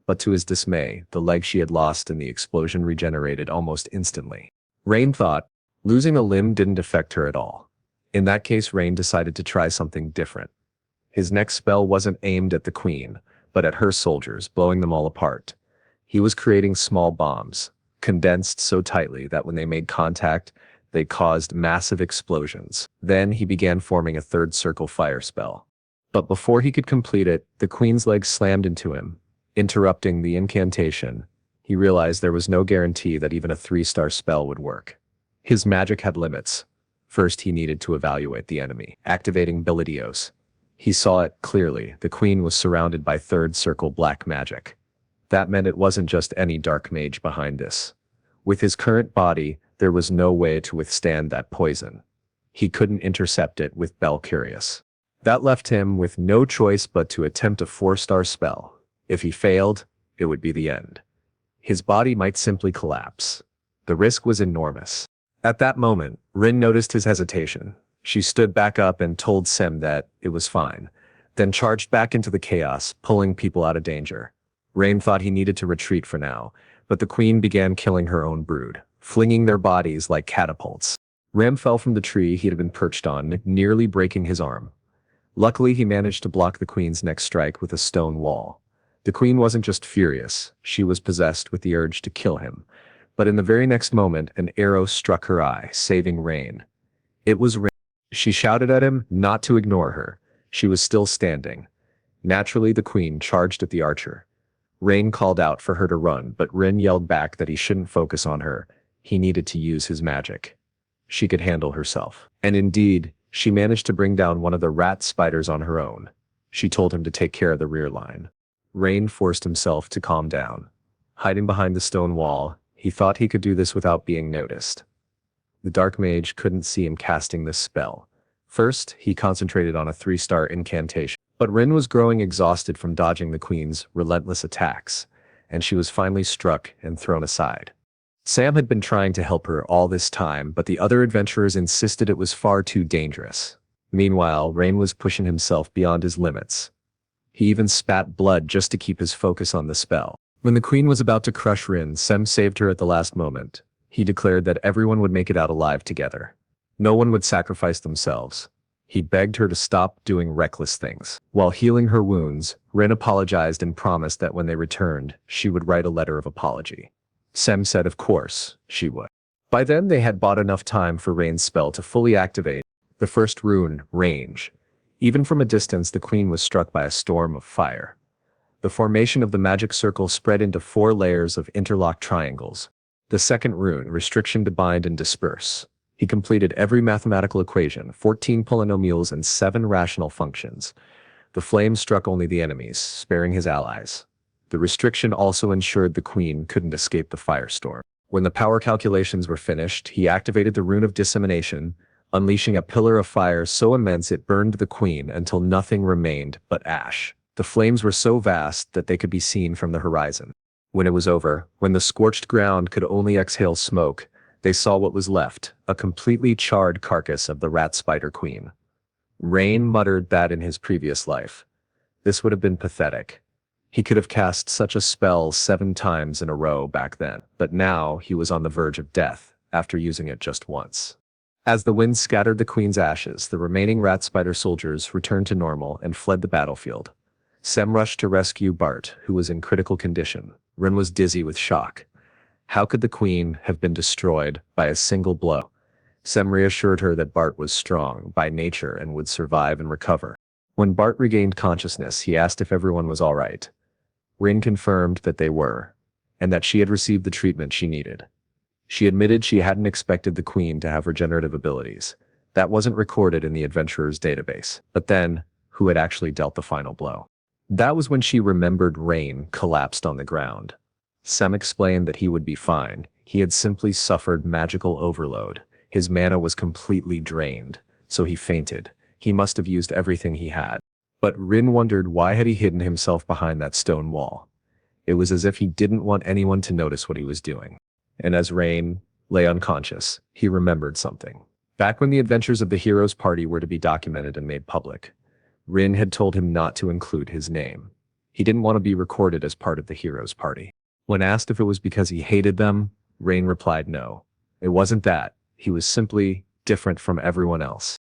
But to his dismay, the leg she had lost in the explosion regenerated almost instantly. Rain thought, losing a limb didn't affect her at all. In that case, Rain decided to try something different. His next spell wasn't aimed at the queen, but at her soldiers, blowing them all apart. He was creating small bombs, condensed so tightly that when they made contact, they caused massive explosions. Then he began forming a third circle fire spell. But before he could complete it, the queen's leg slammed into him, interrupting the incantation. He realized there was no guarantee that even a 3-star spell would work. His magic had limits. First, he needed to evaluate the enemy, activating Bilidios. He saw it clearly. The queen was surrounded by third circle black magic. That meant it wasn't just any dark mage behind this. With his current body, there was no way to withstand that poison. He couldn't intercept it with Bel Curious. That left him with no choice but to attempt a 4-star spell. If he failed, it would be the end. His body might simply collapse. The risk was enormous. At that moment, Rin noticed his hesitation. She stood back up and told Sem that it was fine, then charged back into the chaos, pulling people out of danger. Rain thought he needed to retreat for now, but the queen began killing her own brood, flinging their bodies like catapults. Ram fell from the tree he had been perched on, nearly breaking his arm. Luckily, he managed to block the queen's next strike with a stone wall. The queen wasn't just furious, she was possessed with the urge to kill him. But in the very next moment, an arrow struck her eye, saving Rain. It was Rain. She shouted at him not to ignore her. She was still standing. Naturally, the queen charged at the archer. Rain called out for her to run, but Rin yelled back that he shouldn't focus on her. He needed to use his magic. She could handle herself. And indeed, she managed to bring down one of the rat spiders on her own. She told him to take care of the rear line. Rain forced himself to calm down. Hiding behind the stone wall, he thought he could do this without being noticed. The dark mage couldn't see him casting this spell. First, he concentrated on a 3-star incantation. But Rin was growing exhausted from dodging the queen's relentless attacks, and she was finally struck and thrown aside. Sam had been trying to help her all this time, but the other adventurers insisted it was far too dangerous. Meanwhile, Rain was pushing himself beyond his limits. He even spat blood just to keep his focus on the spell. When the queen was about to crush Rin, Sam saved her at the last moment. He declared that everyone would make it out alive together. No one would sacrifice themselves. He begged her to stop doing reckless things. While healing her wounds, Rin apologized and promised that when they returned, she would write a letter of apology. Sem said of course, she would. By then they had bought enough time for Rain's spell to fully activate the first rune, Range. Even from a distance, the queen was struck by a storm of fire. The formation of the magic circle spread into 4 layers of interlocked triangles. The second rune, Restriction to Bind and Disperse. He completed every mathematical equation, 14 polynomials and 7 rational functions. The flames struck only the enemies, sparing his allies. The restriction also ensured the queen couldn't escape the firestorm. When the power calculations were finished, he activated the rune of Dissemination, unleashing a pillar of fire so immense it burned the queen until nothing remained but ash. The flames were so vast that they could be seen from the horizon. When it was over, when the scorched ground could only exhale smoke, they saw what was left, a completely charred carcass of the rat spider queen. Rain muttered that in his previous life. This would have been pathetic. He could have cast such a spell 7 times in a row back then, but now he was on the verge of death, after using it just once. As the wind scattered the queen's ashes, the remaining rat spider soldiers returned to normal and fled the battlefield. Sem rushed to rescue Bart, who was in critical condition. Rin was dizzy with shock. How could the queen have been destroyed by a single blow? Sem reassured her that Bart was strong by nature and would survive and recover. When Bart regained consciousness, he asked if everyone was all right. Rin confirmed that they were, and that she had received the treatment she needed. She admitted she hadn't expected the Queen to have regenerative abilities. That wasn't recorded in the adventurer's database. But then, who had actually dealt the final blow? That was when she remembered Rain collapsed on the ground. Sem explained that he would be fine. He had simply suffered magical overload. His mana was completely drained, so he fainted. He must have used everything he had. But Rin wondered why had he hidden himself behind that stone wall. It was as if he didn't want anyone to notice what he was doing. And as Rain lay unconscious, he remembered something. Back when the adventures of the hero's party were to be documented and made public, Rin had told him not to include his name. He didn't want to be recorded as part of the hero's party. When asked if it was because he hated them, Rain replied no. It wasn't that. He was simply different from everyone else.